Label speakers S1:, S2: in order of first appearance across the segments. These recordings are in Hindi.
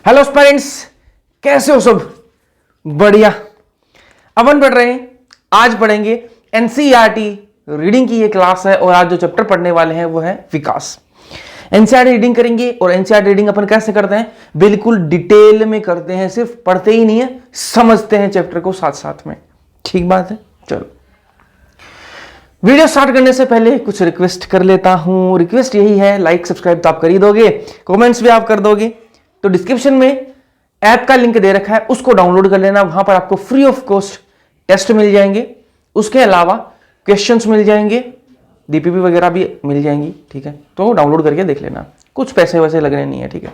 S1: हेलो पेरेंट्स, कैसे हो सब? बढ़िया। अपन पढ़ रहे हैं, आज पढ़ेंगे एनसीईआरटी रीडिंग की ये क्लास है और आज जो चैप्टर पढ़ने वाले हैं वो है विकास। एनसीईआरटी रीडिंग करेंगे और एनसीईआरटी रीडिंग अपन कैसे करते हैं? बिल्कुल डिटेल में करते हैं, सिर्फ पढ़ते ही नहीं है, समझते हैं चैप्टर को साथ साथ में। ठीक बात है। चलो वीडियो स्टार्ट करने से पहले कुछ रिक्वेस्ट कर लेता हूं। रिक्वेस्ट यही है, लाइक सब्सक्राइब तो आप कर ही दोगे, कमेंट्स भी आप कर दोगे। तो डिस्क्रिप्शन में ऐप का लिंक दे रखा है, उसको डाउनलोड कर लेना। वहां पर आपको फ्री ऑफ कॉस्ट टेस्ट मिल जाएंगे, उसके अलावा क्वेश्चंस मिल जाएंगे, डीपीपी वगैरह भी मिल जाएंगी। ठीक है, तो डाउनलोड करके देख लेना, कुछ पैसे वैसे लगने नहीं है। ठीक है,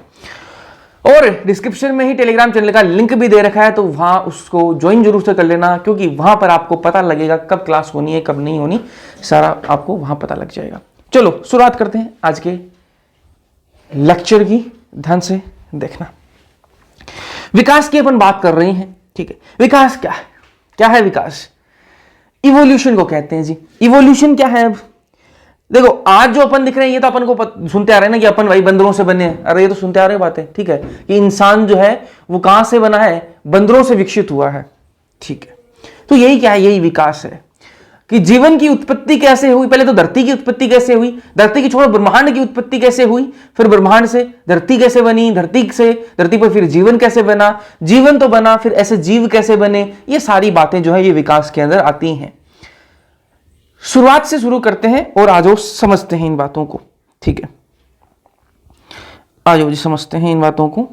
S1: और डिस्क्रिप्शन में ही टेलीग्राम चैनल का लिंक भी दे रखा है, तो वहां उसको ज्वाइन जरूर से कर लेना, क्योंकि वहां पर आपको पता लगेगा कब क्लास होनी है कब नहीं होनी, सारा आपको वहां पता लग जाएगा। चलो शुरुआत करते हैं आज के लेक्चर की। ध्यान से देखना, विकास की अपन बात कर रहे हैं। ठीक है, विकास क्या है? क्या है विकास? इवोल्यूशन को कहते हैं जी। इवोल्यूशन क्या है? अब देखो, आज जो अपन दिख रहे हैं ये तो अपन को सुनते आ रहे हैं ना कि अपन भाई बंदरों से बने हैं। अरे ये तो सुनते आ रहे बातें। ठीक है, कि इंसान जो है वो कहां से बना है? बंदरों से विकसित हुआ है। ठीक है, तो यही क्या है? यही विकास है कि जीवन की उत्पत्ति कैसे हुई। पहले तो धरती की उत्पत्ति कैसे हुई, धरती की छोड़ो ब्रह्मांड की उत्पत्ति कैसे हुई, फिर ब्रह्मांड से धरती कैसे बनी, धरती से धरती पर फिर जीवन कैसे बना, जीवन तो बना, फिर ऐसे जीव कैसे बने। ये सारी बातें जो है ये विकास के अंदर आती हैं। शुरुआत से शुरू करते हैं और आ जाओ समझते हैं इन बातों को। ठीक है, आ जाओ जी समझते हैं इन बातों को।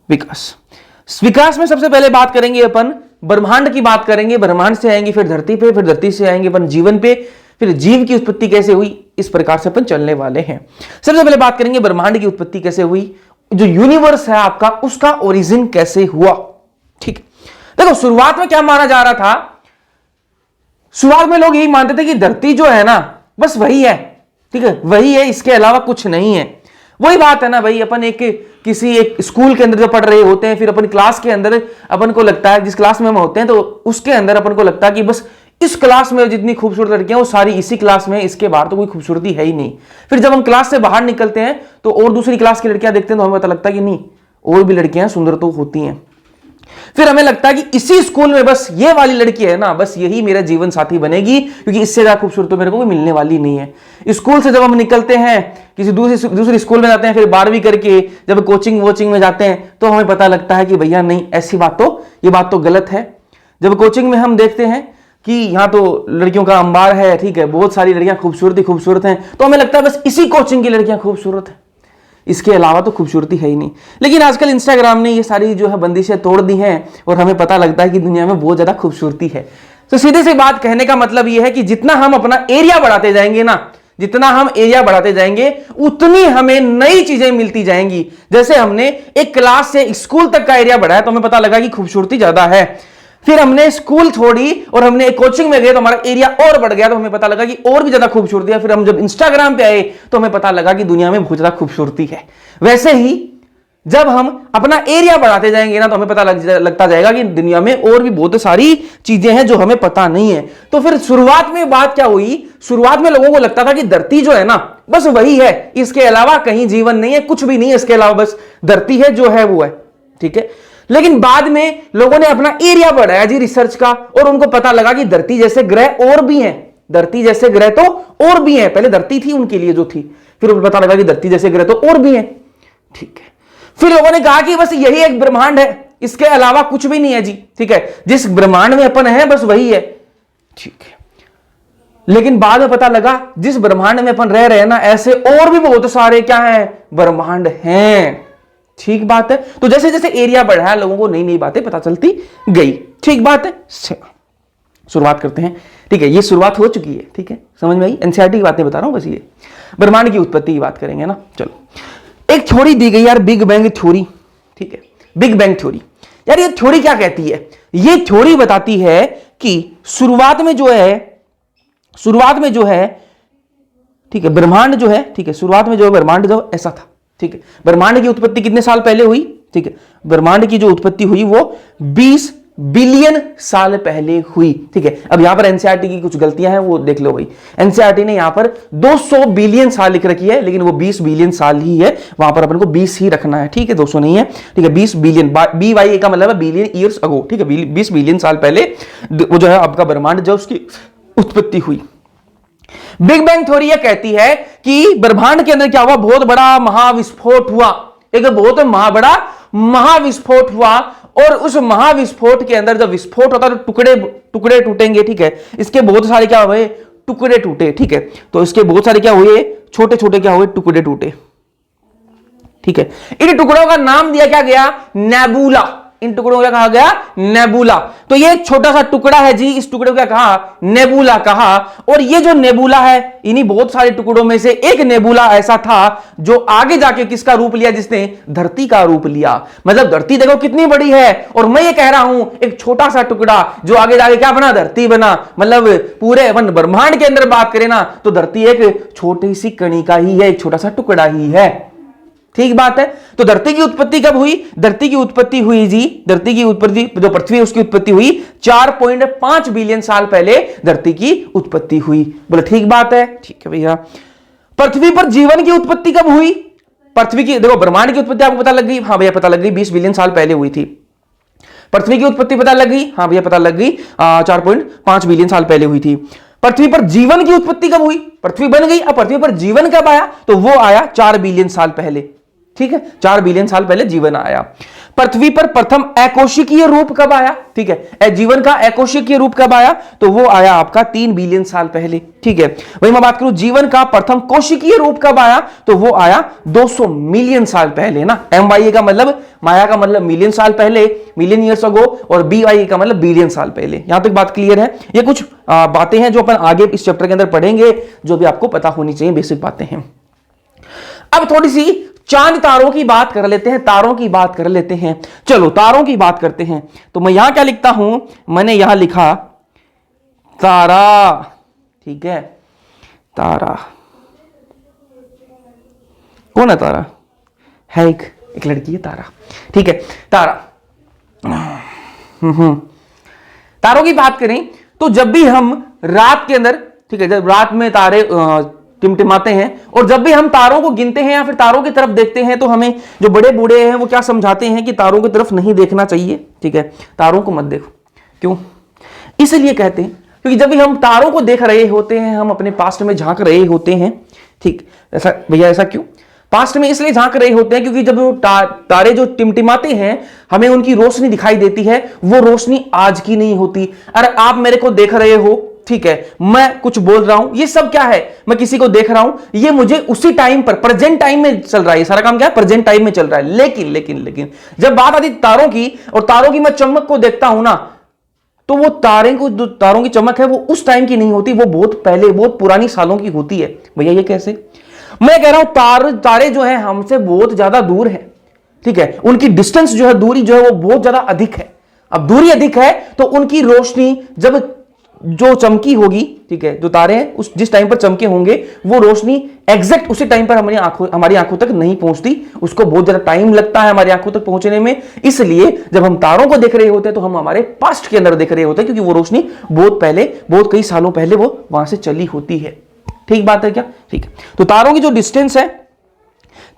S1: विकास में सबसे पहले बात करेंगे अपन ब्रह्मांड की बात करेंगे, ब्रह्मांड से आएंगे फिर धरती पे, फिर धरती से आएंगे अपन जीवन पे, फिर जीव की उत्पत्ति कैसे हुई, इस प्रकार से अपन चलने वाले हैं। सबसे पहले बात करेंगे ब्रह्मांड की उत्पत्ति कैसे हुई, जो यूनिवर्स है आपका उसका ओरिजिन कैसे हुआ। ठीक, देखो शुरुआत में क्या माना जा रहा था? शुरुआत में लोग यही मानते थे कि धरती जो है ना बस वही है। ठीक है, वही है, इसके अलावा कुछ नहीं है। वही बात है ना भाई, अपन किसी एक स्कूल के अंदर जो पढ़ रहे होते हैं, फिर अपन क्लास के अंदर अपन को लगता है, जिस क्लास में हम होते हैं तो उसके अंदर अपन को लगता है कि बस इस क्लास में जितनी खूबसूरत लड़कियां वो सारी इसी क्लास में है, इसके बाहर तो कोई खूबसूरती है ही नहीं। फिर जब हम क्लास से बाहर निकलते हैं तो और दूसरी क्लास की लड़कियां देखते हैं तो हमें पता लगता है कि नहीं, और भी लड़कियां सुंदर तो होती हैं। फिर हमें लगता है कि इसी स्कूल में बस ये वाली लड़की है ना, बस यही मेरा जीवन साथी बनेगी, क्योंकि इससे ज्यादा खूबसूरत तो मेरे को कोई मिलने वाली नहीं है। स्कूल से जब हम निकलते हैं, किसी दूसरी स्कूल में जाते हैं, फिर 12वीं करके जब कोचिंग में जाते हैं तो हमें पता लगता है कि भैया नहीं, ऐसी बात तो, ये बात तो गलत है। जब कोचिंग में हम देखते हैं कि यहाँ तो लड़कियों का अंबार है, ठीक है, बहुत सारी लड़कियां खूबसूरत हैं, तो हमें लगता है बस इसी कोचिंग की लड़कियां खूबसूरत है, इसके अलावा तो खूबसूरती है ही नहीं। लेकिन आजकल इंस्टाग्राम ने ये सारी जो है बंदिशें तोड़ दी हैं और हमें पता लगता है कि दुनिया में बहुत ज्यादा खूबसूरती है। तो सीधे से बात कहने का मतलब ये है कि जितना हम अपना एरिया बढ़ाते जाएंगे ना, जितना हम एरिया बढ़ाते जाएंगे उतनी हमें नई चीजें मिलती जाएंगी। जैसे हमने एक क्लास से स्कूल तक का एरिया बढ़ाया तो हमें पता लगा कि खूबसूरती ज्यादा है। फिर हमने स्कूल छोड़ी और हमने एक कोचिंग में गए तो हमारा एरिया और बढ़ गया, तो हमें पता लगा कि और भी ज्यादा खूबसूरती है। फिर हम जब इंस्टाग्राम पे आए तो हमें पता लगा कि दुनिया में बहुत ज्यादा खूबसूरती है। वैसे ही जब हम अपना एरिया बढ़ाते जाएंगे ना तो हमें पता लगता जाएगा कि दुनिया में और भी बहुत सारी चीजें हैं जो हमें पता नहीं है। तो फिर शुरुआत में बात क्या हुई? शुरुआत में लोगों को लगता था कि धरती जो है ना बस वही है, इसके अलावा कहीं जीवन नहीं है, कुछ भी नहीं है, इसके अलावा बस धरती है जो है वो है। ठीक है, लेकिन बाद में लोगों ने अपना एरिया बढ़ाया जी रिसर्च का, और उनको पता लगा कि धरती जैसे ग्रह और भी हैं, धरती जैसे ग्रह तो और भी हैं। पहले धरती थी उनके लिए जो थी, फिर उनको पता लगा कि धरती जैसे ग्रह तो और भी हैं। ठीक है, फिर लोगों ने कहा कि बस यही एक ब्रह्मांड है, इसके अलावा कुछ भी नहीं है जी। ठीक है, जिस ब्रह्मांड में अपन है बस वही है। ठीक है, लेकिन बाद में पता लगा जिस ब्रह्मांड में अपन रह रहे हैं ना, ऐसे और भी बहुत सारे क्या हैं? ब्रह्मांड हैं। ठीक बात है। तो जैसे जैसे एरिया बढ़ा लोगों को नई नई बातें पता चलती गई। ठीक बात है। शुरुआत करते हैं। ठीक है, ये शुरुआत हो चुकी है। ठीक है, समझ में आई? एनसीईआरटी की बातें बता रहा हूं बस। ये ब्रह्मांड की उत्पत्ति की बात करेंगे ना। चलो, एक थ्योरी दी गई यार, बिग बैंग थ्योरी। ठीक है, बिग बैंग थ्योरी। यार ये थ्योरी क्या कहती है? ये थ्योरी बताती है कि शुरुआत में जो है ठीक है, ब्रह्मांड जो है, ठीक है, शुरुआत में जो ब्रह्मांड जो ऐसा था। ठीक है, ब्रह्मांड की उत्पत्ति कितने साल पहले हुई? ठीक है, ब्रह्मांड की जो उत्पत्ति हुई वो 20 बिलियन साल पहले हुई। ठीक है, अब यहां पर एनसीईआरटी की कुछ गलतियां हैं, वो देख लो भाई। एनसीईआरटी ने यहां पर 200 बिलियन साल लिख रखी है, लेकिन वो 20 बिलियन साल ही है, वहां पर अपन को 20 ही रखना है। ठीक है, 200 नहीं है। ठीक है, 20 बिलियन, BY का मतलब है बिलियन ईयर्स अगो। ठीक है, 20 बिलियन साल पहले वो जो है आपका ब्रह्मांड जो उसकी उत्पत्ति हुई। बिग बैंग थ्योरी यह कहती है कि ब्रह्मांड के अंदर क्या हुआ, बहुत बड़ा महाविस्फोट हुआ, एक बहुत बड़ा महाविस्फोट हुआ, और उस महाविस्फोट के अंदर जब विस्फोट होता है तो टुकड़े टुकड़े टूटेंगे। ठीक है, इसके बहुत सारे क्या हुए, टुकड़े टूटे। ठीक है, तो इसके बहुत सारे क्या हुए, छोटे छोटे क्या हुए, टुकड़े टूटे। ठीक है, इन टुकड़ों का नाम दिया क्या गया, नेबुला। इन टुकड़ों को क्या कहा गया, नेबुला। तो ये एक छोटा सा टुकड़ा है जी, इस टुकड़े को क्या कहा, नेबुला कहा। और ये जो नेबुला है, इन्हीं बहुत सारे टुकड़ों में से एक नेबुला ऐसा था जो आगे जाके किसका रूप लिया, जिसने धरती का रूप लिया। मतलब धरती देखो कितनी बड़ी है, और मैं ये कह रहा हूं एक छोटा सा टुकड़ा जो आगे जाके क्या बना, धरती बना। मतलब पूरे ब्रह्मांड के अंदर बात करें ना तो धरती एक छोटी सी कणिका ही है, एक छोटा सा टुकड़ा ही है। ठीक बात है। तो धरती की उत्पत्ति कब हुई, धरती की उत्पत्ति हुई जी, धरती की उत्पत्ति जो पृथ्वी है उसकी उत्पत्ति हुई 4.5 बिलियन साल पहले धरती की उत्पत्ति हुई। बोले ठीक बात है, ठीक है भैया। पृथ्वी पर जीवन की उत्पत्ति कब हुई, पृथ्वी की देखो ब्रह्मांड की उत्पत्ति आपको पता लग गई, हाँ भैया पता लग गई, 20 बिलियन साल पहले हुई थी। पृथ्वी की उत्पत्ति पता लग गई, हाँ भैया पता लग गई, 4.5 बिलियन साल पहले हुई थी। पृथ्वी पर जीवन की उत्पत्ति कब हुई, पृथ्वी बन गई, अब पृथ्वी पर जीवन कब आया, तो वो आया 4 बिलियन साल पहले। ठीक है, 4 बिलियन साल पहले जीवन आया। पृथ्वी पर प्रथम अकोशिकीय रूप कब आया, ठीक है, जीवन का अकोशिकीय रूप कब आया, तो वो आया आपका 3 बिलियन साल पहले। ठीक है, वही मैं बात करूं जीवन का प्रथम कोशिकीय रूप कब आया, तो वो आया 200 मिलियन साल पहले ना। MYA का मतलब, माया का मतलब मिलियन साल पहले, मिलियन ईयर्स अगो, और BYA का मतलब बिलियन साल पहले। यहां तक बात क्लियर है। ये कुछ बातें हैं जो अपन आगे इस चैप्टर के अंदर पढ़ेंगे, जो भी आपको पता होनी चाहिए, बेसिक बातें हैं। अब थोड़ी सी चांद तारों की बात कर लेते हैं, तारों की बात कर लेते हैं। चलो तारों की बात करते हैं। तो मैं यहां क्या लिखता हूं, मैंने यहां लिखा तारा। ठीक है, तारा कौन है, तारा है एक लड़की है तारा। ठीक है, तारा। तारों की बात करें तो जब भी हम रात के अंदर, ठीक है, जब रात में तारे टिमटिमाते हैं, और जब भी हम तारों को गिनते हैं या फिर तारों की तरफ देखते हैं, तो हमें जो बड़े बूढ़े हैं वो क्या समझाते हैं कि तारों की तरफ नहीं देखना चाहिए। ठीक है, तारों को मत देखो। क्यों, इसलिए कहते हैं क्योंकि जब भी हम तारों को देख रहे होते हैं, हम अपने पास्ट में झांक रहे होते हैं। ठीक, ऐसा भैया, ऐसा क्यों, पास्ट में इसलिए झांक रहे होते हैं क्योंकि जब वो तारे जो टिमटिमाते हैं, हमें उनकी रोशनी दिखाई देती है, वो रोशनी आज की नहीं होती। अरे आप मेरे को देख रहे हो, ठीक है, मैं कुछ बोल रहा हूं, ये सब क्या है, मैं किसी को देख रहा हूं, ये मुझे उसी टाइम पर, प्रेजेंट टाइम में चल रहा है, ये सारा काम क्या है, प्रेजेंट टाइम में चल रहा है। लेकिन लेकिन लेकिन जब बात आती तारों की, और तारों की मैं चमक को देखता हूं ना, तो वो जो तारों की चमक है वो उस टाइम की नहीं होती, वो बहुत पहले, बहुत पुरानी सालों की होती है। भैया ये कैसे, मैं कह रहा हूं तारे जो है हमसे बहुत ज्यादा दूर है। ठीक है, उनकी डिस्टेंस जो है, दूरी जो है वो बहुत ज्यादा अधिक है। अब दूरी अधिक है तो उनकी रोशनी जब जो चमकी होगी, ठीक है, जो तारे हैं उस जिस टाइम पर चमके होंगे, वो रोशनी एग्जैक्ट उसी टाइम पर हमारी आंखों तक नहीं पहुंचती, उसको बहुत ज्यादा टाइम लगता है हमारी आंखों तक पहुंचने में। इसलिए जब हम तारों को देख रहे होते हैं तो हम हमारे पास्ट के अंदर देख रहे होते हैं, क्योंकि वो रोशनी बहुत पहले, बहुत कई सालों पहले वो वहां से चली होती है। ठीक बात है क्या, ठीक है। तो तारों की जो डिस्टेंस है,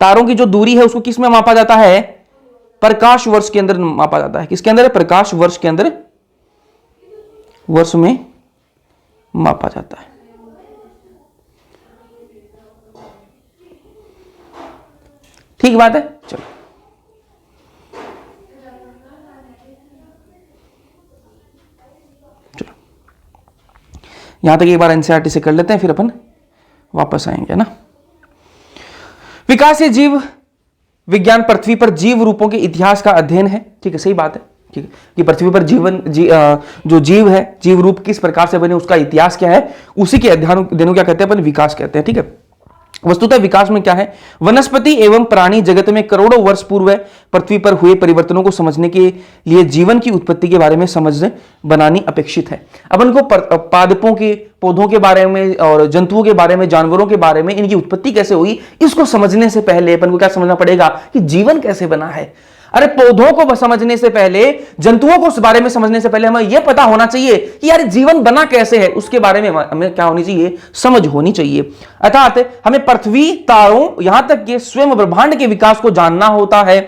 S1: तारों की जो दूरी है, उसको किस में मापा जाता है, प्रकाश वर्ष के अंदर मापा जाता है। किसके अंदर, प्रकाश वर्ष के अंदर, वर्ष में मापा जाता है। ठीक बात है, चलो चलो यहां तक एक बार एनसीईआरटी से कर लेते हैं, फिर अपन वापस आएंगे ना। विकास जीव विज्ञान पृथ्वी पर जीव रूपों के इतिहास का अध्ययन है। ठीक है, सही बात है। ठीक है, कि पृथ्वी पर जो जीव है, जीव रूप किस प्रकार से बने, उसका इतिहास क्या है, उसी के अध्ययन को क्या कहते हैं, अपन विकास कहते हैं। ठीक है, वस्तुतः विकास में क्या है, वनस्पति एवं प्राणी जगत में करोड़ों वर्ष पूर्व पृथ्वी पर हुए परिवर्तनों को समझने के लिए जीवन की उत्पत्ति के बारे में समझ बनानी अपेक्षित है। अपन को पादपों के, पौधों के बारे में और जंतुओं के बारे में, जानवरों के बारे में, इनकी उत्पत्ति कैसे हुई, इसको समझने से पहले अपन को क्या समझना पड़ेगा कि जीवन कैसे बना है। अरे पौधों को समझने से पहले, जंतुओं को उस बारे में समझने से पहले हमें यह पता होना चाहिए कि यार जीवन बना कैसे है, उसके बारे में हमें क्या होनी चाहिए, समझ होनी चाहिए। अर्थात हमें पृथ्वी, तारों, यहां तक कि स्वयं ब्रह्मांड के विकास को जानना होता है।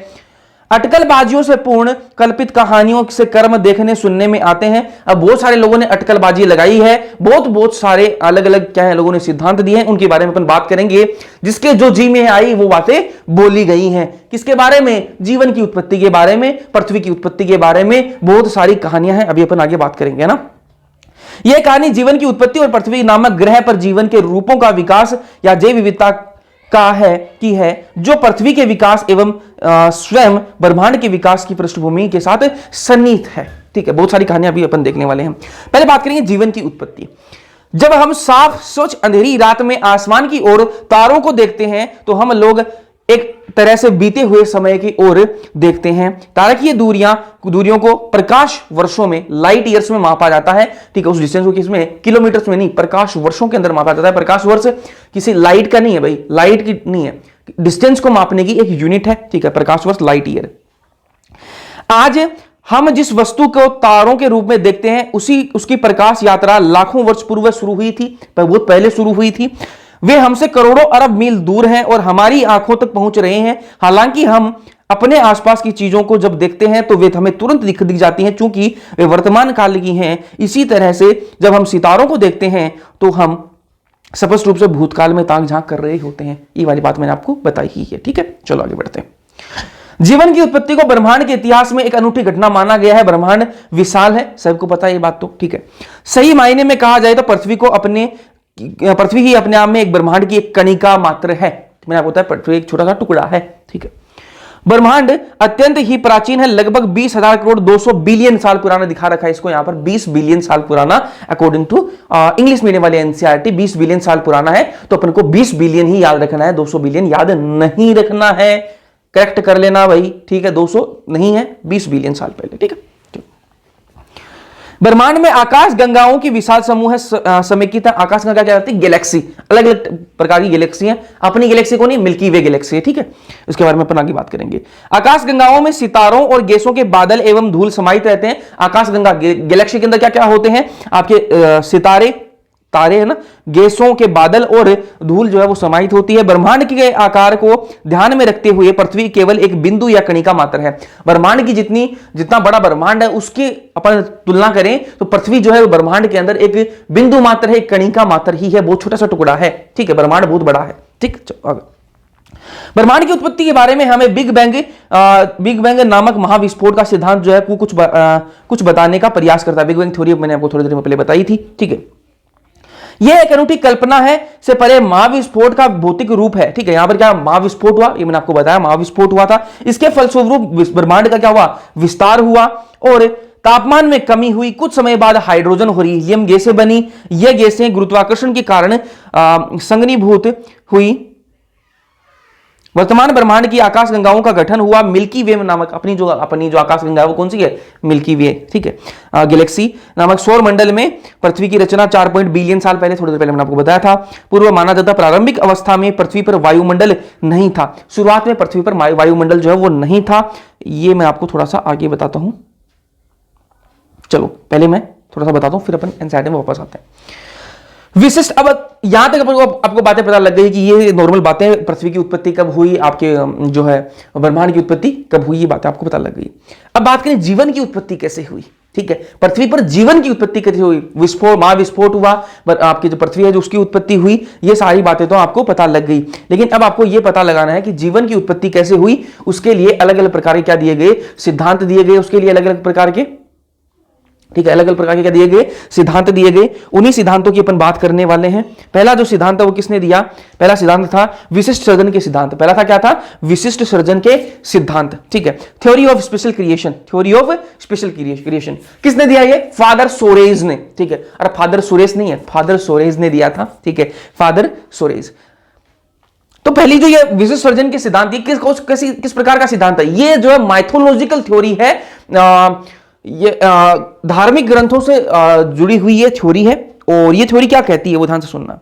S1: अटकलबाजियों से पूर्ण कल्पित कहानियों से कर्म देखने सुनने में आते हैं। अब बहुत सारे लोगों ने अटकलबाजी लगाई है, बहुत सारे अलग अलग क्या है लोगों ने सिद्धांत दिए हैं, उनके बारे में अपन बात करेंगे। जिसके जो जी में आई वो बातें बोली गई हैं। किसके बारे में? जीवन की उत्पत्ति के बारे में, पृथ्वी की उत्पत्ति के बारे में बहुत सारी कहानियां हैं, अभी अपन आगे बात करेंगे ना। यह कहानी जीवन की उत्पत्ति और पृथ्वी नामक ग्रह पर जीवन के रूपों का विकास या जैव विविधता का है कि है जो पृथ्वी के विकास एवं स्वयं ब्रह्मांड के विकास की पृष्ठभूमि के साथ सन्निहित है। ठीक है, बहुत सारी कहानियां अभी अपन देखने वाले हैं। पहले बात करेंगे जीवन की उत्पत्ति। जब हम साफ स्वच्छ अंधेरी रात में आसमान की ओर तारों को देखते हैं तो हम लोग एक तरह से बीते हुए समय की ओर देखते हैं। तारकीय दूरियों को प्रकाश वर्षों में, लाइट ईयर्स में मापा जाता है। ठीक है, उस डिस्टेंस को किसमें? किलोमीटर्स में नहीं, प्रकाश वर्षों के अंदर मापा जाता है। प्रकाश वर्ष किसी लाइट का नहीं है भाई, लाइट की नहीं है, डिस्टेंस को मापने की एक यूनिट है। ठीक है, प्रकाश वर्ष, लाइट ईयर। आज हम जिस वस्तु को तारों के रूप में देखते हैं उसकी प्रकाश यात्रा लाखों वर्ष पूर्व शुरू हुई थी, बहुत पहले शुरू हुई थी। वे हमसे करोड़ों अरब मील दूर हैं और हमारी आंखों तक पहुंच रहे हैं। हालांकि हम अपने आसपास की चीजों को जब देखते हैं तो वे हमें तुरंत दिख जाती हैं, चूंकि वे वर्तमान काल की हैं। इसी तरह से जब हम सितारों को देखते हैं तो हम स्पष्ट रूप से भूतकाल में ताक झांक कर रहे होते हैं। ये वाली बात मैंने आपको बताई ही है। ठीक है, चलो आगे बढ़ते हैं। जीवन की उत्पत्ति को ब्रह्मांड के इतिहास में एक अनूठी घटना माना गया है। ब्रह्मांड विशाल है, सबको पता है ये बात तो। ठीक है, सही मायने में कहा जाए तो पृथ्वी ही अपने आप में एक ब्रह्मांड की एक कणिका मात्र है। मैंने आपको बताया पृथ्वी एक छोटा सा टुकड़ा है। ठीक है, ब्रह्मांड अत्यंत ही प्राचीन है, लगभग 20,000 करोड़ 200 बिलियन साल पुराना दिखा रखा है इसको यहां पर, 20 बिलियन साल पुराना अकॉर्डिंग टू इंग्लिश मीडियम वाले एनसीईआरटी 20 बिलियन साल पुराना है। तो अपन को 20 बिलियन ही याद रखना है, 200 बिलियन याद नहीं रखना है। करेक्ट कर लेना भाई। ठीक है, 200 नहीं है, 20 बिलियन साल पहले। ठीक है, ब्रह्मांड में आकाश गंगाओं की विशाल समूह है समेकित। आकाश गंगा क्या होती है? गैलेक्सी, अलग अलग प्रकार की गैलेक्सी है। अपनी गैलेक्सी को नहीं, मिल्की वे गैलेक्सी है। ठीक है, इसके बारे में अपन आगे बात करेंगे। आकाश गंगाओं में सितारों और गैसों के बादल एवं धूल समाहित रहते हैं। आकाश गंगा गैलेक्सी के अंदर क्या क्या होते हैं? आपके सितारे, तारे है ना, गैसों के बादल और धूल जो है वो समाहित होती है। ब्रह्मांड के आकार को ध्यान में रखते हुए पृथ्वी केवल एक बिंदु या कणिका मात्र है। ब्रह्मांड की जितना बड़ा ब्रह्मांड है उसकी अपन तुलना करें तो पृथ्वी जो है ब्रह्मांड के अंदर एक बिंदु मात्र है, एक कणिका मात्र ही है, बहुत छोटा सा टुकड़ा है। ठीक है, ब्रह्मांड बहुत बड़ा है। ठीक, ब्रह्मांड की उत्पत्ति के बारे में हमें बिग बैंग नामक महाविस्फोट का सिद्धांत जो है कुछ बताने का प्रयास करता है। बिग बैंग थ्योरी मैंने आपको थोड़ी देर में पहले बताई थी। ठीक है, यह एक अनूठी कल्पना है से परे महाविस्फोट का भौतिक रूप है। ठीक है, यहां पर क्या महाविस्फोट हुआ, ये मैंने आपको बताया, महाविस्फोट हुआ था। इसके फलस्वरूप ब्रह्मांड का क्या हुआ? विस्तार हुआ और तापमान में कमी हुई। कुछ समय बाद हाइड्रोजन और हीलियम गैसें बनी। ये गैसें गुरुत्वाकर्षण के कारण संघनीभूत हुई। वर्तमान ब्रह्मांड की आकाश गंगाओं का गठन हुआ। मिल्की वे नामक अपनी जो आकाश गंगा है वो कौन सी है? मिल्की वे। ठीक है, गैलेक्सी नामक सौर मंडल में पृथ्वी की रचना 4 बिलियन साल पहले, थोड़ी देर पहले मैंने आपको बताया था। पूर्व माना जाता प्रारंभिक अवस्था में पृथ्वी पर वायुमंडल नहीं था। शुरुआत में पृथ्वी पर वायुमंडल जो है वो नहीं था। ये मैं आपको थोड़ा सा आगे बताता हूं। चलो पहले मैं थोड़ा सा बताता हूं, फिर अपन एनसीईआरटी में वापस आते हैं। विशिष्ट, अब यहां तक आपको बातें पता लग गई कि ये नॉर्मल बातें, पृथ्वी की उत्पत्ति कब हुई, आपके जो है ब्रह्मांड की उत्पत्ति कब हुई, ये बातें आपको पता लग गई। अब बात करें जीवन की उत्पत्ति कैसे हुई। ठीक है, पृथ्वी पर जीवन की उत्पत्ति कैसे हुई? महाविस्फोट हुआ, आपकी जो पृथ्वी है जो उसकी उत्पत्ति हुई, ये सारी बातें तो आपको पता लग गई। लेकिन अब आपको ये पता लगाना है कि जीवन की उत्पत्ति कैसे हुई। उसके लिए अलग अलग प्रकार के क्या दिए गए? सिद्धांत दिए गए। उसके लिए अलग अलग प्रकार के, ठीक है, अलग अलग प्रकार के क्या दिए गए? सिद्धांत दिए गए। उन्हीं सिद्धांतों की अपन बात करने वाले हैं। पहला जो सिद्धांत है वो किसने दिया? पहला सिद्धांत था विशिष्ट सर्जन के सिद्धांत। पहला था क्या था? विशिष्ट सर्जन के सिद्धांत। ठीक है, theory of special creation. Theory of special creation किसने दिया? ये फादर सोरेज ने। ठीक है, अरे फादर सुरेश नहीं है, फादर सोरेज ने दिया था। ठीक है, फादर सोरेज। तो पहली जो ये विशिष्ट सर्जन के सिद्धांत, किस प्रकार का सिद्धांत है? ये जो है माइथोलॉजिकल थ्योरी है, ये धार्मिक ग्रंथों से जुड़ी हुई ये थ्योरी है। और ये थ्योरी क्या कहती है वो ध्यान से सुनना।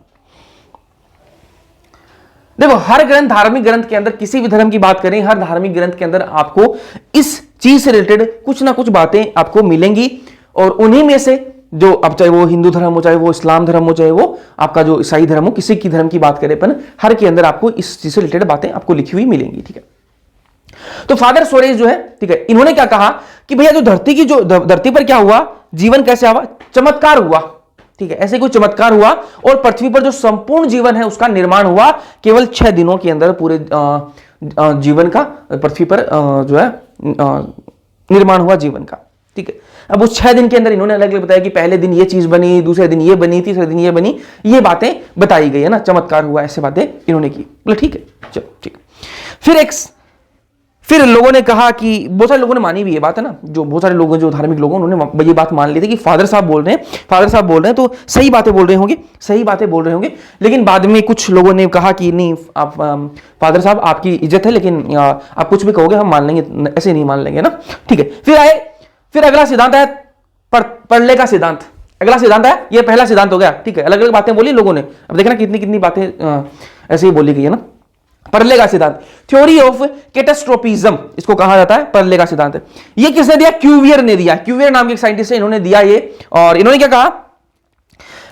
S1: देखो, हर ग्रंथ, धार्मिक ग्रंथ के अंदर, किसी भी धर्म की बात करें, हर धार्मिक ग्रंथ के अंदर आपको इस चीज से रिलेटेड कुछ ना कुछ बातें आपको मिलेंगी। और उन्हीं में से जो, अब चाहे वो हिंदू धर्म हो, चाहे वो इस्लाम धर्म हो, चाहे वो आपका जो ईसाई धर्म हो, किसी की धर्म की बात करें अपन, हर के अंदर आपको इस चीज से रिलेटेड बातें आपको लिखी हुई मिलेंगी। ठीक है, तो फादर सोरेस जो है, ठीक है, इन्होंने क्या कहा कि भैया जो धरती की, जो धरती पर क्या हुआ, जीवन कैसे हुआ, चमत्कार हुआ। ठीक है, ऐसे कोई चमत्कार हुआ और पृथ्वी पर जो संपूर्ण जीवन है उसका निर्माण हुआ केवल 6 दिनों के अंदर। पूरे जीवन का पृथ्वी पर जो है निर्माण हुआ जीवन का। ठीक है, अब उस 6 दिन के अंदर इन्होंने अलग अलग बताया कि पहले दिन ये चीज बनी, दूसरे दिन ये बनी, तीसरे दिन ये बनी, ये बातें बताई गई है ना, चमत्कार हुआ, ऐसे बातें इन्होंने की। बोले ठीक है, चलो ठीक है। फिर लोगों ने कहा कि, बहुत सारे लोगों ने मानी भी ये बात है ना, जो बहुत सारे लोग, जो धार्मिक लोग, उन्होंने ये बात मान ली थी कि फादर साहब बोल रहे हैं तो सही बातें बोल रहे होंगे। लेकिन बाद में कुछ लोगों ने कहा कि नहीं, आप फादर साहब, आपकी इज्जत है, लेकिन आप कुछ भी कहोगे हम मान लेंगे, ऐसे नहीं मान लेंगे ना। ठीक है, फिर अगला सिद्धांत आया, प्रलय का सिद्धांत। अगला सिद्धांत आया, ये पहला सिद्धांत हो गया। ठीक है, अलग अलग बातें बोली लोगों ने, अब देखना कितनी कितनी बातें ऐसे ही बोली गई है ना। प्रलय का सिद्धांत, थ्योरी ऑफ कैटास्ट्रोफिज्म इसको कहा जाता है, प्रलय का सिद्धांत। ये किसने दिया? क्यूवियर ने दिया। क्यूवियर नाम के एक साइंटिस्ट है, इन्होंने दिया ये। और इन्होंने क्या कहा,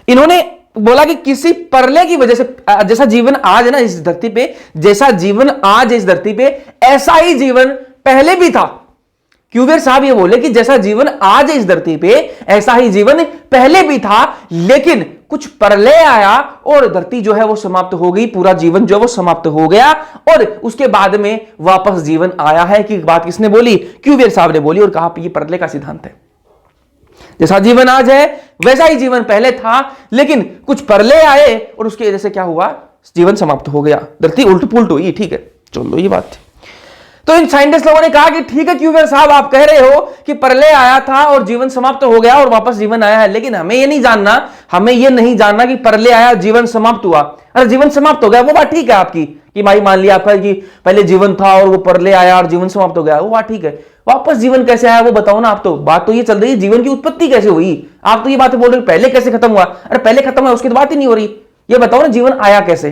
S1: इन्होंने बोला कि किसी प्रलय की वजह से, जैसा जीवन आज है ना इस धरती पे, जैसा जीवन आज इस धरती पे, ऐसा ही जीवन पहले भी था। क्यूवियर साहब ये बोले कि जैसा जीवन आज इस धरती पे, ऐसा ही जीवन पहले भी था, लेकिन कुछ प्रलय आया और धरती जो है वो समाप्त हो गई, पूरा जीवन जो है वो समाप्त हो गया, और उसके बाद में वापस जीवन आया है। कि बात किसने बोली? क्यूवियर साहब ने बोली, और कहा ये प्रलय का सिद्धांत है। जैसा जीवन आज है वैसा ही जीवन पहले था, लेकिन कुछ प्रलय आए और उसकी वजह से क्या हुआ, जीवन समाप्त हो गया, धरती उल्ट पुल्ट हुई। ठीक है, चलो ये बात थी। तो इन साइंटिस्ट लोगों ने कहा कि ठीक है क्यूवियर साहब, आप कह रहे हो कि प्रलय आया था और जीवन समाप्त हो गया और वापस जीवन आया है, लेकिन हमें ये नहीं जानना कि प्रलय आया, जीवन समाप्त हुआ। अरे जीवन समाप्त हो गया, वो बात ठीक है आपकी, कि भाई मान लिया आपका कि पहले जीवन था और वो प्रलय आया और जीवन समाप्त हो गया, वो बात ठीक है। वापस जीवन कैसे आया वो बताओ ना आप। तो बात तो ये चल रही है, जीवन की उत्पत्ति कैसे हुई। आप तो ये बातें बोल रहे हो पहले कैसे खत्म हुआ। अरे पहले खत्म हुआ उसकी तो बात ही नहीं हो रही, ये बताओ ना जीवन आया कैसे।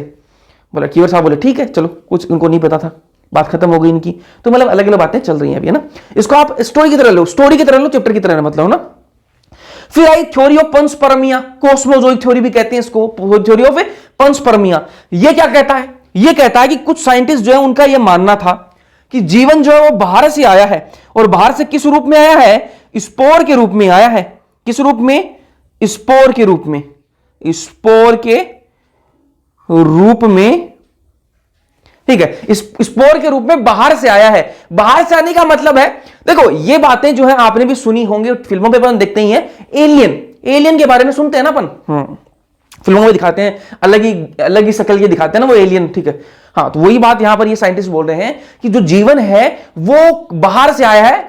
S1: बोला क्यूवियर साहब बोले ठीक है, चलो, कुछ उनको नहीं पता था, बात खत्म हो गई इनकी। तो मतलब अलग अलग बातें चल रही हैं अभी, है ना। इसको आप स्टोरी की तरह लो, चैप्टर की तरह मतलब ना। फिर आई थ्योरी ऑफ पंचपरमिया, कॉस्मोजोइक थ्योरी भी कहते हैं इसको, थ्योरी ऑफ पंचपरमिया। ये क्या कहता है? ये कहता है कि कुछ साइंटिस्ट जो है उनका यह मानना था कि जीवन जो है वो बाहर से आया है, और बाहर से किस रूप में आया है? स्पोर के रूप में आया है। किस रूप में? स्पोर के रूप में, स्पोर के रूप में। ठीक है, स्पोर के रूप में बाहर से आया है। बाहर से आने का मतलब है, देखो ये बातें जो है आपने भी सुनी होंगी, फिल्मों पे अपन देखते ही हैं। एलियन के बारे में सुनते हैं ना अपन, फिल्मों में दिखाते हैं, अलग ही शक्ल के दिखाते हैं ना वो एलियन। ठीक है, हाँ, तो वही बात यहां पर ये साइंटिस्ट बोल रहे हैं कि जो जीवन है वो बाहर से आया है।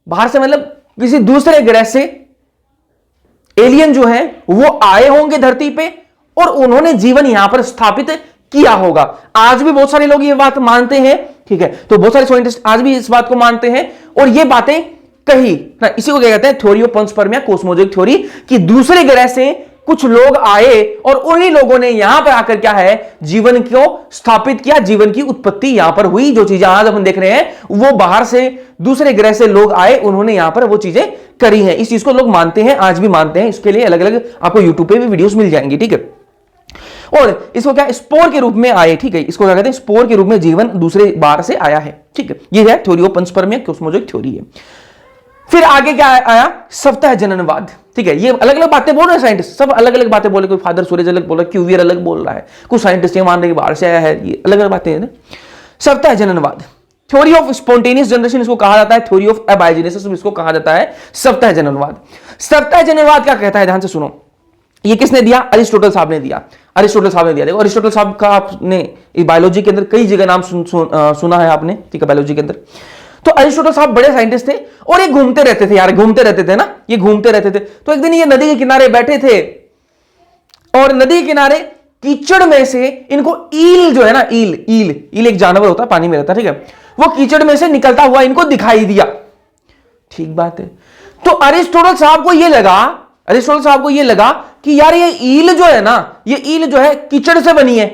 S1: बाहर से मतलब किसी दूसरे ग्रह से एलियन जो है वो आए होंगे धरती पे, और उन्होंने जीवन यहां पर स्थापित किया होगा। आज भी बहुत सारे लोग ये बात मानते हैं। ठीक है, तो बहुत सारे साइंटिस्ट आज भी इस बात को मानते हैं, और ये बातें कही ना, इसी को क्या कहते हैं? थ्योरी ऑफ पंचपरमिया, कॉस्मोजोइक थ्योरी, कि दूसरे ग्रह से कुछ लोग आए और उन्हीं लोगों ने यहां पर आकर क्या है, जीवन को स्थापित किया, जीवन की उत्पत्ति यहां पर हुई। जो चीजें आज अपन देख रहे हैं वो बाहर से, दूसरे ग्रह से लोग आए, उन्होंने यहां पर वो चीजें करी हैं। इस चीज को लोग मानते हैं, आज भी मानते हैं। इसके लिए अलग अलग आपको यूट्यूब पे भी वीडियोस मिल जाएंगी। ठीक है, और इसको क्या स्पोर के रूप में आए। ठीक है, इसको क्या कहते हैं? स्पोर के रूप में जीवन दूसरे बाहर से आया है। ठीक है, ये है थ्योरी ऑफ पंचपरमिया, कॉस्मोजोइक थ्योरी है। फिर आगे क्या आया? सप्ताह जननवाद। ठीक है, ये अलग अलग बातें बोल रहे हैं साइंटिस्ट, सब अलग अलग बातें बोले। कोई फादर सोरेस अलग बोल रहा है, क्यूवियर अलग बोल रहा है, कुछ साइंटिस्ट ये मान रहे हैं बाहर से आया है, ये अलग अलग बातें हैं ना। सप्ताह जननवाद, थ्योरी ऑफ स्पॉन्टेनियस जनरेशन इसको कहा जाता है, थ्योरी ऑफ अबायोजेनेसिस इसको कहा जाता है, सप्ताह जननवाद। सप्ताह जननवाद क्या कहता है? ध्यान से सुनो, ये किसने दिया? अरिस्टोटल साहब ने दिया। देखो अरिस्टोटल साहब का आपने बायोलॉजी के अंदर कई जगह नाम सुना है आपने। ठीक है, बायोलॉजी के अंदर। तो अरिस्टोटल साहब बड़े साइंटिस्ट थे, और ये घूमते रहते थे यार, घूमते रहते थे ना, ये घूमते रहते थे। तो एक दिन ये नदी के किनारे बैठे थे, और नदी के किनारे कीचड़ में से इनको ईल जो है ना, ईल एक जानवर होता है, पानी में रहता है। ठीक है, वो कीचड़ में से निकलता हुआ इनको दिखाई दिया। ठीक बात है। तो अरिस्टोटल साहब को ये लगा कि यार ये ईल जो है ना, ये ईल जो है कीचड़ से बनी है।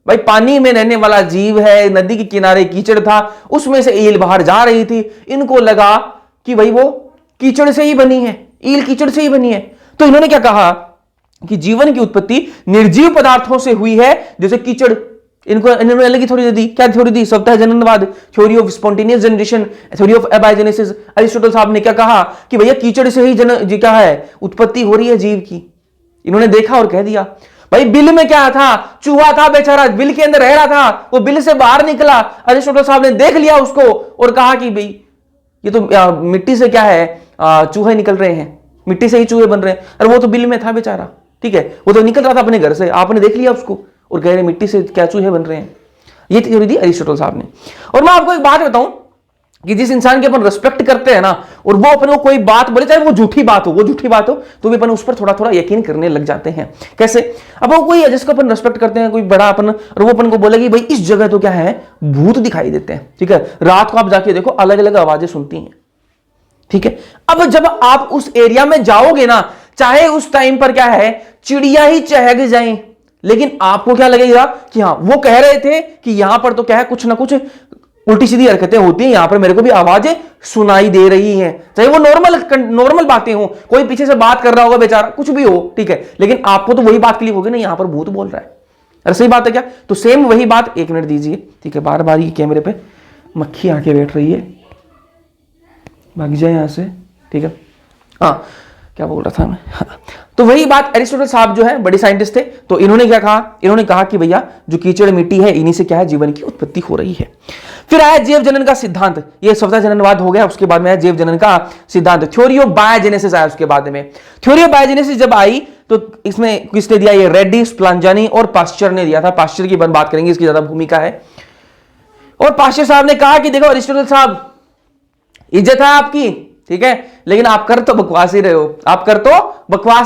S1: भाई पानी में रहने वाला जीव है, नदी के किनारे कीचड़ था, उसमें से ईल बाहर जा रही थी, इनको लगा कि भाई वो कीचड़ से ही बनी है, ईल कीचड़ से ही बनी है। तो इन्होंने क्या कहा कि जीवन की उत्पत्ति निर्जीव पदार्थों से हुई है, जैसे कीचड़। इन्होंने अलग ही थ्योरी दे दी। क्या थ्योरी दी? स्वतः जननवाद, theory of spontaneous generation, theory of abiogenesis. Aristotle साहब ने क्या कहा कि भैया कीचड़ से ही क्या है, उत्पत्ति हो रही है जीव की। इन्होंने देखा और कह दिया। भाई बिल में क्या था? चूहा था बेचारा, बिल के अंदर रह रहा था, वो बिल से बाहर निकला, अरिस्टोटल साहब ने देख लिया उसको और कहा कि भाई ये तो मिट्टी से क्या है, चूहे निकल रहे हैं, मिट्टी से ही चूहे बन रहे हैं। अरे वो तो बिल में था बेचारा, ठीक है, वो तो निकल रहा था अपने घर से, आपने देख लिया उसको और कह रहे मिट्टी से क्या चूहे बन रहे हैं। ये थ्योरी दी अरिस्टोटल साहब ने। और मैं आपको एक बात बताऊं कि जिस इंसान की अपन रिस्पेक्ट करते हैं ना, और वो अपन को कोई बात बोले, चाहे वो झूठी बात हो, तो भी अपन उस पर थोड़ा थोड़ा यकीन करने लग जाते हैं। कैसे? अब वो कोई है जिसको अपन रिस्पेक्ट करते हैं, कोई बड़ा अपन, और वो अपन को बोलेगी भाई इस जगह तो क्या है, भूत दिखाई देते हैं, ठीक है, रात को आप जाके देखो अलग अलग आवाजें सुनती हैं, ठीक है। अब जब आप उस एरिया में जाओगे ना, चाहे उस टाइम पर क्या है, चिड़िया ही चहक जाएं, लेकिन आपको क्या लगेगा कि हाँ वो कह रहे थे कि यहां पर तो क्या है, कुछ ना कुछ उल्टी सीधी हरकतें होती हैं, यहां पर मेरे को भी आवाजें सुनाई दे रही हैं, चाहे वो नॉर्मल बातें हो, कोई पीछे से बात कर रहा होगा बेचारा, कुछ भी हो, ठीक है, लेकिन आपको तो वही बात क्लिक होगी ना, यहां पर भूत बोल रहा है। अरे सही बात है क्या? तो सेम वही बात, एक मिनट दीजिए, ठीक है, बार बार ये कैमरे पे मक्खी आके बैठ रही है, भाग जाए यहां से, ठीक है। हाँ, क्या बोल रहा था मैं? हाँ। तो वही बात, अरिस्टोटल साहब जो है बड़े साइंटिस्ट थे, तो इन्होंने क्या कहा, इन्होंने कहा कि भैया जो कीचड़ मिट्टी है, इन्हीं से क्या है, जीवन की उत्पत्ति हो रही है। फिर आया जैव जनन का सिद्धांत, ये स्वतः जननवाद हो गया, उसके बाद में आया जैव जनन का सिद्धांत, थ्योरी ऑफ बायोजेनेसिस आया उसके बाद में। थ्योरी ऑफ बायोजेनेसिस जब आई तो इसमें किसने दिया? ये रेड्डी, स्प्लांजानी और पास्चर ने दिया था। पास्चर की बात करेंगे, इसकी ज्यादा भूमिका है। और पास्चर साहब ने कहा कि देखो अरिस्टोटल साहब, इज्जत है आपकी, ठीक है, लेकिन आप कर तो बकवास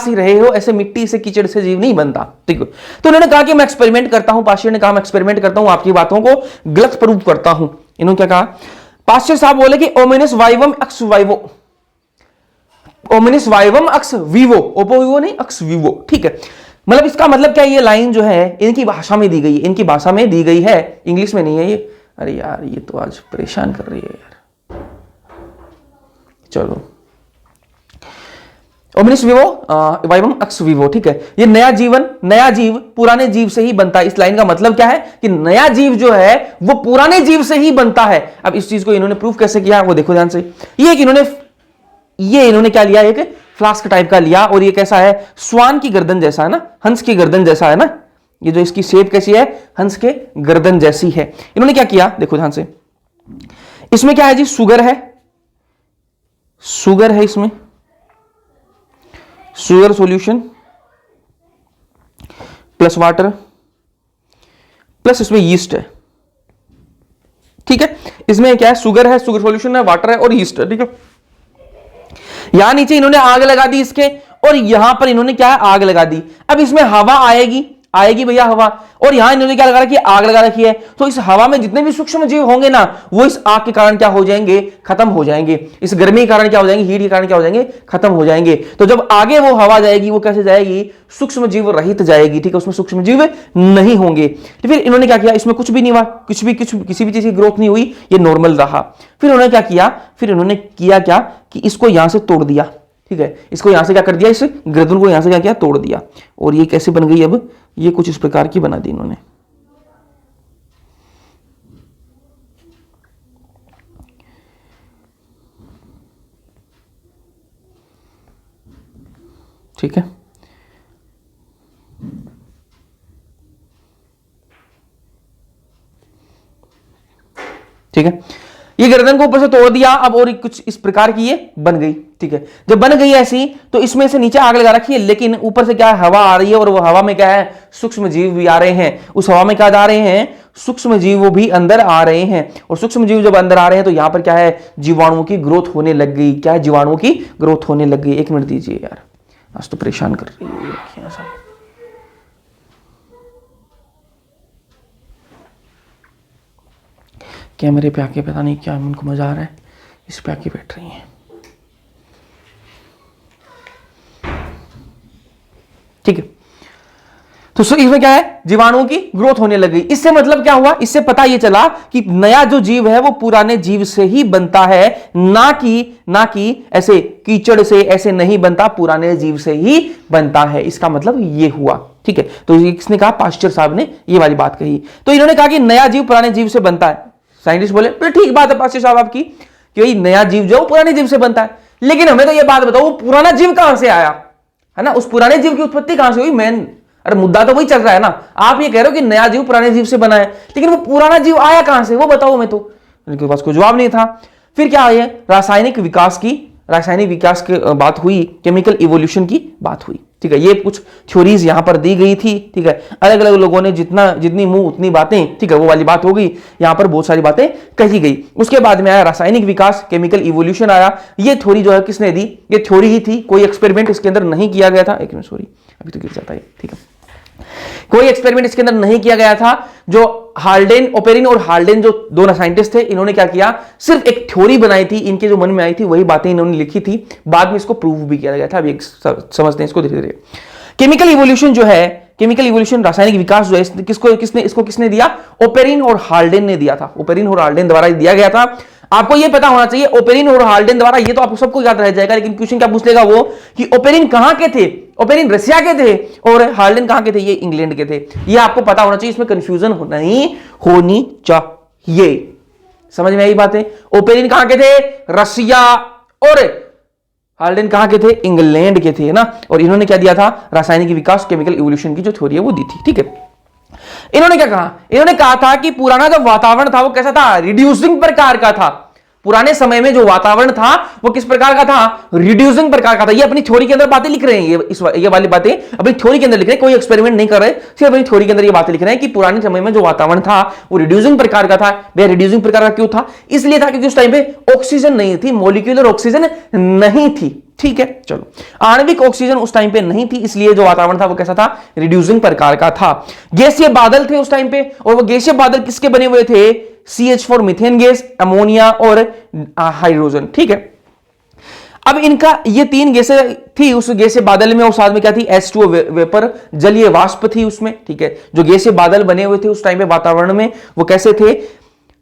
S1: ही रहे हो, ऐसे मिट्टी से कीचड़ से जीव नहीं बनता, ठीक है। तो उन्होंने कहा कि मैं एक्सपेरिमेंट करता हूं, पास्चर ने कहा मैं एक्सपेरिमेंट करता हूं, आपकी बातों को गलत प्रूव करता हूं। इन्होंने क्या कहा? पास्चर साहब बोले कि ओमिनिस वाइवम एक्स वाइवो, ओमिनिस वाइवम एक्स वीवो, ओपो वीवो नहीं, एक्स वीवो, ठीक है। मतलब इसका मतलब क्या, ये लाइन जो है इनकी भाषा में दी गई है, इनकी भाषा में दी गई है, इंग्लिश में नहीं है ये। अरे यार ये तो आज परेशान कर रही है यार, चलो। ओमिनिस विवो वाइवम एक्स विवो, ठीक है। ये नया जीव पुराने जीव से ही बनता है। इस लाइन का मतलब क्या है कि नया जीव जो है वो पुराने जीव से ही बनता है। अब इस चीज को इन्होंने प्रूफ कैसे किया वो देखो ध्यान से। ये इन्होंने क्या लिया, एक फ्लास्क टाइप का लिया, और ये कैसा है, स्वान की गर्दन जैसा है ना, हंस की गर्दन जैसा है ना, ये जो इसकी शेप कैसी है, हंस के गर्दन जैसी है। इन्होंने क्या किया देखो ध्यान से, इसमें क्या है जी, शुगर है इसमें, sugar solution plus water plus इसमें यीस्ट है, ठीक है। इसमें क्या है, शुगर है, शुगर सॉल्यूशन है, वाटर है और यीस्ट है, ठीक है। यहां नीचे इन्होंने आग लगा दी इसके, और यहां पर इन्होंने क्या है, आग लगा दी। अब इसमें हवा आएगी भैया हवा, और यहां इन्होंने क्या लगा रखी है, आग लगा रखी है। तो इस हवा में जितने भी सूक्ष्म जीव होंगे ना, वो इस आग के कारण क्या हो जाएंगे, खत्म हो जाएंगे। इस गर्मी के कारण क्या हो जाएंगे, हीट के कारण क्या हो जाएंगे, खत्म हो जाएंगे। तो जब आगे वो हवा जाएगी, वो कैसे जाएगी, सूक्ष्म जीव रहित जाएगी, ठीक है, उसमें सूक्ष्म जीव नहीं होंगे। तो फिर इन्होंने क्या किया, इसमें कुछ भी नहीं हुआ, किसी भी चीज की ग्रोथ नहीं हुई, ये नॉर्मल रहा। फिर उन्होंने क्या किया, क्या कि इसको यहां से तोड़ दिया, ठीक है, इसको यहां से क्या कर दिया, इस गर्दन को यहां से क्या किया, तोड़ दिया, और ये कैसे बन गई, अब ये कुछ इस प्रकार की बना दी इन्होंने। ठीक है, ठीक है, ये गर्दन को ऊपर से तोड़ दिया, अब और कुछ इस प्रकार की ये बन गई, ठीक है। जब बन गई ऐसी, तो इसमें से नीचे आग लगा रखी है, लेकिन ऊपर से क्या है, हवा आ रही है, और वो हवा में क्या है, सूक्ष्म जीव भी आ रहे हैं। उस हवा में क्या जा रहे हैं, सूक्ष्म जीव भी अंदर आ रहे हैं, और सूक्ष्म जीव जब अंदर आ रहे हैं तो यहां पर क्या है, जीवाणुओं की ग्रोथ होने लग गई। क्या है, जीवाणुओं की ग्रोथ होने लग गई। एक मिनट दीजिए यार, आज तो परेशान कर रही है। कैमरे पे आके पता नहीं क्या उनको मजा आ रहा है, इस पे आके बैठ रही हैं, ठीक है। तो इसमें क्या है, जीवाणुओं की ग्रोथ होने लगी। इससे मतलब क्या हुआ, इससे पता ये चला कि नया जो जीव है वो पुराने जीव से ही बनता है, ना कि ऐसे कीचड़ से ऐसे नहीं बनता, पुराने जीव से ही बनता है। इसका मतलब ये हुआ, ठीक है। तो इसने कहा, पाश्चर साहब ने ये वाली बात कही। तो इन्होंने कहा कि नया जीव पुराने जीव से बनता है। साइंटिस्ट बोले तो ठीक बात है पाश्चर साहब आपकी, कि नया जीव जो पुराने जीव से बनता है, लेकिन हमें तो ये बात बताओ, वो पुराना जीव कहां से आया, है ना, उस पुराने जीव की उत्पत्ति कहां से हुई। मेन अरे मुद्दा तो वही चल रहा है ना। आप ये कह रहे हो कि नया जीव पुराने जीव से बना है, लेकिन वो पुराना जीव आया कहां से, वो बताओ। मैं तो उनके पास कोई जवाब नहीं था। फिर क्या है, रासायनिक विकास की बात हुई, केमिकल इवोल्यूशन की बात हुई, ठीक है। ये कुछ थ्योरीज यहां पर दी गई थी, ठीक है। अलग अलग लोगों ने जितनी मुंह उतनी बातें, ठीक है, वो वाली बात हो गई। यहां पर बहुत सारी बातें कही गई। उसके बाद में आया रासायनिक विकास, केमिकल इवोल्यूशन आया। ये थ्योरी जो है किसने दी, ये थ्योरी ही थी, कोई एक्सपेरिमेंट इसके अंदर नहीं किया गया था। एक मिनट, सॉरी अभी तो गिर जाता है, ठीक है। कोई एक्सपेरिमेंट इसके अंदर नहीं किया गया था। जो हाल्डेन, ओपेरिन और हाल्डेन जो दोनों साइंटिस्ट थे, इन्होंने क्या किया, सिर्फ एक थ्योरी बनाई थी, इनके जो मन में आई थी वही बातें इन्होंने लिखी थी। बाद में इसको प्रूव भी किया गया था। अभी समझते हैं इसको धीरे धीरे। केमिकल इवोल्यूशन जो है, केमिकल इवोल्यूशन, रासायनिक विकास जो है, किसने दिया, ओपेरिन और हाल्डेन ने दिया था। ओपेरिन और हाल्डेन द्वारा दिया गया था। आपको ये पता होना चाहिए ओपेरिन और हाल्डेन द्वारा, ये तो आपको सबको याद रह जाएगा, लेकिन क्वेश्चन क्या पूछ लेगा वो, कि ओपेरिन कहां के थे। ओपेरिन रशिया के थे और हाल्डेन कहां के थे, ये इंग्लैंड के थे। ये आपको पता होना चाहिए, इसमें कंफ्यूजन नहीं होनी चाहिए। समझ में आई बातें। ओपेरिन कहां के थे, रशिया, और हाल्डेन कहां के थे, इंग्लैंड के थे ना। और इन्होंने क्या दिया था, रासायनिक विकास, केमिकल इवोल्यूशन की जो थ्योरी है वो दी थी, ठीक है। इन्होंने क्या कहा, इन्होंने कहा था कि पुराना जो वातावरण था वो कैसा था, रिड्यूसिंग प्रकार का था। पुराने समय में जो वातावरण था वो किस प्रकार का था, रिड्यूसिंग प्रकार का था। ये अपनी थ्योरी के अंदर बातें लिख रहे हैं, ये वाली बातें अपनी थ्योरी के अंदर लिख रहे हैं, कोई एक्सपेरिमेंट नहीं कर रहे, सिर्फ अपनी थ्योरी के अंदर ये बातें लिख रहे हैं कि पुराने समय में जो वातावरण था वो रिड्यूसिंग प्रकार का था। वह रिड्यूसिंग प्रकार का क्यों था, इसलिए था क्योंकि उस टाइम पे ऑक्सीजन नहीं थी, मॉलिक्यूलर ऑक्सीजन नहीं थी, ठीक है। चलो, आणविक ऑक्सीजन उस टाइम पे नहीं थी, इसलिए जो वातावरण था वो कैसा था, रिड्यूसिंग प्रकार का था। गैसीय बादल थे उस टाइम पे, और वो गैसीय बादल किसके बने हुए थे, CH4 मीथेन गैस, अमोनिया और हाइड्रोजन, ठीक है। अब इनका ये तीन गैसें थी उस गैसीय बादल में, और साथ में क्या थी, H2O वेपर, जलीय वाष्प थी उसमें, ठीक है। जो गैसीय बादल बने हुए थे उस टाइम पे वातावरण में वो कैसे थे,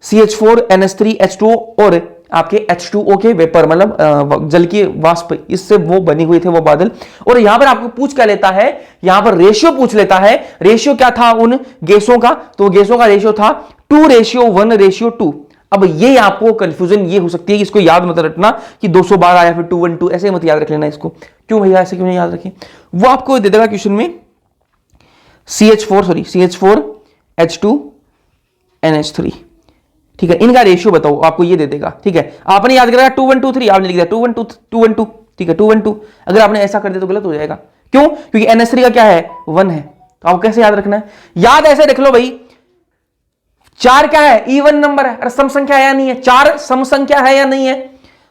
S1: CH4, NH3, H2O और आपके H2O के वेपर, मतलब जल की वाष्प, इससे वो बनी हुई थे वो बादल। और यहां पर आपको पूछ क्या लेता है, यहां पर रेशियो पूछ लेता है। रेशियो क्या था उन गैसों का, तो गैसों का रेशियो था 2:1:2। अब ये आपको कंफ्यूजन ये हो सकती है कि इसको याद मत रखना कि 212 या फिर 2:1:2, ऐसे मत याद रख लेना इसको। क्यों भैया ऐसे क्यों नहीं याद रखें, वो आपको दे देगा क्वेश्चन में, CH4 H2 NH3, ठीक है। इनका रेशियो बताओ, आपको ये दे देगा, ठीक है। आपने याद करेगा 2:1:2:3, आपने लिख दिया 2:1:2, ठीक है, 2:1:2। अगर आपने ऐसा कर दिया तो गलत हो जाएगा। क्यों, क्योंकि NH3 का क्या है, 1 है। तो आपको कैसे याद रखना है, याद ऐसे रख लो भाई, 4 क्या है, इवन नंबर है, अरे सम संख्या है या नहीं है, 4 सम संख्या है या नहीं है,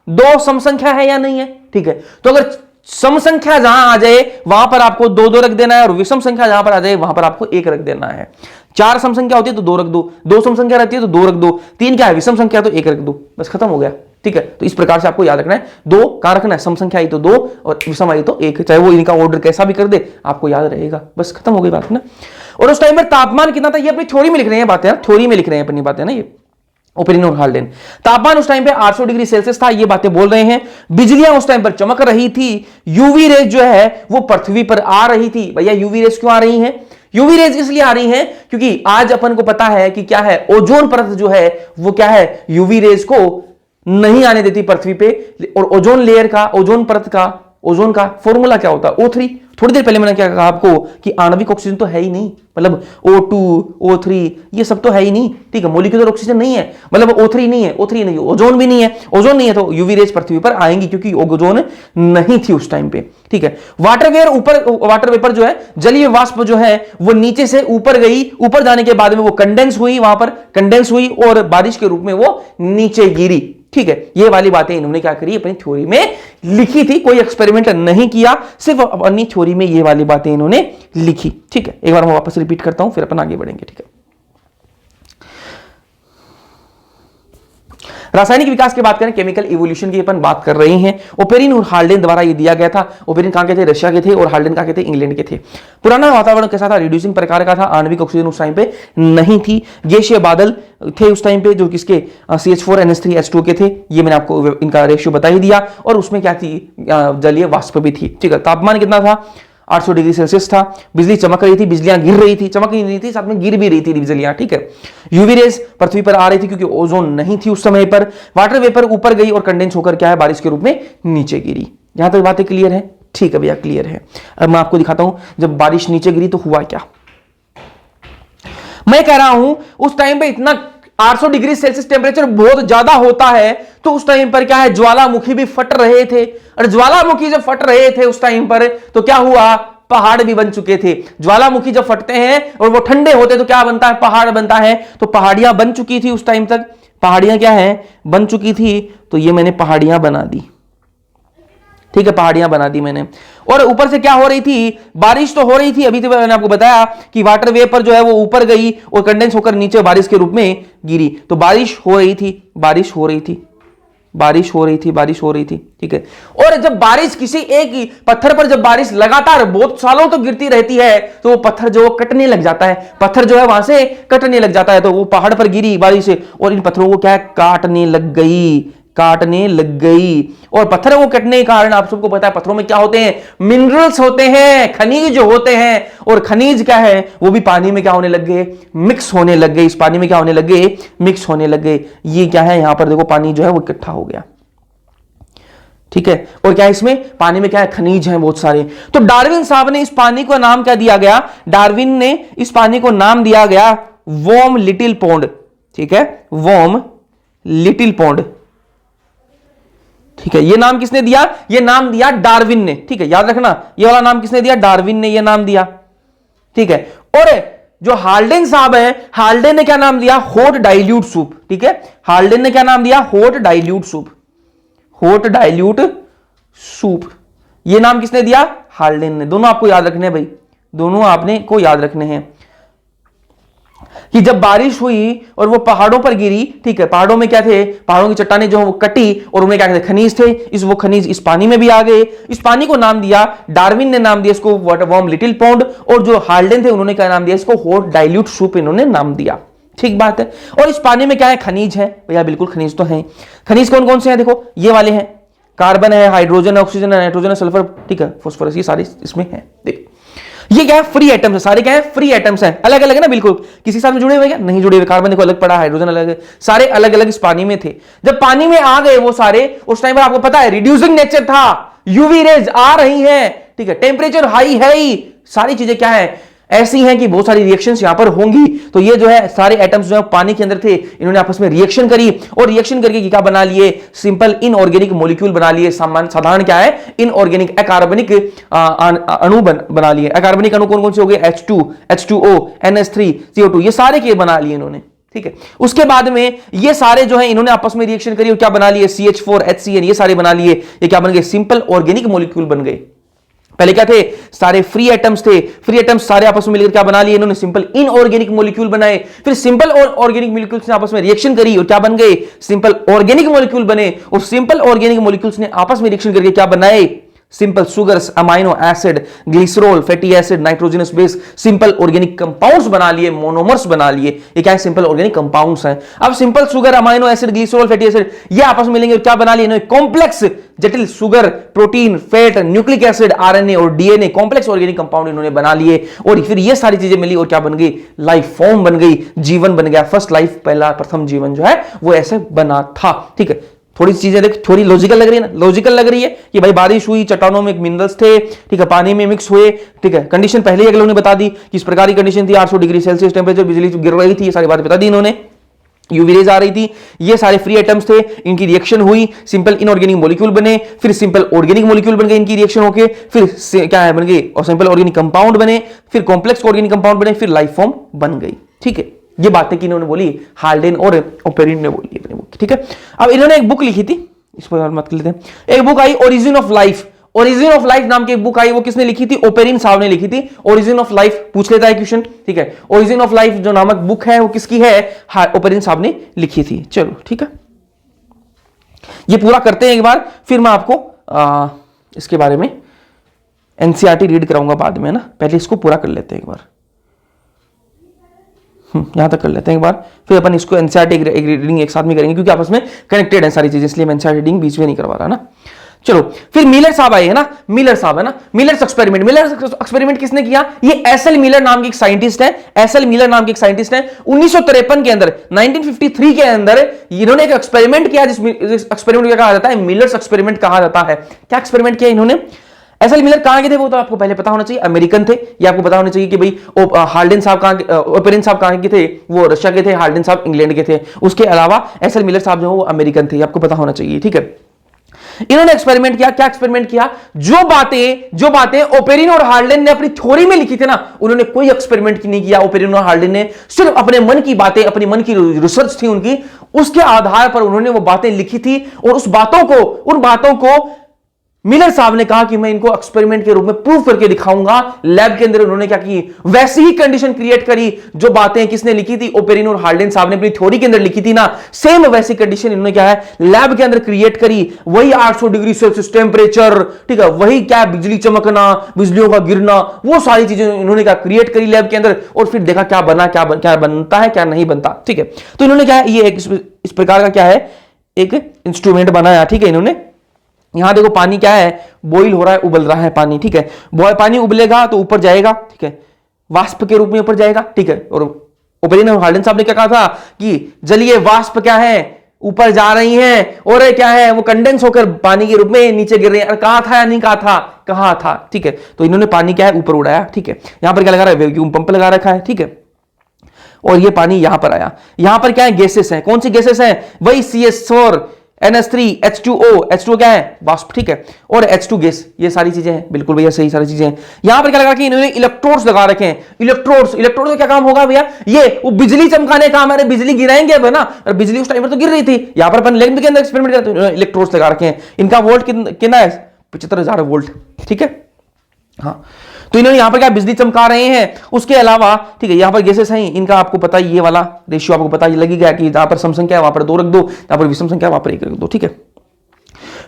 S1: 2 सम संख्या है या नहीं है, ठीक है। तो अगर सम संख्या जहां आ जाए वहां पर आपको 2 रख देना है, और विषम संख्या जहां पर आ जाए वहां पर आपको 1 रख देना है। 4 सम संख्या होती है तो 2 रख दो, 2 सम संख्या रहती है तो 2 रख दो, 3 क्या है, विषम संख्या तो 1 रख दो, बस खत्म हो गया, ठीक है। तो इस प्रकार से आपको याद रखना है, 2 कहां रखना है, सम संख्या आई तो 2 और विषम आई तो 1, चाहे वो इनका ऑर्डर कैसा भी कर दे आपको याद रहेगा, बस खत्म हो गई बात ना। और उस टाइम पर तापमान कितना था, ये अपनी थ्योरी में लिख रहे हैं बातें, थ्योरी में लिख रहे हैं अपनी बातें ना, ये ओपेरिन और हाल्डेन। तापमान उस टाइम पे 800 डिग्री सेल्सियस था, ये बातें बोल रहे हैं। बिजलियां उस टाइम पर चमक रही थी। यूवी रेज जो है वो पृथ्वी पर आ रही थी। भैया यूवी रेज क्यों आ रही हैं, यूवी रेज इसलिए आ रही हैं क्योंकि आज अपन को पता है कि क्या है, ओजोन परत जो है वो क्या है, यूवी रेज को नहीं आने देती पृथ्वी पे। और ओजोन लेयर का, ओजोन परत का, ओजोन का फॉर्मूला क्या होता है, O3। थोड़ी देर पहले मैंने क्या कहा आपको कि आणविक ऑक्सीजन तो है ही नहीं, मतलब O2, O3 ये सब तो है ही नहीं, ठीक है। मॉलिक्यूलर ऑक्सीजन नहीं है, मतलब O3 नहीं है, O3 नहीं है, ओजोन भी नहीं है, ओजोन नहीं है तो यूवी रेज पृथ्वी पर आएंगी क्योंकि ओजोन नहीं थी उस टाइम पे, ठीक है। वाटर वेपर जो है, जलीय वाष्प जो है वो नीचे से ऊपर गई, ऊपर जाने के बाद में वो कंडेंस हुई, वहां पर कंडेंस हुई और बारिश के रूप में वो नीचे गिरी, ठीक है। ये वाली बातें इन्होंने क्या करी, अपनी थ्योरी में लिखी थी, कोई एक्सपेरिमेंट नहीं किया, सिर्फ अपनी थ्योरी में ये वाली बातें इन्होंने लिखी, ठीक है। एक बार मैं वापस रिपीट करता हूं फिर अपन आगे बढ़ेंगे, ठीक है। रासायनिक विकास की बात करें, केमिकल इवोल्यूशन की अपन बात कर रहे हैं। ओपेरिन और हाल्डेन द्वारा ये दिया गया था। ओपेरिन कहां के थे? रशिया के थे, और हाल्डेन कहां के थे? इंग्लैंड के थे। पुराना वातावरण कैसा था? रिड्यूसिंग प्रकार का था। आणविक ऑक्सीजन उस टाइम पे नहीं थी। गैसीय बादल थे उस टाइम पे, जो किसके? CH4NH3H2 के थे। ये मैंने आपको इनका रेशियो बता ही दिया। और उसमें क्या थी? जलीय वाष्प भी थी। ठीक है, तापमान कितना था? 800 डिग्री सेल्सियस था। बिजली चमक रही थी, बिजलियां गिर रही थी, चमक ही नहीं थी, साथ में गिर भी रही थी बिजलियां। ठीक है, यूवी रेज पृथ्वी पर आ रही थी क्योंकि ओजोन नहीं थी उस समय पर। वाटर वेपर ऊपर गई और कंडेंस होकर क्या है? बारिश के रूप में नीचे गिरी। यहां तक बातें क्लियर है? ठीक है भैया, क्लियर है। अब मैं आपको दिखाता हूं जब बारिश नीचे गिरी तो हुआ क्या। मैं कह रहा हूं उस टाइम पे इतना 800 डिग्री सेल्सियस टेम्परेचर बहुत ज्यादा होता है, तो उस टाइम पर क्या है? ज्वालामुखी भी फट रहे थे। और ज्वालामुखी जब फट रहे थे उस टाइम पर, तो क्या हुआ? पहाड़ भी बन चुके थे। ज्वालामुखी जब फटते हैं और वो ठंडे होते तो क्या बनता है? पहाड़ बनता है। तो पहाड़ियां बन चुकी थी उस टाइम तक। पहाड़ियां क्या है? बन चुकी थी। तो ये मैंने पहाड़ियां बना दी। ठीक है, पहाड़ियां बना दी मैंने। और ऊपर से क्या हो रही थी? बारिश तो हो रही थी। अभी तो मैंने आपको बताया कि वाटर वेपर जो है वो ऊपर गई और कंडेंस होकर नीचे बारिश के रूप में गिरी। तो बारिश हो रही थी, बारिश हो रही थी, बारिश हो रही थी, बारिश हो रही थी। ठीक है, और जब बारिश किसी एक ही पत्थर पर जब बारिश लगातार बहुत सालों तक गिरती रहती है, तो वो पत्थर जो कटने लग जाता है। पत्थर जो है वहां से कटने लग जाता है। तो वो पहाड़ पर गिरी बारिश से और इन पत्थरों को क्या है? काटने लग गई, काटने लग गई। और पत्थरों को कटने के कारण आप सबको पता है पत्थरों में क्या होते हैं? मिनरल्स होते हैं, खनिज होते हैं। और खनिज क्या है? वो भी पानी में क्या होने लग गए? मिक्स होने लग गए। इस पानी में क्या होने लग गए? मिक्स होने लग गए। ये क्या है? यहां पर देखो पानी जो है वो इकट्ठा हो गया। ठीक है, और क्या इसमें पानी में क्या है? खनिज है बहुत सारे। तो डार्विन साहब ने इस पानी को नाम क्या दिया गया? डार्विन ने इस पानी को नाम दिया गया वॉर्म लिटिल पॉन्ड। ठीक है, वॉर्म लिटिल पॉन्ड। ठीक है, ये नाम किसने दिया? ये नाम दिया डार्विन ने। ठीक है, याद रखना, ये वाला नाम किसने दिया? डार्विन ने ये नाम दिया। ठीक है, और जो हाल्डेन साहब है, हाल्डेन ने क्या नाम दिया? Hot dilute soup. ठीक है, हाल्डेन ने क्या नाम दिया? Hot dilute soup. Hot dilute soup, ये नाम किसने दिया? हाल्डेन ने। दोनों आपको याद रखने हैं भाई, दोनों आपने को याद रखने हैं कि जब बारिश हुई और वो पहाड़ों पर गिरी। ठीक है, पहाड़ों में क्या थे? पहाड़ों की चट्टानें जो वो कटी और उनमें क्या थे? खनिज थे। वो खनिज इस पानी में भी आ गए। इस पानी को नाम दिया, डार्विन ने नाम दिया इसको वॉर्म लिटिल पॉन्ड, और जो हाल्डेन थे उन्होंने क्या नाम दिया? इसको हॉट डाइल्यूट सूप इन्होंने नाम दिया। ठीक बात है। और इस पानी में क्या है? खनिज है भैया, बिल्कुल खनिज तो है। खनिज कौन कौन से हैं? देखो ये वाले हैं, कार्बन है, हाइड्रोजन है, ऑक्सीजन है, नाइट्रोजन है, सल्फर, ठीक है, फास्फोरस, ये सारे इसमें है। देख, ये क्या है? फ्री एटम्स है, सारे क्या है? फ्री एटम्स हैं, अलग अलग है ना, बिल्कुल किसी साथ में जुड़े हुए क्या? नहीं जुड़े हुए। कार्बन देखो अलग पड़ा, हाइड्रोजन अलग है, सारे अलग अलग इस पानी में थे। जब पानी में आ गए वो सारे, उस टाइम पर आपको पता है रिड्यूसिंग नेचर था, यूवी रेज आ रही हैं। ठीक है, टेम्परेचर हाई है ही, सारी चीजें क्या है? ऐसी हैं कि बहुत सारी रिएक्शंस यहां पर होंगी। तो ये जो है सारे एटम्स जो है पानी के अंदर थे, इन्होंने आपस में रिएक्शन करी और रिएक्शन करके क्या बना लिए? सिंपल इनऑर्गेनिक मॉलिक्यूल बना लिए। साधारण क्या है? इनऑर्गेनिक अकार्बनिक अणु बना लिए। अकार्बनिक अणु कौन कौन से हो गए? H2, H2O, NH3, CO2, ये सारे के बना लिए इन्होंने। ठीक है, उसके बाद में ये सारे जो है इन्होंने आपस में रिएक्शन करी और क्या बना लिए? CH4, HCN, ये सारे बना लिए। ये क्या बन गए? सिंपल ऑर्गेनिक मॉलिक्यूल बन गए। पहले क्या थे? सारे फ्री एटम्स थे। फ्री एटम्स सारे आपस में मिलकर क्या बना लिए? इन्होंने सिंपल इनऑर्गेनिक मॉलिक्यूल बनाए। फिर सिंपल और ऑर्गेनिक मॉलिक्यूल्स ने आपस में रिएक्शन करी और क्या बन गए? सिंपल ऑर्गेनिक मॉलिक्यूल बने। और सिंपल ऑर्गेनिक मॉलिक्यूल्स ने आपस में रिएक्शन करके क्या बनाए? Simple sugars, amino acid, glycerol, fatty acid, nitrogenous base, simple organic compounds बना लिए, मोनोमर्स बना लिए। ये क्या है? सिंपल ऑर्गेनिक कंपाउंड्स हैं। अब simple sugar, amino acid, glycerol, fatty acid ये आपस में मिलेंगे और क्या बना लिए? कॉम्प्लेक्स जटिल sugar, protein, fat, nucleic acid, RNA और डीएनए, कॉम्प्लेक्स ऑर्गेनिक कंपाउंड इन्होंने बना लिए। और फिर ये सारी चीजें मिली और क्या बन गई? लाइफ फॉर्म बन गई, जीवन बन गया। फर्स्ट लाइफ, पहला प्रथम जीवन जो है वो ऐसे बना था। ठीक है, थोड़ी चीजें देख, थोड़ी लॉजिकल लग रही है ना? लॉजिकल लग रही है कि भाई बारिश हुई, चट्टानों में मिनरल्स थे, ठीक है, पानी में मिक्स हुए। ठीक है, कंडीशन पहले ही अगले ने बता दी कि इस प्रकार की कंडीशन थी, 800 डिग्री सेल्सियस टेम्परेचर, बिजली गिर रही थी, ये सारी बातें बता दी इन्होंने। यूवी रेज आ रही थी, ये सारे फ्री एटम्स थे, इनकी रिएक्शन हुई, सिंपल इनऑर्गेनिक मॉलिक्यूल बने, फिर सिंपल ऑर्गेनिक मॉलिक्यूल बन गए इनकी रिएक्शन होके, फिर क्या है? बन गए और सिंपल ऑर्गेनिक कंपाउंड बने, फिर कॉम्प्लेक्स ऑर्गेनिक कंपाउंड बने, फिर लाइफ फॉर्म बन गई। ठीक है, ये बातें कि इन्होंने बोली, हाल्डेन और ओपेरिन ने बोली अपनी बुक। ठीक है, अब इन्होंने एक बुक लिखी थी, इस पर मत कर लेते हैं। एक book I origin of life. Origin of life नाम की एक बुक आई, वो किसने लिखी थी? ओपेरिन साहब ने लिखी थी। ओरिजिन ऑफ लाइफ पूछ लेता है क्वेश्चन। ठीक है, ओरिजिन ऑफ लाइफ जो नामक बुक है वो किसकी है? ओपेरिन साहब ने लिखी थी। चलो ठीक है, ये पूरा करते हैं एक बार, फिर मैं आपको इसके बारे में एनसीईआरटी रीड कराऊंगा बाद में, ना पहले इसको पूरा कर लेते हैं एक बार। यहां तक कर लेते हैं एक बार, फिर अपन इसको एनसीईआरटी एक रीडिंग एक साथ में करेंगे, क्योंकि आपस में कनेक्टेड है सारी चीजें, इसलिए मैं एनसीईआरटी रीडिंग बीच में नहीं करवा रहा ना। चलो, फिर मिलर साहब आए है ना, मिलर साहब है ना, मिलर्स एक्सपेरिमेंट। मिलर्स एक्सपेरिमेंट किसने किया? ये एसएल मिलर नाम के एक साइंटिस्ट है, एसएल मिलर नाम के एक साइंटिस्ट है। 1953 के अंदर, 1953 के अंदर इन्होंने एक एक्सपेरिमेंट किया, जिस एक्सपेरिमेंट को कहा जाता है मिलर्स एक्सपेरिमेंट कहा जाता है। क्या एक्सपेरिमेंट किया इन्होंने? एसएल मिलर कहां के थे वो तो आपको पहले पता होना चाहिए, अमेरिकन थे। ये आपको पता होना चाहिए कि भाई हार्डिन साहब कहां के, ओपेरिन साहब कहां के थे? वो रशिया के थे, हार्डिन साहब इंग्लैंड के थे। उसके अलावा एसएल मिलर साहब जो वो अमेरिकन थे, आपको पता होना चाहिए, ठीक है। इन्होंने एक्सपेरिमेंट किया। क्या एक्सपेरिमेंट किया? जो बातें ओपेरिन और हार्डिन ने अपनी थ्योरी में लिखी थी ना, उन्होंने कोई एक्सपेरिमेट नहीं किया। ओपेरिन और हार्डिन ने सिर्फ अपने मन की बातें, अपनी मन की रिसर्च थी उनकी, उसके आधार पर उन्होंने वो बातें लिखी थी, और उन बातों को मिलर साहब ने कहा कि मैं इनको एक्सपेरिमेंट के रूप में प्रूव करके दिखाऊंगा। लैब के अंदर उन्होंने क्या की? वैसी ही कंडीशन क्रिएट करी जो बातें किसने लिखी थी? ओपेरिन और हार्डिन साहब ने अपनी थ्योरी के अंदर लिखी थी ना, सेम वैसी कंडीशन इन्होंने क्या है लैब के अंदर क्रिएट करी। वही 800 डिग्री सेल्सियस टेम्परेचर, ठीक है, वही क्या बिजली चमकना, बिजलियों का गिरना, वो सारी चीजें इन्होंने क्या क्रिएट करी लैब के अंदर, और फिर देखा क्या बना, क्या बनता है, क्या नहीं बनता, ठीक है। तो इन्होंने क्या है, ये इस प्रकार का क्या है, एक इंस्ट्रूमेंट बनाया, ठीक है। इन्होंने यहां देखो पानी क्या है, बॉईल हो रहा है, उबल रहा है पानी, ठीक है। पानी उबलेगा तो ऊपर जाएगा, ठीक है, वाष्प के रूप में ऊपर जाएगा, ठीक है। और ओपेरिन और हार्डिन साहब ने क्या कहा था कि जलीय वाष्प क्या है, ऊपर जा रही हैं, और क्या है, वो कंडेंस होकर पानी के रूप में नीचे गिर रही है। कहा था या नहीं कहा था? कहा था, ठीक है। तो इन्होंने पानी क्या है ऊपर उड़ाया, ठीक है। यहां पर क्या लगा रहा है? वैक्यूम पंप लगा रखा है, ठीक है। और ये पानी यहां पर आया। यहां पर क्या है? गैसेस है। कौन सी गैसेस है? वही CH4 NH3 H2O, H2O क्या है? वाष्प, ठीक है। और H2 गैस, ये सारी चीजें हैं, बिल्कुल भैया सही सारी चीजें हैं। यहां पर क्या लगा कि इन्होंने इलेक्ट्रोड्स लगा रखे हैं। इलेक्ट्रोड्स का क्या काम होगा भैया? ये वो बिजली चमकाने का काम है, बिजली गिराएंगे अब, है ना, और बिजली उस टाइम पर तो गिर रही थी। यहां पर अपन लैब के अंदर एक्सपेरिमेंट करते हैं, इलेक्ट्रोड्स लगा रखे हैं। इनका वोल्ट कितना है? 75,000 वोल्ट, ठीक है। हाँ, तो इन्होंने यहां पर क्या बिजली चमका रहे हैं। उसके अलावा, ठीक है, यहां पर गैसेस हैं, इनका आपको पता, ये वाला रेशियो आपको पता लगेगा कि जहां पर सम संख्या है वहां पर 2 रख दो, जहां पर विषम संख्या वहां पर 1 रख दो, ठीक है।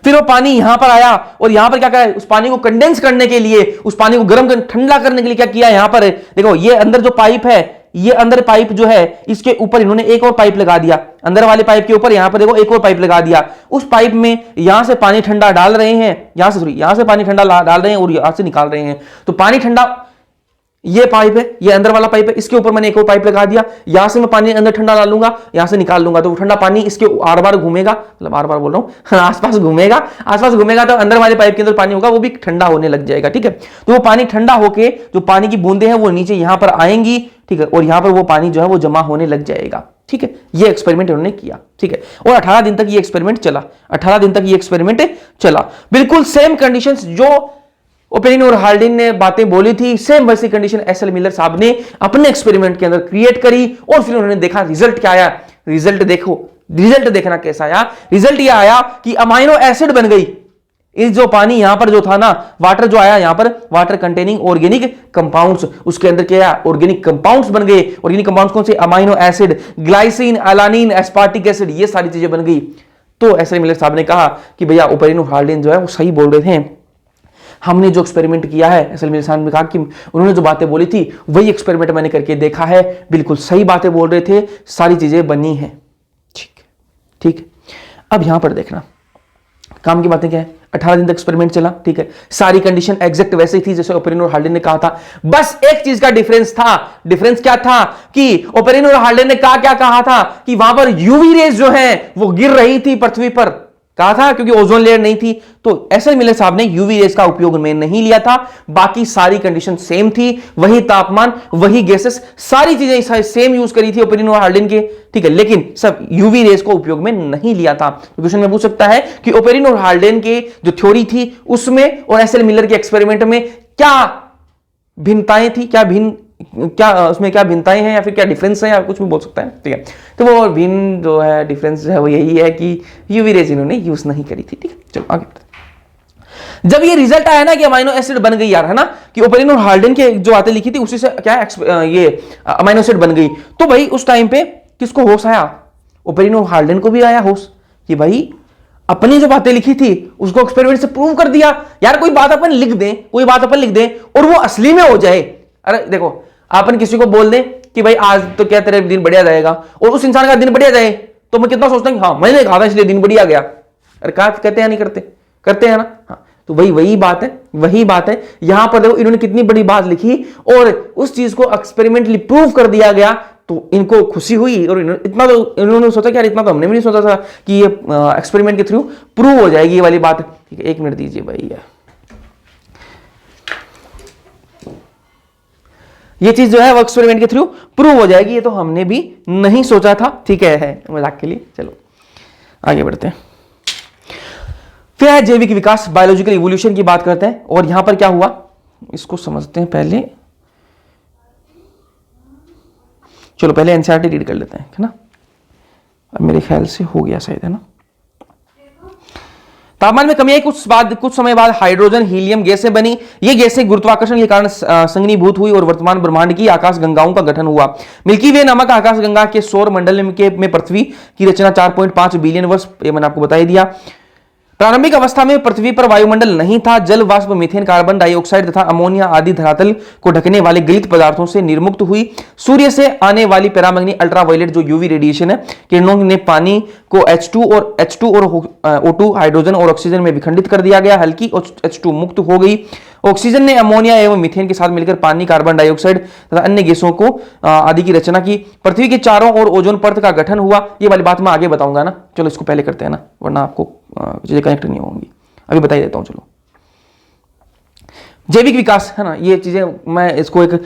S1: फिर वो पानी यहां पर आया, और यहां पर क्या करा? उस पानी को कंडेंस करने के लिए, उस पानी को गर्म ठंडा करने के लिए क्या किया? यहां पर देखो, ये अंदर जो पाइप है, ये अंदर पाइप जो है, इसके ऊपर इन्होंने एक और पाइप लगा दिया। अंदर वाले पाइप के ऊपर यहां पर देखो एक और पाइप लगा दिया। उस पाइप में यहां से पानी ठंडा डाल रहे हैं, यहां से पानी ठंडा डाल रहे हैं और यहां से निकाल रहे हैं। तो पानी ठंडा, ये पाइप है, ये अंदर वाला पाइप है, इसके ऊपर मैंने एक और पाइप लगा दिया। यहां से मैं पानी अंदर ठंडा डालूंगा, यहां से निकाल लूंगा, तो ठंडा पानी इसके आर बार घूमेगा, मतलब आर बार बोल रहा हूं, आसपास घूमेगा, तो अंदर वाले पाइप के अंदर पानी होगा, वो भी ठंडा होने लग जाएगा, ठीक है। तो वो पानी ठंडा होके जो पानी की बूंदे हैं वो नीचे यहां पर आएंगी, ठीक है, और यहां पर वो पानी जो है वो जमा होने लग जाएगा, ठीक है। ये एक्सपेरिमेंट उन्होंने किया, ठीक है। और 18 दिन तक ये एक्सपेरिमेंट चला, 18 दिन तक ये एक्सपेरिमेंट चला। बिल्कुल सेम कंडीशंस जो ओपेरिन और हार्डिन ने बातें बोली थी, सेम वैसी कंडीशन एसएल मिलर साहब ने अपने एक्सपेरिमेंट के अंदर क्रिएट करी, और फिर उन्होंने देखा रिजल्ट क्या आया। रिजल्ट देखो, रिजल्ट देखना कैसा आया। रिजल्ट यह आया कि अमाइनो एसिड बन गई। इस जो पानी यहां पर जो था ना, वाटर जो आया यहां पर, वाटर कंटेनिंग ऑर्गेनिक कंपाउंड्स, उसके अंदर क्या? ऑर्गेनिक कंपाउंड्स बन गए। ऑर्गेनिक कंपाउंड्स कौन से? Amino acid, glycine, alanine, aspartic acid, ये सारी चीजें बन गई। तो एसएल मिलर साहब ने कहा कि भैया ओपेरिन और हार्डिन जो है वो सही बोल रहे थे, हमने जो एक्सपेरिमेंट किया है, एसएल मिलर साहब ने कहा कि उन्होंने जो बातें बोली थी वही एक्सपेरिमेंट मैंने करके देखा है, बिल्कुल सही बातें बोल रहे थे, सारी चीजें बनी हैं, ठीक ठीक। अब यहां पर देखना काम की बातें क्या है। 18 दिन तक एक्सपेरिमेंट चला, ठीक है, सारी कंडीशन एग्जैक्ट वैसे ही थी जैसे ओपेरिन और हार्डिन ने कहा था। बस एक चीज का डिफरेंस था। डिफरेंस क्या था कि ओपेरिन और हार्डिन ने क्या कहा था कि वहां पर यूवी रेज जो है वो गिर रही थी पृथ्वी पर, कहा था, क्योंकि ओजोन लेयर नहीं थी। तो एसएल मिलर साहब ने यूवी रेज का उपयोग में नहीं लिया था। बाकी सारी कंडीशन सेम थी, वही तापमान, वही गैसेस, सारी चीजें सेम यूज करी थी ओपेरिन और हार्डिन के, ठीक है, लेकिन सब यूवी रेज को उपयोग में नहीं लिया था। क्वेश्चन में पूछ सकता है कि ओपेरिन और हार्डिन के जो थ्योरी थी उसमें और एसएल मिलर के एक्सपेरिमेंट में क्या भिन्नताएं थी, क्या उसमें क्या भिन्नताएं हैं या फिर क्या डिफरेंस है, या कुछ भी बोल सकता है, ठीक है। तो वो भिन्न जो है डिफरेंस जो है वो यही है कि यूवी रेज इन्होंने यूज नहीं करी थी, ठीक है। चलो आगे बढ़ते। जब ये रिजल्ट आया ना कि अमाइनो एसिड बन गई यार, है ना, कि ओपेरिन और हार्डिन के जो बातें लिखी थी उसी से क्या ये अमाइनो एसिड बन गई, तो भाई उस टाइम पे किसको होश आया? ओपेरिन और हार्डिन को भी आया होश कि भाई अपनी जो बातें लिखी थी उसको एक्सपेरिमेंट से प्रूव कर दिया। यार कोई बात अपन लिख दें, कोई बात अपन लिख दें और वो असली में हो जाए। अरे देखो, अपन किसी को बोल दें कि भाई आज तो क्या तेरा दिन बढ़िया जाएगा, और उस इंसान का दिन बढ़िया जाए, तो मैं कितना सोचता हूँ हाँ मैंने कहा था इसलिए दिन बढ़िया गया। अरे कहा कहते हैं नहीं करते, करते हैं ना। हाँ, तो वही बात है, वही बात है। यहां पर देखो इन्होंने कितनी बड़ी बात लिखी और उस चीज को एक्सपेरिमेंटली प्रूव कर दिया गया, तो इनको खुशी हुई। और इतना तो इन्होंने सोचा कि यार इतना तो हमने भी नहीं सोचा था कि ये एक्सपेरिमेंट के थ्रू प्रूव हो जाएगी ये वाली बात। ठीक है, 1 मिनट दीजिए भाई। ये चीज जो है वो एक्सपेरिमेंट के थ्रू प्रूव हो जाएगी, ये तो हमने भी नहीं सोचा था। ठीक है, मजाक के लिए। चलो आगे बढ़ते हैं। फिर है जैविक विकास, बायोलॉजिकल इवोल्यूशन की बात करते हैं। और यहां पर क्या हुआ इसको समझते हैं पहले। चलो पहले एनसीईआरटी रीड कर लेते हैं, है ना। अब मेरे ख्याल से हो गया शायद, है ना। तापमान में कमी आई, कुछ समय बाद हाइड्रोजन हीलियम गैसें बनी। ये गैसें गुरुत्वाकर्षण के कारण संघनीभूत हुई और वर्तमान ब्रह्मांड की आकाश गंगाओं का गठन हुआ। मिल्की वे नामक आकाश गंगा के सौर मंडल में पृथ्वी की रचना 4.5 बिलियन वर्ष, ये मैंने आपको बता ही दिया। प्रारंभिक अवस्था में पृथ्वी पर वायुमंडल नहीं था। जल वाष्प, मीथेन, कार्बन डाइऑक्साइड तथा अमोनिया आदि धरातल को ढकने वाले गलित पदार्थों से निर्मुक्त हुई। सूर्य से आने वाली पैरामैग्नेटिक अल्ट्रावायलेट जो यूवी रेडिएशन है, किरणों ने पानी को H2 और O2 हाइड्रोजन और ऑक्सीजन में विखंडित कर दिया गया। हल्की H2 मुक्त हो गई। ऑक्सीजन ने अमोनिया एवं मीथेन के साथ मिलकर पानी, कार्बन डाइऑक्साइड तथा अन्य गैसों को आदि की रचना की। पृथ्वी के चारों ओर ओजोन परत का गठन हुआ। ये वाली बात मैं आगे बताऊंगा ना, चलो इसको पहले करते हैं ना, वरना आपको चीजें कनेक्ट नहीं होंगी। अभी बता ही देता हूं। चलो जैविक विकास, है ना, ये चीजें मैं इसको एक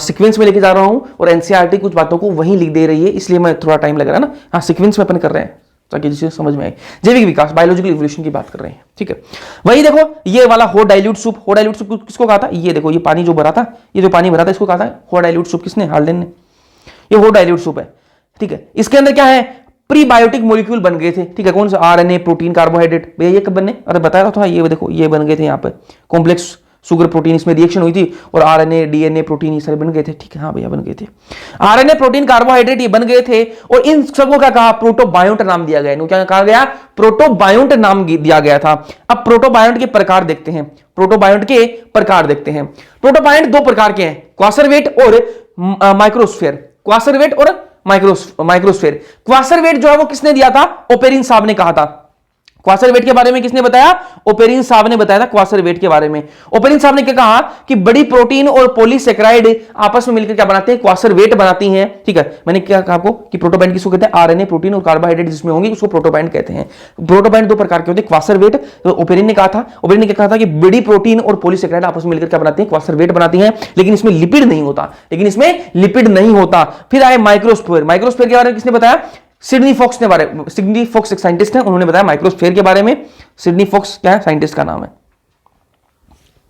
S1: सीक्वेंस में लेके जा रहा हूं और एनसीईआरटी कुछ बातों को वहीं लिख दे रही है, इसलिए मैं थोड़ा टाइम लग रहा है ना। हाँ, सीक्वेंस में अपन कर रहे हैं ताकि जिसे समझ में आए। जैविक विकास, बायोलॉजिकल इवोल्यूशन की बात कर रहे हैं। ठीक है, वही देखो ये वाला हो डाइल्यूट सूप, हो डाइल्यूट सूप किसको कहा था? ये देखो, ये पानी जो भरा था, ये जो पानी भरा था इसको कहा था हो डाइल्यूट सूप। किसने? हाल्डेन ने। ये हो डाइल्यूट सूप है। ठीक है, इसके अंदर क्या है? प्रीबायोटिक मॉलिक्यूल बन गए थे। ठीक है, कौन सा? RNA, protein, carbohydrate. भैया ये कब बने? अरे बताया था, ये देखो ये बन गए थे यहाँ पे। कॉम्प्लेक्स शुगर प्रोटीन, इसमें रिएक्शन हुई थी और आरएनए, डीएनए, प्रोटीन ये सारे बन गए थे। ठीक है, हाँ भैया बन गए थे। आरएनए, प्रोटीन, कार्बोहाइड्रेट ये बन गए थे और इन सबको क्या कहा? प्रोटोबायोंट नाम दिया गया। इनको क्या कहा गया? प्रोटोबायोंट नाम दिया गया था। अब प्रोटोबायोंट के प्रकार देखते हैं। प्रोटोबायोंट के प्रकार देखते हैं। प्रोटोबायोंट दो प्रकार के हैं, क्वासरवेट और माइक्रोस्फेयर। क्वासरवेट और माइक्रोस्फेयर। क्वासरवेट जो है वो किसने दिया था? ओपेरिन साहब ने कहा था। क्वासरवेट के बारे में किसने बताया? ओपेरिन साहब ने बताया था क्वासरवेट के बारे में। ओपेरिन साहब ने क्या कहा कि बड़ी प्रोटीन और पॉलीसेकेराइड आपस में मिलकर क्या बनाते हैं? क्वासरवेट बनाती हैं। ठीक है, मैंने क्या कहा आपको कि प्रोटोबायोंट किसको कहते हैं? आरएनए, प्रोटीन और कार्बोहाइड्रेट जिसमें होंगे उसको प्रोटोबायोंट कहते हैं। प्रोटोबायोंट दो प्रकार के होते हैं, क्वासरवेट। तो ओपेरिन ने कहा था, ओपेरिन ने क्या कहा था कि बड़ी प्रोटीन और पॉलीसेकेराइड आपस में मिलकर क्या बनाते हैं? क्वासरवेट बनाती हैं। लेकिन इसमें लिपिड नहीं होता, लेकिन इसमें लिपिड नहीं होता। फिर आए माइक्रोस्फेयर। माइक्रोस्फेयर के बारे में किसने बताया? सिडनी फॉक्स ने बारे में। सिडनी फॉक्स एक साइंटिस्ट है, उन्होंने बताया माइक्रोस्फेयर के बारे में। सिडनी फॉक्स क्या है? साइंटिस्ट का नाम है।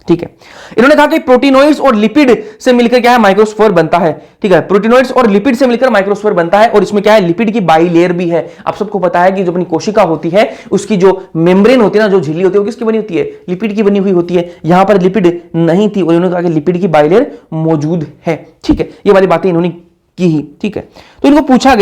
S1: ठीक है, इन्होंने कहा कि प्रोटीनोइड्स और लिपिड से मिलकर क्या है? माइक्रोस्फेयर बनता है। ठीक है, प्रोटीनोइड्स और लिपिड से मिलकर माइक्रोस्फेयर बनता है और इसमें क्या है? लिपिड की बाइलेयर भी है। आप सबको पता है कि जो अपनी कोशिका होती है उसकी जो मेम्ब्रेन होती है ना, जो झिल्ली होती है, वो किसकी बनी होती है? लिपिड की बनी हुई होती है। यहां पर लिपिड नहीं थी और इन्होंने कहा कि लिपिड की बाइलेयर मौजूद है। ठीक है, ये वाली बातें इन्होंने की ही। ठीक है, तो इनको पूछा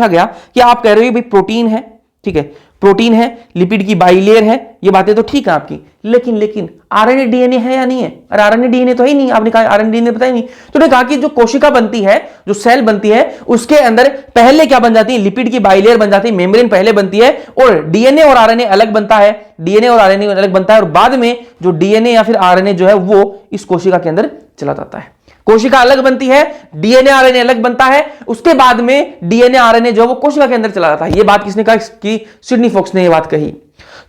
S1: गया कि आप कह रहे हो भाई प्रोटीन है, ठीक है, प्रोटीन है, लिपिड की बाइलेयर है, ये बातें तो ठीक है आपकी, लेकिन आरएनए डीएनए है या नहीं है? अरे आरएनए डीएनए तो है ही नहीं। आपने कहा आरएनए डीएनए पता ही नहीं। तो उन्होंने कहा कि जो कोशिका बनती है, जो सेल बनती है, उसके अंदर पहले क्या बन जाती है? लिपिड की बाइलेयर बन जाती है, मेम्ब्रेन पहले बनती है और डीएनए और आरएनए अलग बनता है। डीएनए और आरएनए अलग बनता है और बाद में जो डीएनए या फिर आरएनए जो है वो इस कोशिका के अंदर चला जाता है। कोशिका अलग बनती है, डीएनए आरएनए अलग बनता है, उसके बाद में डीएनए आरएनए जो है वो कोशिका के अंदर चला जाता है। ये बात किसने कहा? कि सिडनी फॉक्स ने ये बात कही।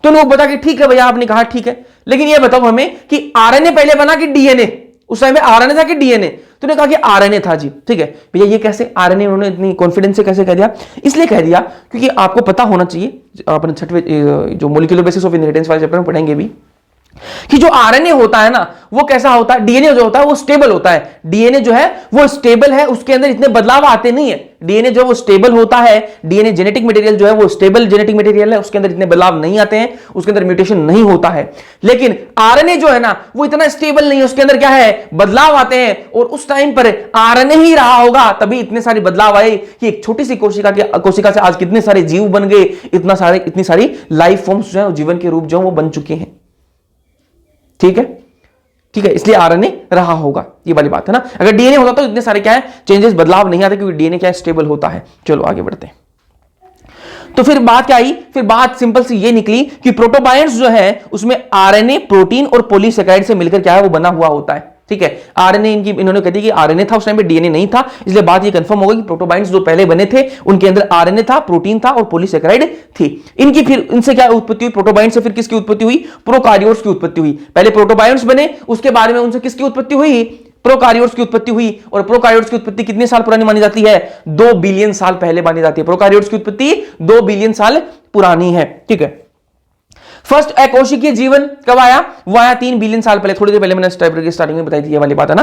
S1: तो लोग बता कि ठीक है भैया, आपने कहा ठीक है, लेकिन ये बताओ हमें कि आरएनए पहले बना कि डीएनए? उस टाइम में आरएनए था कि डीएनए? तो ने कहा कि आरएनए था जी। ठीक है भैया, ये कैसे आरएनए? उन्होंने इतनी कॉन्फिडेंस से कैसे कह दिया? इसलिए कह दिया क्योंकि आपको पता होना चाहिए, अपने 6वें जो मॉलिक्यूलर बेसिस ऑफ इनहेरिटेंस वाले चैप्टर में पढ़ेंगे भी, कि जो आरएनए होता है ना वो कैसा होता है, डीएनए जो होता है वो स्टेबल होता है। डीएनए जो है वो स्टेबल है, उसके अंदर इतने बदलाव आते नहीं है। डीएनए जो है वो स्टेबल होता है, डीएनए जेनेटिक मटेरियल जो है वो स्टेबल जेनेटिक मटेरियल है, उसके अंदर इतने बदलाव नहीं आते हैं, उसके अंदर म्यूटेशन नहीं होता है। लेकिन आरएनए जो है ना वो इतना स्टेबल नहीं है, उसके अंदर क्या है, बदलाव आते हैं। और उस टाइम पर आरएनए ही रहा होगा तभी इतने सारे बदलाव आए कि एक छोटी सी कोशिका से आज कितने सारे जीव बन गए, इतनी सारी लाइफ फॉर्म्स जो है जीवन के रूप जो वो बन चुके हैं। ठीक है, ठीक है, इसलिए आरएनए रहा होगा, ये वाली बात है ना। अगर डीएनए होता तो इतने सारे क्या है चेंजेस, बदलाव नहीं आते, क्योंकि डीएनए क्या है, स्टेबल होता है। चलो आगे बढ़ते हैं। तो फिर बात क्या आई, फिर बात सिंपल सी ये निकली कि प्रोटोबायंट्स जो है उसमें आरएनए, प्रोटीन और पॉलीसेकेराइड से मिलकर क्या है वो बना हुआ होता है। ठीक है, आरएनए इन्होंने कहती कि आरएनए था, उस टाइम पे डीएनए नहीं था, इसलिए बात ये कंफर्म हो गई कि प्रोटोबायंट्स जो पहले बने थे उनके अंदर आरएनए था, प्रोटीन था और पॉलीसेकेराइड थी। इनकी फिर इनसे क्या उत्पत्ति हुई, प्रोटोबायंट्स से फिर किसकी उत्पत्ति हुई, प्रोकार्योट्स की उत्पत्ति हुई। पहले प्रोटोबायंट्स बने, उसके बाद में उनसे किसकी उत्पत्ति हुई, प्रोकार्योट्स की उत्पत्ति हुई। और प्रोकार्योट्स की उत्पत्ति कितने साल पुरानी मानी जाती है, 2 बिलियन साल पहले मानी जाती है। प्रोकार्योट्स की उत्पत्ति 2 बिलियन साल पुरानी है। ठीक है, फर्स्ट अकोशिकीय जीवन कब आया, वो आया 3 बिलियन साल पहले। थोड़ी देर पहले मैंने स्टार्टिंग में बताई थी ये वाली बात है ना।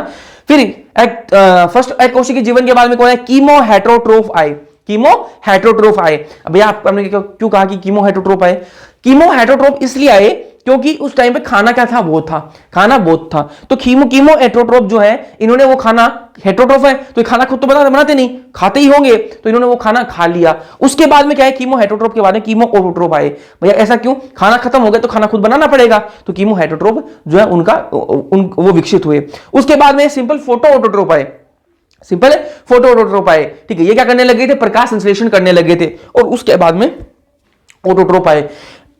S1: फिर फर्स्ट अकोशिकीय जीवन के बाद में कौन है, कीमो हेटरोट्रोफ आए। कीमो हेटरोट्रोफ आए। अब भैया आपने क्यों कहा कि कीमो हेटरोट्रोफ आए, कीमो हेटरोट्रोफ इसलिए आए क्योंकि उस टाइम पे खाना क्या था, वो था, खाना बहुत था। तो कीमो हेटरोट्रोफ जो है, इन्होंने वो खाना, हेटरोट्रोफ है तो खाना खुद तो बनाते नहीं, खाते ही होंगे, तो इन्होंने वो खाना खा लिया। उसके बाद में क्या है, कीमो हेटरोट्रोफ के बाद में कीमो ऑटोट्रोफ आए। भैया ऐसा क्यों, खाना खत्म हो गया तो खाना खुद बनाना पड़ेगा, तो कीमो हेटरोट्रोफ जो है वो विकसित हुए। उसके बाद में सिंपल फोटो ऑटोट्रोफ आए। सिंपल फोटो ऑटोट्रोफ आए। ठीक है, ये क्या करने लगे थे, प्रकाश संश्लेषण करने लगे थे। और उसके बाद में ऑटोट्रोफ आए।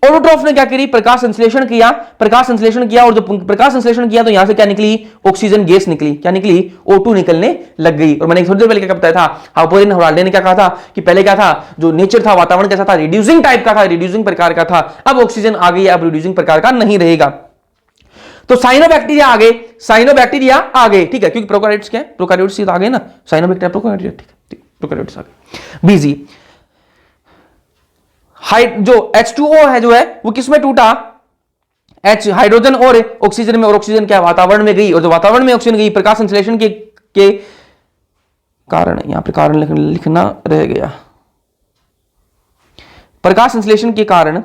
S1: ऑटोट्रोफ ने क्या करी, प्रकाश संश्लेषण किया। प्रकाश संश्लेषण किया और जब प्रकाश संश्लेषण किया तो यहां से क्या निकली, ऑक्सीजन गैस निकली। क्या निकली, O2 निकलने लग गई। और मैंने थोड़ी देर पहले क्या बताया था, हाउपोरिन हवाल्डे ने क्या कहा था कि पहले क्या था, जो नेचर था, वातावरण कैसा था, रिड्यूसिंग टाइप का था, रिड्यूसिंग प्रकार का था। अब ऑक्सीजन आ गई, अब रिड्यूसिंग प्रकार का नहीं रहेगा। तो साइनोबैक्टीरिया आ गए, साइनोबैक्टीरिया आ गए। ठीक है, क्योंकि प्रोकार्योट्स क्या है, प्रोकार्योट्स आ गए ना, साइनोबैक्टीरिया प्रोकार्योट। ठीक है, प्रोकार्योट्स आ गए। बीजी जो H2O है जो है वो किसमें टूटा, H हाइड्रोजन और ऑक्सीजन में। और ऑक्सीजन क्या वातावरण में गई, और जो वातावरण में ऑक्सीजन गई प्रकाश संश्लेषण के कारण, यहां पर कारण लिखना रह गया, प्रकाश संश्लेषण के कारण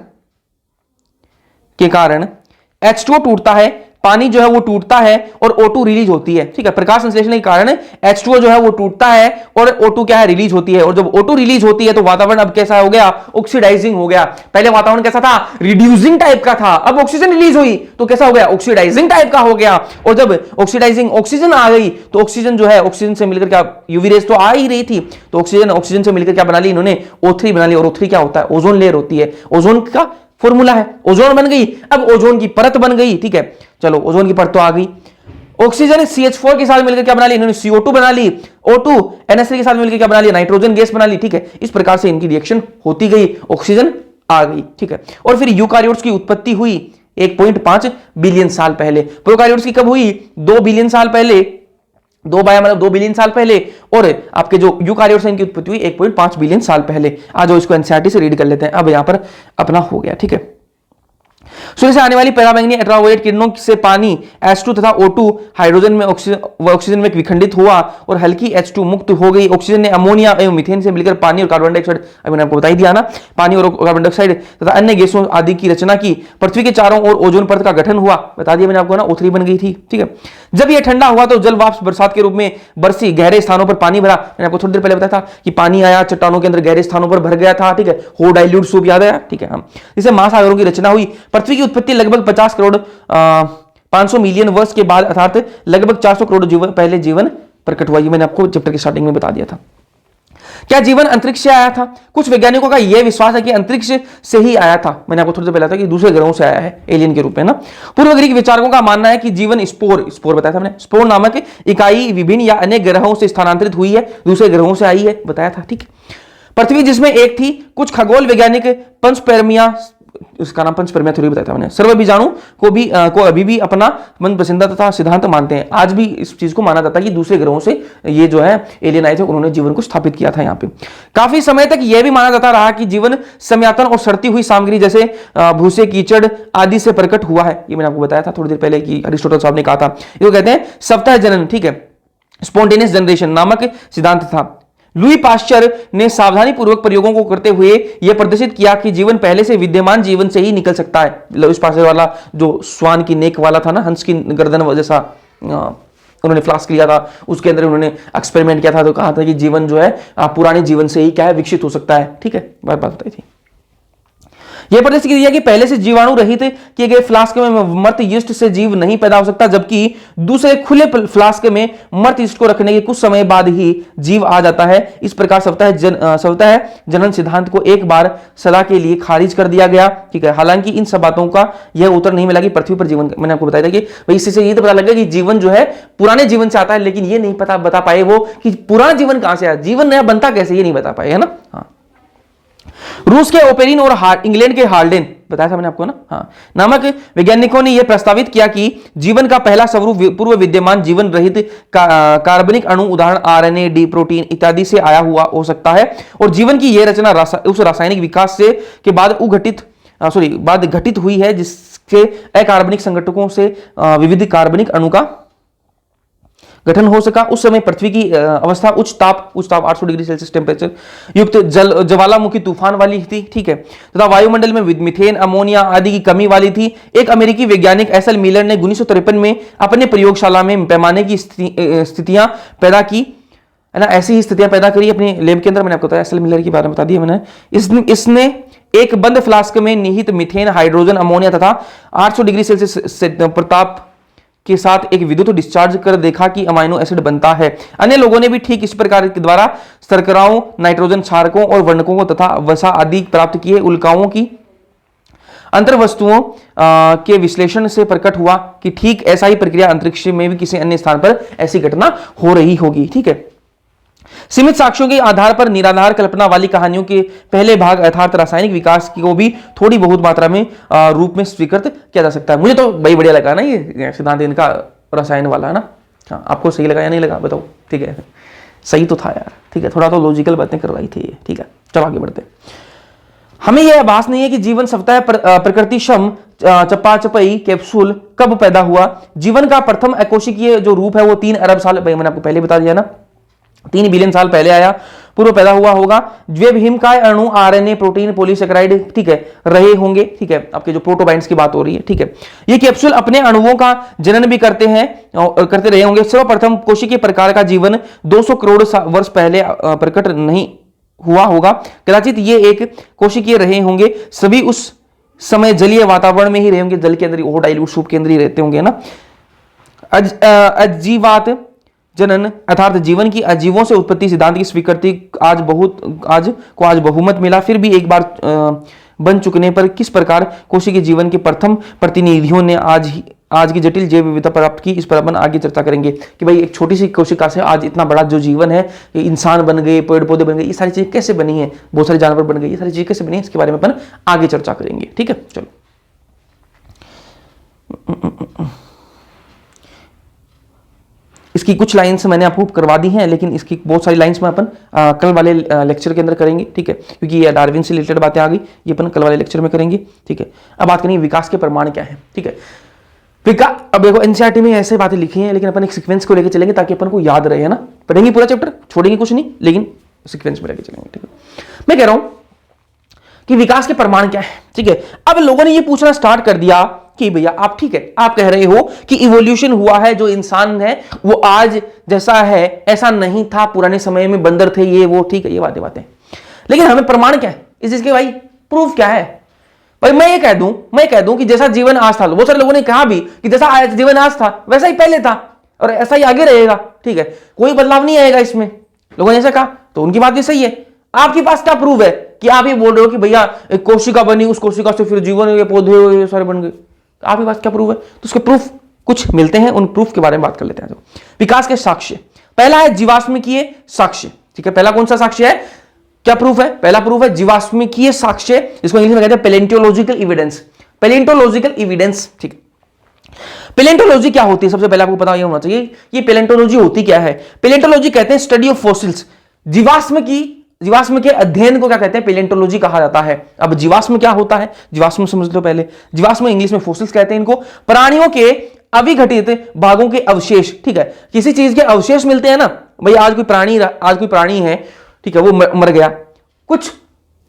S1: H2O टूटता है, पानी जो है वो टूटता है और O2 रिलीज होती है। ठीक है, प्रकाश संश्लेषण के कारण H2O जो है वो टूटता है और O2 क्या है, रिलीज होती है। और जब O2 रिलीज होती है तो वातावरण अब कैसा हो गया, ऑक्सीडाइजिंग हो गया। पहले वातावरण कैसा था, रिड्यूसिंग टाइप का था, अब ऑक्सीजन रिलीज हुई तो कैसा हो गया, ऑक्सीडाइजिंग टाइप का हो गया। और जब ऑक्सीडाइजिंग ऑक्सीजन आ गई तो ऑक्सीजन जो है, ऑक्सीजन से मिलकर क्या, यूवी रेज तो आ ही रही थी, तो ऑक्सीजन से मिलकर क्या बना ली इन्होंने, O3 बना ली। और O3 क्या होता है, ओजोन लेयर होती है, ओजोन का फॉर्मूला है, ओजोन बन गई। अब ओजोन की परत बन गई। ठीक है, चलो ओजोन की परत तो आ गई। ऑक्सीजन CH4 के साथ मिलकर क्या बना ली इन्होंने, CO2 बना ली। O2 NH3 के साथ मिलकर क्या बना लिया, नाइट्रोजन गैस बना ली। ठीक है, इस प्रकार से इनकी रिएक्शन होती गई, ऑक्सीजन आ गई। ठीक है, और फिर यूकारियोट्स की उत्पत्ति हुई 1.5 बिलियन साल पहले। प्रोकारियोट्स की कब हुई, 2 बिलियन साल पहले, 2 बिलियन साल पहले। और आपके जो यूकारियोट्स हैं इनकी उत्पत्ति हुई 1.5 बिलियन साल पहले। आज इसको एनसीईआरटी से रीड कर लेते हैं। अब यहां पर अपना हो गया। ठीक है, सूर्य से आने वाली पैराबैंगनी अल्ट्रावायलेट किरणों से पानी H2 तथा O2 हाइड्रोजन में ऑक्सीजन में विखंडित हुआ और हल्की H2 मुक्त हो गई। ऑक्सीजन ने अमोनिया एवं मीथेन से मिलकर पानी और कार्बन डाइऑक्साइड, मैंने आपको बता ही दिया ना, पानी और कार्बन डाइऑक्साइड तथा अन्य गैसों आदि की रचना की। पृथ्वी के चारों ओर ओजोन परत का गठन हुआ, बता दिया मैंने आपको ना, O3 बन गई थी। ठीक है, जब यह ठंडा हुआ तो जल वाष्प बरसात के रूप में बरसी, गहरे स्थानों पर पानी भरा। मैंने आपको थोड़ी देर पहले बताया था कि पानी आया, चट्टानों के अंदर गहरे स्थानों पर भर गया था। ठीक है, हो डाइल्यूट सूप याद है। ठीक है, हम जिससे महासागरों की रचना हुई। पृथ्वी की उत्पत्ति लगभग 50 करोड़ 500 मिलियन वर्ष के बाद, अर्थात लगभग 400 करोड़ पहले जीवन प्रकट हुआ। ये मैंने आपको चैप्टर की स्टार्टिंग में बता दिया था। क्या जीवन अंतरिक्ष से आया था? कुछ वैज्ञानिकों का यह विश्वास है कि अंतरिक्ष से ही आया था। मैंने आपको थोड़ी देर पहले था कि दूसरे ग्रहों से आया है, एलियन के रूप में ना। पूर्व ग्रीक विचारकों का मानना है कि जीवन स्पोर बताया था मैंने, स्पोर नामक इकाई विभिन्न या अनेक ग्रहों से स्थानांतरित हुई है, दूसरे ग्रहों से आई है, बताया था। ठीक, पृथ्वी जिसमें एक थी। कुछ खगोल वैज्ञानिक पंचपेर्मिया उसका नाम पंचपरमेय थ्योरी बताया था मैंने। सर्वबीजाणु को अभी भी अपना मन पसंदीदा तथा सिद्धांत मानते हैं। आज भी इस चीज को माना जाता है कि दूसरे ग्रहों से ये जो है एलियन आए थे, उन्होंने जीवन को स्थापित किया था यहाँ पे। काफी समय तक यह भी माना जाता रहा कि जीवन समयातन और सड़ती हुई सामग्री जैसे भूसे, कीचड़ आदि से प्रकट हुआ है। ये मैंने आपको बताया था थोड़ी देर पहले कि अरिस्टोटल साहब ने कहा था, इसको कहते हैं स्वतः जनन, ठीक है, स्पॉन्टेनियस जनरेशन नामक सिद्धांत था। लुई पाश्चर ने सावधानी पूर्वक प्रयोगों को करते हुए यह प्रदर्शित किया कि जीवन पहले से विद्यमान जीवन से ही निकल सकता है। लुई पाश्चर वाला जो स्वान की नेक वाला था ना, हंस की गर्दन जैसा उन्होंने फ्लास्क लिया था, उसके अंदर उन्होंने एक्सपेरिमेंट किया था, तो कहा था कि जीवन जो है पुराने जीवन से ही क्या है विकसित हो सकता है। ठीक है, बात बताई थी। यह प्रदर्शित किया कि पहले से जीवाणु रहित किए गए फ्लास्क में मर्त यीस्ट से जीव नहीं पैदा हो सकता, जबकि दूसरे खुले फ्लास्क में मर्त यीस्ट को रखने के कुछ समय बाद ही जीव आ जाता है। इस प्रकार स्वतः जनन सिद्धांत को एक बार सदा के लिए खारिज कर दिया गया। ठीक है, हालांकि इन सब बातों का यह उत्तर नहीं मिला कि पृथ्वी पर जीवन, मैंने आपको बताया था कि भाई इससे ये तो पता लगा कि जीवन जो है पुराने जीवन से आता है, लेकिन ये नहीं बता पाए वो कि पुराना जीवन कहां से आया, जीवन नया बनता कैसे, ये नहीं बता पाए, है ना। हाँ, रूस के ओपेरिन और इंग्लैंड के हार्डेन, बताया था मैंने आपको ना, हाँ, नामक वैज्ञानिकों ने यह प्रस्तावित किया कि जीवन का पहला स्वरूप पूर्व विद्यमान जीवन रहित कार्बनिक अणु, उदाहरण आरएनए, डी प्रोटीन इत्यादि से आया हुआ हो सकता है, और जीवन की यह रचना उस रासायनिक विकास से के बाद घटित हुई है जिससे अकार्बनिक संगठकों से विविध कार्बनिक अणु का गठन हो सका। उस समय पृथ्वी की अवस्था उच्च ताप 800 डिग्री सेल्सियस टेम्परेचर युक्त ज्वालामुखी तूफान वाली थी। ठीक है, तथा वायुमंडल में मिथेन, अमोनिया आदि की कमी वाली थी। एक अमेरिकी वैज्ञानिक एसल मिलर ने 1953 में अपने प्रयोगशाला में पैमाने की स्थितियां पैदा की, है ना, ऐसी ही स्थितियां पैदा करी अपने लैब के अंदर। मैंने आपको बताया एसल मिलर के बारे में बता दिया मैंने। इसने एक बंद फ्लास्क में निहित मिथेन, हाइड्रोजन, अमोनिया तथा 800 डिग्री सेल्सियस प्रताप के साथ एक विद्युत डिस्चार्ज कर देखा कि अमाइनो एसिड बनता है। अन्य लोगों ने भी ठीक इस प्रकार के द्वारा शर्कराओं, नाइट्रोजन क्षारकों और वर्णकों को तथा वसा आदि प्राप्त किए। उल्काओं की अंतर्वस्तुओं के विश्लेषण से प्रकट हुआ कि ठीक ऐसा ही प्रक्रिया अंतरिक्ष में भी किसी अन्य स्थान पर ऐसी घटना हो रही होगी। ठीक है, सीमित साक्ष्यों के आधार पर निराधार कल्पना वाली कहानियों के पहले भाग अर्थात रासायनिक विकास को भी थोड़ी बहुत मात्रा में रूप में स्वीकृत किया जा सकता है। मुझे तो भाई बढ़िया लगा ना ये सिद्धांत इनका रसायन वाला, है ना। हाँ, आपको सही लगा या नहीं लगा बताओ। ठीक है, सही तो था यार। ठीक है, थोड़ा तो लॉजिकल बातें करवाई थी ये। ठीक है, चलो आगे बढ़ते। हमें यह आभास नहीं है कि जीवन स्वतः प्रकृति शम चपाचपई कैप्सूल कब पैदा हुआ। जीवन का प्रथम अकोशिकीय जो रूप है वो 3 अरब साल, भाई मैंने आपको पहले बता दिया ना, 3 बिलियन साल पहले आया, पूर्व पैदा हुआ होगा। जैव हिमकाय अणु, आरएनए, प्रोटीन, पॉलीसेकेराइड, ठीक है, रहे होंगे। ठीक है, आपके जो प्रोटोबाइंट्स की बात हो रही है। ठीक है, ये कैप्सूल अपने अणुओं का जनन भी करते रहे होंगे। सर्वप्रथम कोशिकीय प्रकार का जीवन 200 करोड़ वर्ष पहले प्रकट नहीं हुआ होगा। कदाचित ये एक कोशिकीय रहे होंगे, सभी उस समय जलीय वातावरण में ही रहे होंगे, जल के अंदर, वो डाइल्यूट सूप के अंदर ही रहते होंगे ना। अजीवात जनन अर्थात जीवन की अजीवों से उत्पत्ति सिद्धांत की स्वीकृति आज बहुमत मिला। फिर भी एक बार बन चुकने पर किस प्रकार कोशिकीय जीवन के प्रथम प्रतिनिधियों ने आज की जटिल जैव विविधता प्राप्त की, इस पर अपन आगे चर्चा करेंगे कि भाई एक छोटी सी कोशिका से आज इतना बड़ा जो जीवन है, ये इंसान बन गए, पेड़ पौधे बन गए, ये सारी चीजें कैसे बनी है, बहुत सारे जानवर बन गए, ये सारी चीजें कैसे बनी है, इसके बारे में अपन आगे चर्चा करेंगे। ठीक है, चलो इसकी कुछ लाइंस मैंने आपको करवा दी हैं, लेकिन इसकी बहुत सारी लाइंस में अपन कल वाले लेक्चर के अंदर करेंगे। ठीक है, क्योंकि ये डार्विन से रिलेटेड बातें आ गई, ये अपन कल वाले लेक्चर में करेंगे। ठीक है, अब बात करेंगे विकास के प्रमाण क्या है। ठीक है, अब देखो एनसीईआरटी में ऐसे बातें लिखी हैं, लेकिन अपन एक सीक्वेंस को लेकर चलेंगे ताकि अपन को याद रहे, है ना। पढ़ेंगे पूरा चैप्टर, छोड़ेंगे कुछ नहीं, लेकिन सीक्वेंस में लेकर चलेंगे। ठीक है, मैं कह रहा हूं कि विकास के प्रमाण क्या है। ठीक है, अब लोगों ने ये पूछना स्टार्ट कर दिया कि भैया आप, ठीक है, आप कह रहे हो कि इवोल्यूशन हुआ है, जो इंसान है वो आज जैसा है ऐसा नहीं था, पुराने समय में बंदर थे, ये वो, ठीक है, ये बातें, लेकिन हमें प्रमाण क्या है इस चीज के, भाई प्रूफ क्या है। भाई मैं कह दूं कि जैसा जीवन आज था, बहुत सारे लोगों ने कहा भी कि जैसा जीवन आज था वैसा ही पहले था और ऐसा ही आगे रहेगा। ठीक है, कोई बदलाव नहीं आएगा इसमें, लोगों ने ऐसा कहा, तो उनकी बात भी सही है। आपके पास क्या प्रूफ है कि आप ये बोल रहे हो कि भैया एक कोशिका बनी, उस कोशिका से फिर जीवन, ये पौधे ये सारे बन गए, आपके पास क्या प्रूफ है। तो उसके प्रूफ कुछ मिलते हैं, उन प्रूफ के बारे में बात कर लेते हैं। विकास के साक्ष्य, पहला है जीवाश्म की साक्ष्य। ठीक है, पहला कौन सा साक्ष्य है क्या प्रूफ है? पहला प्रूफ है जीवाश्मिकीय साक्ष्य, इसको इंग्लिश में कहते हैं पैलेंटोलॉजिकल एविडेंस। पैलेंटोलॉजिकल एविडेंस, ठीक। पैलेंटोलॉजी क्या होती है? सबसे पहले आपको पता ये होना चाहिए ये पैलेंटोलॉजी होती क्या है। पैलेंटोलॉजी कहते हैं स्टडी ऑफ फॉसिल्स, जीवाश्म के अध्ययन को क्या कहते हैं? पैलेंटोलॉजी कहा जाता है। अब जीवाश्म क्या होता है? जीवाश्म समझ लो पहले। जीवाश्म इंग्लिश में फॉसिल्स कहते हैं इनको, प्राणियों के अविघटित भागों के अवशेष, ठीक है। किसी चीज के अवशेष मिलते हैं ना भाई, आज कोई प्राणी है, ठीक है, वो मर गया, कुछ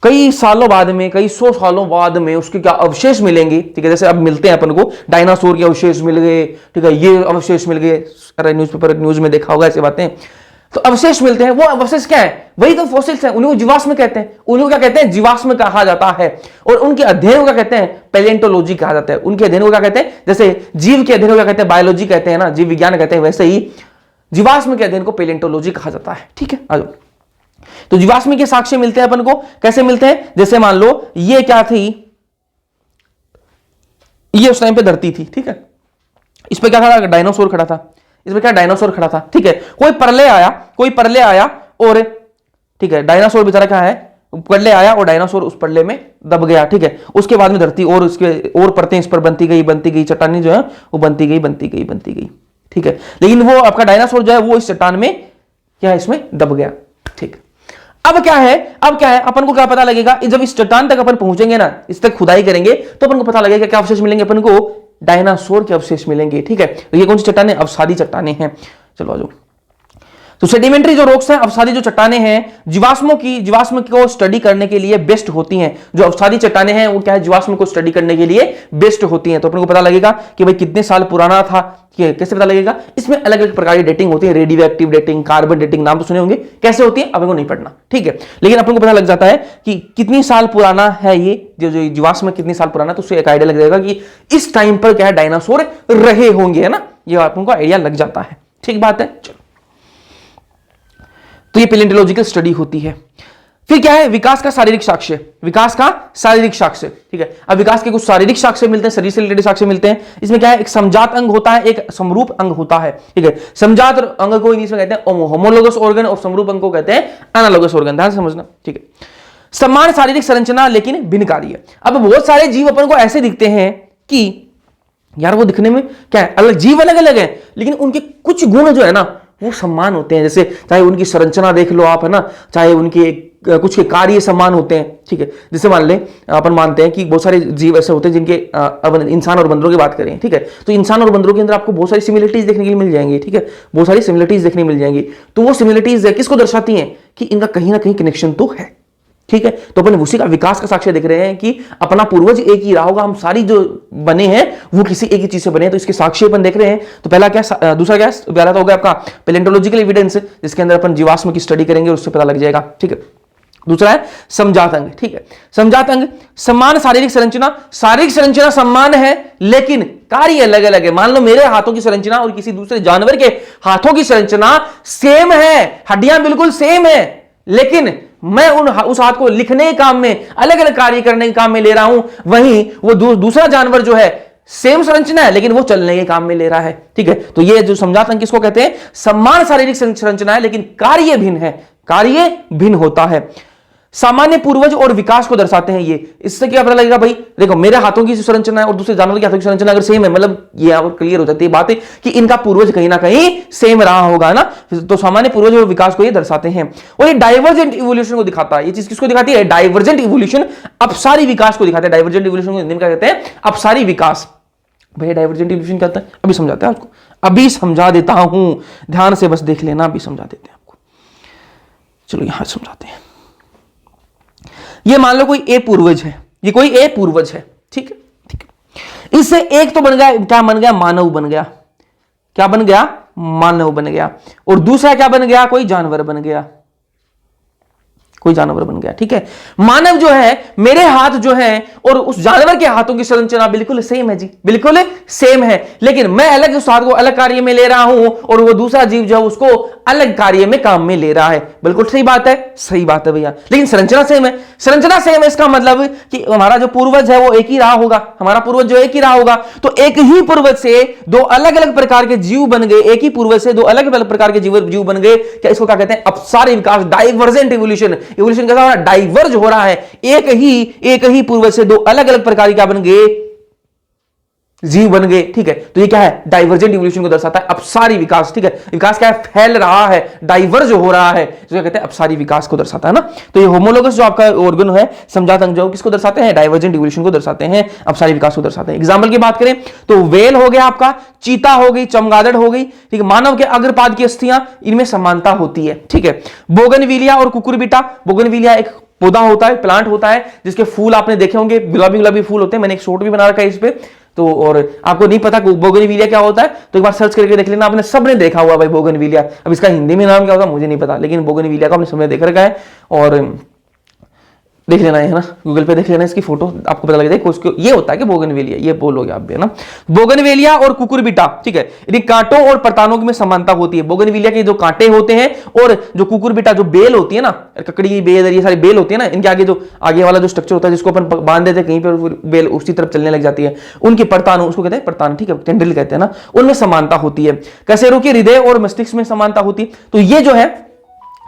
S1: कई सालों बाद में, कई 100 सालों बाद में उसके क्या अवशेष मिलेंगे, ठीक है। जैसे अब मिलते हैं अपन को डायनासोर के अवशेष मिल गए, ठीक है, ये अवशेष मिल गए, न्यूज में देखा होगा ऐसी बातें। तो अवशेष मिलते हैं, वो अवशेष क्या है? वही तो फॉसिल्स हैं, उन्हीं को जीवाश्म कहते हैं। उन्हीं को क्या कहते हैं? जीवाश्म कहा जाता है। और उनके अध्ययन को क्या कहते हैं? पैलेंटोलॉजी कहा जाता है। उनके अध्ययन को क्या कहते हैं? जैसे जीव के अध्ययन को क्या कहते हैं? बायोलॉजी कहते हैं ना, जीव विज्ञान कहते हैं, वैसे ही जीवाश्म के अध्ययन को पैलेंटोलॉजी कहा जाता है, ठीक है। आ जाओ, तो जीवाश्म के साक्ष्य मिलते हैं अपन को, कैसे मिलते हैं? जैसे मान लो ये क्या थी, ये उस टाइम पे धरती थी, ठीक है, इस पे क्या खड़ा? डायनासोर खड़ा था, इसमें क्या? डायनासोर खड़ा था, ठीक है। कोई प्रलय आया और, ठीक है, डायनासोर बेचारा क्या है, प्रलय आया और डायनासोर उस प्रलय में दब गया, ठीक है। उसके बाद में धरती और उसके और परतें इस पर बनती गई, चट्टानी जो है वो बनती गई, ठीक है। लेकिन वो आपका डायनासोर जो है वो इस चट्टान में क्या है, इसमें दब गया, ठीक। अब क्या है अपन को क्या पता लगेगा? जब इस चट्टान तक अपन पहुंचेंगे ना, इस तक खुदाई करेंगे तो अपन को पता लगेगा क्या अवशेष मिलेंगे अपन को? डायनासोर के अवशेष मिलेंगे, ठीक है। तो ये कौन सी चट्टानें? अवसादी चट्टानें हैं। चलो आ जाओ, तो सेडिमेंट्री जो रॉक्स हैं, अवसादी जो चट्टानें हैं, जीवाश्म को स्टडी करने के लिए बेस्ट होती हैं। जो अवसादी चट्टानें हैं वो क्या है? जीवाश्म को स्टडी करने के लिए बेस्ट होती हैं। तो अपन को पता लगेगा कि भाई कितने साल पुराना था, कैसे पता लगेगा? इसमें अलग अलग प्रकार की डेटिंग होती है, radio active dating, carbon dating, नाम तो सुने होंगे, कैसे होती है अपन को नहीं पढ़ना, ठीक है। लेकिन अपन को पता लग जाता है कि कितनी साल पुराना है ये जो जीवाश्म कितनी साल पुराना, तो उससे एक आइडिया लग जाएगा कि इस टाइम पर क्या है, डायनासोर रहे होंगे, है ना, ये अपन को आइडिया लग जाता है, ठीक बात है। चलो, तो ये पैलेंटोलॉजिकल स्टडी होती है। फिर क्या है? विकास का शारीरिक साक्ष्य, ठीक है। अब विकास के कुछ शारीरिक साक्ष्य मिलते हैं, शरीर से रिलेटेड साक्ष्य मिलते हैं। इसमें क्या है? एक समजात अंग होता है, एक समरूप अंग होता है, ठीक है। समजात अंग को इंग्लिश में कहते हैं होमोलोगस ऑर्गन और समरूप अंग को कहते हैं एनालोगस ऑर्गन, ध्यान से समझना, ठीक है। समान शारीरिक संरचना लेकिन भिन्न कार्य। अब बहुत सारे जीव अपन को ऐसे दिखते हैं कि यार वो दिखने में क्या है, अलग जीव अलग अलग है, लेकिन उनके कुछ गुण जो है ना वो समान होते हैं। जैसे चाहे उनकी संरचना देख लो आप, है ना, चाहे उनके कुछ के कार्य समान होते हैं, ठीक है। जैसे मान लें, अपन मानते हैं कि बहुत सारे जीव ऐसे होते हैं जिनके इंसान और बंदरों की बात करें, ठीक है, तो इंसान और बंदरों के अंदर आपको बहुत सारी सिमिलरिटीज देखने के लिए मिल जाएंगी, ठीक है, बहुत सारी सिमिलरिटीज देखने मिल जाएंगी। तो वो सिमिलरिटीज किसको दर्शाती हैं? कि इनका कहीं ना कहीं कनेक्शन तो है, ठीक है। तो अपन उसी का विकास का साक्ष्य देख रहे हैं कि अपना पूर्वज एक ही रहा होगा, हम सारी जो बने हैं वो किसी एक ही चीज से बने हैं, तो इसके साक्ष्य अपन देख रहे हैं। तो पहला क्या, दूसरा क्या, पहला तो हो गया आपका पैलेंटोलॉजिकल एविडेंस, जिसके अंदर अपन जीवाश्म की स्टडी करेंगे, उससे पता लग जाएगा, ठीक है। दूसरा है समजात अंग, ठीक है। समजात अंग समान शारीरिक संरचना समान है लेकिन कार्य अलग अलग है। मान लो मेरे हाथों की संरचना और किसी दूसरे जानवर के हाथों की संरचना सेम है, हड्डियां बिल्कुल सेम है, लेकिन मैं उस हाथ को लिखने के काम में, अलग अलग कार्य करने के काम में ले रहा हूं, वहीं वो दूसरा जानवर जो है सेम संरचना है लेकिन वो चलने के काम में ले रहा है, ठीक है। तो ये जो समजात अंग किसको कहते हैं? समान शारीरिक संरचना है लेकिन कार्य भिन्न है, कार्य भिन्न होता है। सामान्य पूर्वज और विकास को दर्शाते हैं ये। इससे क्या पता लगेगा भाई, देखो मेरे हाथों की संरचना है और दूसरे जानवर के हाथों की संरचना अगर सेम है, मतलब ये और क्लियर हो जाती है बात है कि इनका पूर्वज कहीं ना कहीं सेम रहा होगा ना। तो सामान्य पूर्वज और विकास को ये दर्शाते हैं। और ये डाइवर्जेंट इवोल्यूशन को दिखाता है। ये चीज किसको दिखाती है? डाइवर्जेंट इवोल्यूशन, अपसारी विकास को दिखाते हैं। डाइवर्जेंट इवोल्यूशन को हिंदी में क्या कहते हैं? अपसारी विकास। भैया डाइवर्जेंट इवोल्यूशन क्या होता है? अभी समझाते हैं आपको, अभी समझा देता हूं, ध्यान से बस देख लेना, अभी समझा देते हैं आपको। चलो यहां समझाते हैं। ये मान लो कोई ए पूर्वज है, ये कोई ए पूर्वज है, ठीक है, ठीक है। इससे एक तो बन गया, क्या बन गया? मानव बन गया। क्या बन गया? मानव बन गया। और दूसरा क्या बन गया? कोई जानवर बन गया, कोई जानवर बन गया, ठीक है। मानव जो है, मेरे हाथ जो है और उस जानवर के हाथों की संरचना बिल्कुल सेम है जी, बिल्कुल सेम है, लेकिन मैं अलग उस हाथ को अलग कार्य में ले रहा हूं और वो दूसरा जीव जो है उसको अलग कार्य में काम में ले रहा है। बिल्कुल सही बात है, सही बात है भैया, लेकिन संरचना सेम है। संरचना सेम है इसका मतलब कि हमारा जो पूर्वज है वो एक ही रहा होगा, हमारा पूर्वज जो एक ही रहा होगा। तो एक ही पूर्वज से दो अलग अलग प्रकार के जीव बन गए, एक ही पूर्वज से दो अलग अलग प्रकार के जीव बन गए। क्या इसको क्या कहते हैं? अपसारी विकास, डाइवर्जेंट इवोल्यूशन। इवोल्यूशन कैसा हो रहा है, डाइवर्ज हो रहा है, एक ही पूर्वज से दो अलग अलग प्रकार क्या बन गए, जीव बन गए। ठीक है, तो ये क्या है, डाइवर्जेंट इवोल्यूशन को दर्शाता है। अपसारी विकास, ठीक है, विकास क्या है, फैल रहा है, डाइवर्ज हो रहा है, जो कहते हैं अपसारी विकास को दर्शाता है ना। तो ये होमोलोगस जो आपका ऑर्गन है, समजात अंग, जो किसको दर्शाते हैं, डाइवर्जेंट इवोल्यूशन को दर्शाते हैं, अपसारी विकास को दर्शाते हैं। एग्जाम्पल की बात करें तो वेल हो गया आपका, चीता हो गई, चमगादड़ हो गई, ठीक है, मानव के अग्रपाद की अस्थियां, इनमें समानता होती है। ठीक है, बोगनविलिया और कुकुरबिटा, बोगनविलिया एक पौधा होता है, प्लांट होता है, जिसके फूल आपने देखे होंगे, गुलाबी गुलाबी फूल होते हैं, मैंने एक शॉर्ट भी बना रखा है इस पे। तो और आपको नहीं पता बोगनविलिया क्या होता है तो एक बार सर्च करके देख लेना, आपने सबने देखा हुआ भाई बोगनविलिया। अब इसका हिंदी में नाम क्या होता है मुझे नहीं पता, लेकिन बोगनविलिया का आपने सबने देख रखा है, और देख लेना है ना, गूगल पे देख लेना इसकी फोटो, आपको पता लग जाएगा उसको ये होता है कि बोगनवेलिया, ये बोलोगे आप भी है ना। बोगनवेलिया और कुकुरबिटा, ठीक है, इनके कांटों और परतानों में समानता होती है। बोगनवेलिया के जो कांटे होते हैं और जो कुकुरबिटा जो बेल होती है ना, ककड़ी की बेल, ये सारी बेल होती है ना, इनके आगे जो आगे वाला जो स्ट्रक्चर होता है जिसको अपन बांध देते हैं कहीं पर, बेल उसी तरफ चलने लग जाती है, उनके परतानों, उसको कहते हैं परतान, ठीक है, टेंड्रिल कहते हैं ना, उनमें समानता होती है। कशेरुकी के हृदय और मस्तिष्क में समानता होती है। तो ये जो है,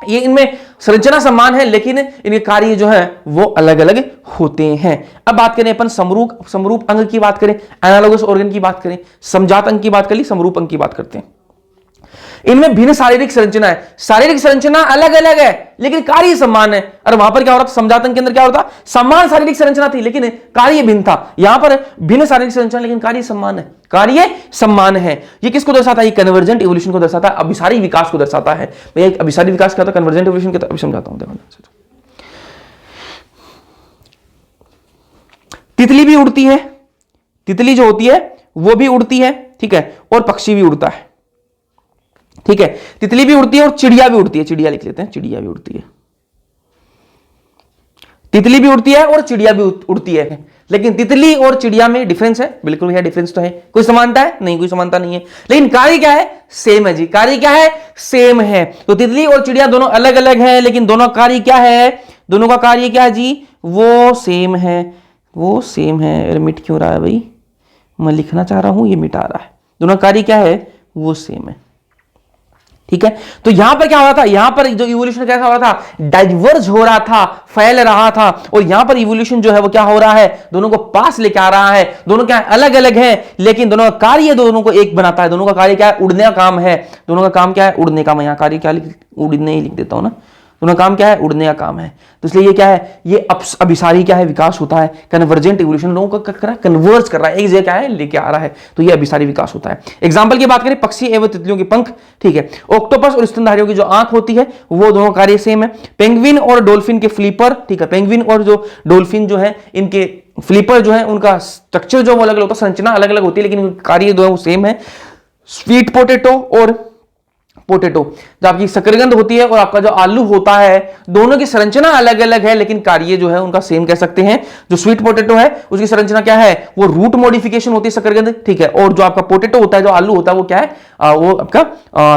S1: ये इनमें संरचना समान है लेकिन इनके कार्य जो है वो अलग अलग होते हैं। अब बात करें अपन समरूप अंग की बात करें, एनालोगस ऑर्गन की बात करें, समजात अंग की बात कर ली, समरूप अंग की बात करते हैं। इनमें भिन्न शारीरिक संरचना है, शारीरिक संरचना अलग अलग है लेकिन कार्य समान है। और वहां पर क्या हो रहा था, समजात अंग के अंदर क्या हो रहा था, समान शारीरिक संरचना थी लेकिन कार्य भिन्न था। यहां पर भिन्न शारीरिक संरचना लेकिन कार्य समान है, कार्य समान है। ये किसको दर्शाता है, ये कन्वर्जेंट इवोल्यूशन को दर्शाता है, अभिसारी विकास को दर्शाता है। भैया अभिसारी विकास क्या होता है, कन्वर्जेंट इवोल्यूशन क्या, अभी समझाता हूं। देखो तितली भी उड़ती है, तितली जो होती है वो भी उड़ती है, ठीक है, और पक्षी भी उड़ता है, ठीक है, तितली भी उड़ती है और चिड़िया भी उड़ती है, चिड़िया लिख लेते हैं, चिड़िया भी उड़ती है, तितली भी उड़ती है और चिड़िया भी उड़ती है। लेकिन तितली और चिड़िया में डिफरेंस है, बिल्कुल भैया डिफरेंस तो है। कोई समानता है नहीं, कोई समानता नहीं है, लेकिन कार्य क्या है, सेम है जी, कार्य क्या है, सेम है। तो तितली और चिड़िया दोनों अलग अलग हैं लेकिन दोनों कार्य क्या है, दोनों का कार्य क्या है जी, वो सेम है, वो सेम है। अरे मिट क्यों रहा है भाई, मैं लिखना चाह रहा हूं ये मिटा रहा है। दोनों कार्य क्या है, वो सेम है, ठीक है। तो यहां पर क्या हो रहा था, यहां पर जो इवोल्यूशन कैसा हो रहा था, डाइवर्ज हो रहा था, फैल रहा था, और यहां पर इवोल्यूशन जो है वो क्या हो रहा है, दोनों को पास लेके आ रहा है। दोनों क्या अलग अलग हैं लेकिन दोनों का कार्य दोनों को एक बनाता है। दोनों का कार्य क्या है, उड़ने का काम है, दोनों का काम क्या है, उड़ने का। मैं यहां कार्य क्या उड़ने ही लिख देता हूं ना, दोनों काम क्या है, उड़ने का काम है। तो इसलिए ये क्या है, ये अभिसारी क्या है, विकास होता है। कन्वर्जेंट इवोल्यूशन लोगों का कर रहा है, कन्वर्ज कर रहा है, एक जगह क्या है लेके आ रहा है, तो ये अभिसारी विकास होता है। एग्जांपल की बात करें, पक्षी एवं तितलियों के पंख, ठीक है, ऑक्टोपस और स्तनधारियों की जो आंख होती है वो दोनों कार्य सेम है। पेंगुइन और डॉल्फिन के फ्लीपर, ठीक है, पेंगुइन और जो डॉल्फिन जो है इनके फ्लीपर जो है उनका स्ट्रक्चर जो अलग अलग होता है, संरचना अलग अलग होती है लेकिन कार्य जो है वो सेम है। स्वीट पोटैटो और पोटैटो, जो आपकी शकरकंद होती है और आपका जो आलू होता है, दोनों की संरचना अलग अलग है लेकिन कार्य जो है उनका सेम कह सकते हैं। जो स्वीट पोटैटो है उसकी संरचना क्या है, वो रूट मॉडिफिकेशन होती है शकरकंद, ठीक है, और जो आपका पोटैटो होता है, जो आलू होता है, वो क्या है, वो आपका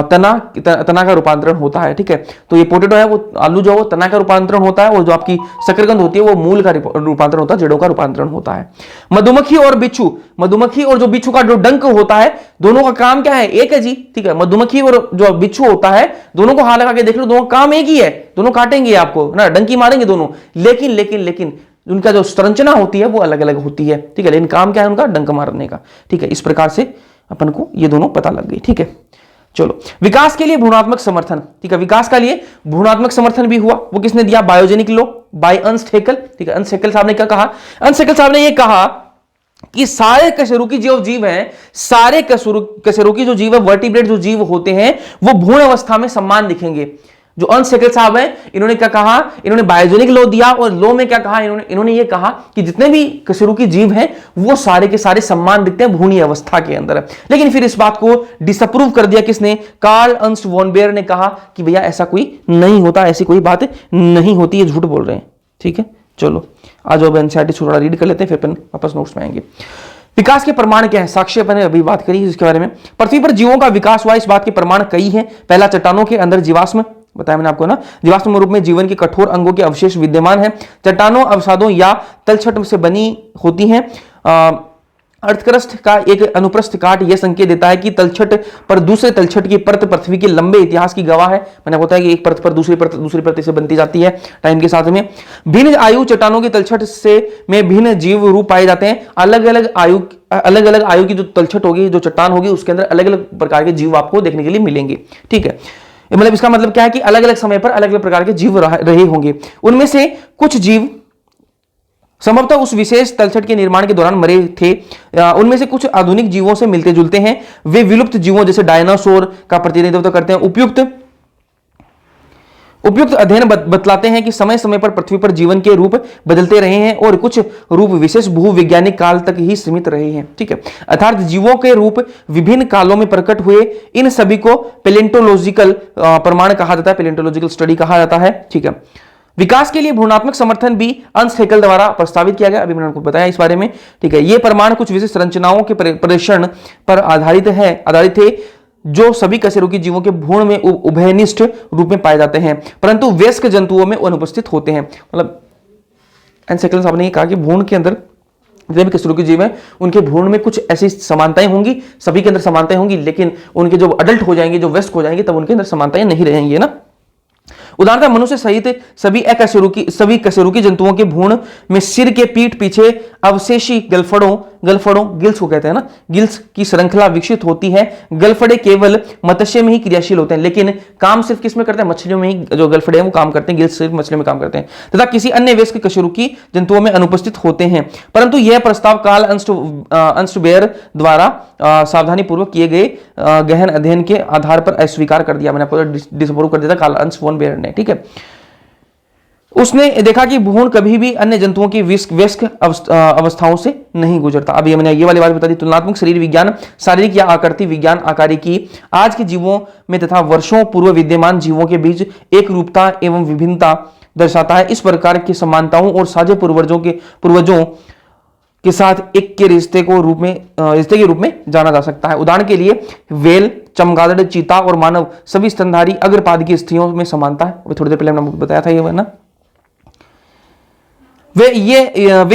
S1: तना का रूपांतरण होता है, ठीक है। तो ये पोटैटो है, वो आलू जो है वो तना का रूपांतरण होता है, और जो आपकी शकरकंद होती है वो मूल का रूपांतरण होता है, जड़ों का रूपांतरण होता है। मधुमक्खी और बिच्छू, मधुमक्खी और जो बिच्छू का जो डंक होता है, दोनों का काम क्या है, एक है जी, ठीक है। मधुमक्खी और जो बिच्छू होता है, दोनों को हाथ लगा के देख लो, दोनों काम एक ही है, दोनों काटेंगे आपको ना, डंकी मारेंगे दोनों, लेकिन लेकिन लेकिन उनका जो संरचना होती है वो अलग अलग होती है, ठीक है, लेकिन काम क्या है उनका, डंक मारने का, ठीक है। इस प्रकार से अपन को ये दोनों पता लग गई, ठीक है। चलो, विकास के लिए भ्रूणात्मक समर्थन, ठीक है, विकास के लिए भ्रूणात्मक समर्थन भी हुआ, वो किसने दिया, biogenic law by Ernst Hückel, ठीक है। अर्नस्ट हैकेल साहब ने क्या कहा, अर्नस्ट हैकेल साहब ने ये कहा कि सारे कशेरुकी जो जीव हैं, सारे कशेरुकी जो जीव है, वर्टिब्रेट जो जीव होते हैं, वो भ्रूण अवस्था में समान दिखेंगे। जो अर्नस्ट हैकेल साहब हैं, इन्होंने क्या कहा, इन्होंने बायोजेनिक लॉ दिया, और लॉ में क्या कहा, इन्होंने ये कहा कि जितने भी कशेरुकी जीव हैं वो सारे के सारे समान दिखते हैं भ्रूणीय अवस्था के अंदर। लेकिन फिर इस बात को डिसअप्रूव कर दिया किसने, कार्ल अर्नस्ट वॉन बेयर ने कहा कि भैया ऐसा कोई नहीं होता, ऐसी कोई बात नहीं होती, ये झूठ बोल रहे हैं, ठीक है। चलो आ जाओ, एनसीईआरटी थोड़ा रीड कर लेते हैं, फिर अपन वापस नोट्स में आएंगे। विकास के प्रमाण क्या है, साक्ष्य अपन ने अभी बात करी इसके बारे में। पृथ्वी पर जीवों का विकास हुआ, इस बात के प्रमाण कई हैं। पहला, चट्टानों के अंदर जीवाश्म, बताया मैंने आपको ना, जीवाश्म रूप में जीवन के कठोर अंगों के अवशेष विद्यमान है। चट्टानों, अवसादों या तलछट से बनी होती हैं। अर्धक्रस्ट का एक अनुप्रस्थ काट यह संकेत देता है कि तलछट पर दूसरे तलछट की परत पृथ्वी के लंबे इतिहास की गवाह है। मैंने बताया कि एक परत पर दूसरी परत से बनती जाती है टाइम के साथ में। भिन्न आयु चट्टानों की तलछट से में भिन्न जीव रूप पाए जाते हैं। अलग अलग आयु की जो तलछट होगी, जो चट्टान होगी, उसके अंदर अलग अलग प्रकार के जीव आपको देखने के लिए मिलेंगे। ठीक है, मतलब इसका मतलब क्या है कि अलग अलग समय पर अलग अलग प्रकार के जीव रहे होंगे। उनमें से कुछ जीव संभवतः उस विशेष तलछट के निर्माण के दौरान मरे थे। उनमें से कुछ आधुनिक जीवों से मिलते जुलते हैं। वे विलुप्त जीवों जैसे डायनासोर का प्रतिनिधित्व करते हैं। उपयुक्त अध्ययन बतलाते हैं कि समय समय पर पृथ्वी पर जीवन के रूप बदलते रहे हैं और कुछ रूप विशेष भूवैज्ञानिक काल तक ही सीमित रहे हैं। ठीक है, अर्थात जीवों के रूप विभिन्न कालों में प्रकट हुए। इन सभी को पेलेंटोलॉजिकल प्रमाण कहा जाता है, पेलेंटोलॉजिकल स्टडी कहा जाता है। ठीक है, विकास के लिए भ्रूणात्मक समर्थन भी अंश हेकल द्वारा प्रस्तावित किया गया, अभी मैंने आपको बताया इस बारे में। ठीक है, ये प्रमाण कुछ विशेष संरचनाओं के प्रदर्शन पर आधारित थे जो सभी कशेरुकी जीवों के भ्रूण में उभयनिष्ठ रूप में पाए जाते हैं, परंतु वयस्क जंतुओं में अनुपस्थित होते हैं। मतलब एनसेकल साहब ने कहा कि भ्रूण के अंदर जितने भी कशेरुकी जीव हैं उनके भ्रूण में कुछ ऐसी समानताएं होंगी, सभी के अंदर समानताएं होंगी, लेकिन उनके जो अडल्ट हो जाएंगे, जो वयस्क हो जाएंगे, तब उनके अंदर समानताएं नहीं रहेंगी, है ना। उदाहरणतः मनुष्य सहित सभी कशेरुकी जंतुओं के भ्रूण में सिर के पीठ पीछे अवशेषी गलफड़ों गिल्स को कहते हैं ना, गिल्स की श्रृंखला विकसित होती है। गलफड़े केवल मत्स्य में ही क्रियाशील होते हैं, लेकिन काम सिर्फ किसमें करते हैं? मछलियों में ही जो गलफड़े हैं वो काम करते हैं, गिल्स सिर्फ मछलियों में काम करते हैं, तथा किसी अन्य वयस्क कशेरुकी जंतुओं में अनुपस्थित होते हैं। परंतु यह प्रस्ताव कार्ल अर्न्स्ट द्वारा सावधानी पूर्वक किए गए गहन अध्ययन के आधार पर अस्वीकार कर दिया। मैंने आपको डिसअप्रूव कर दिया था कार्ल अर्न्स्ट फोन बेयर ने। ठीक है, उसने देखा कि भ्रूण कभी भी अन्य जंतुओं की वयस्क अवस्थाओं से नहीं गुजरता। अभी मैंने ये वाली बात बता दी। तुलनात्मक शरीर विज्ञान शारीरिक या आकृति विज्ञान आकारिकी आज के जीवों में तथा वर्षों पूर्व विद्यमान जीवों के बीच एक रूपता एवं विभिन्नता दर्शाता है। इस प्रकार की समानताओं और साझे पूर्वजों के साथ एक के रिश्ते के रूप में जाना जा सकता है। उदाहरण के लिए वेल, चमगादड़, चीता और मानव सभी स्तनधारी अग्रपाद की स्थितियों में समानता है। थोड़ी देर पहले हमने बताया था ये ना। वे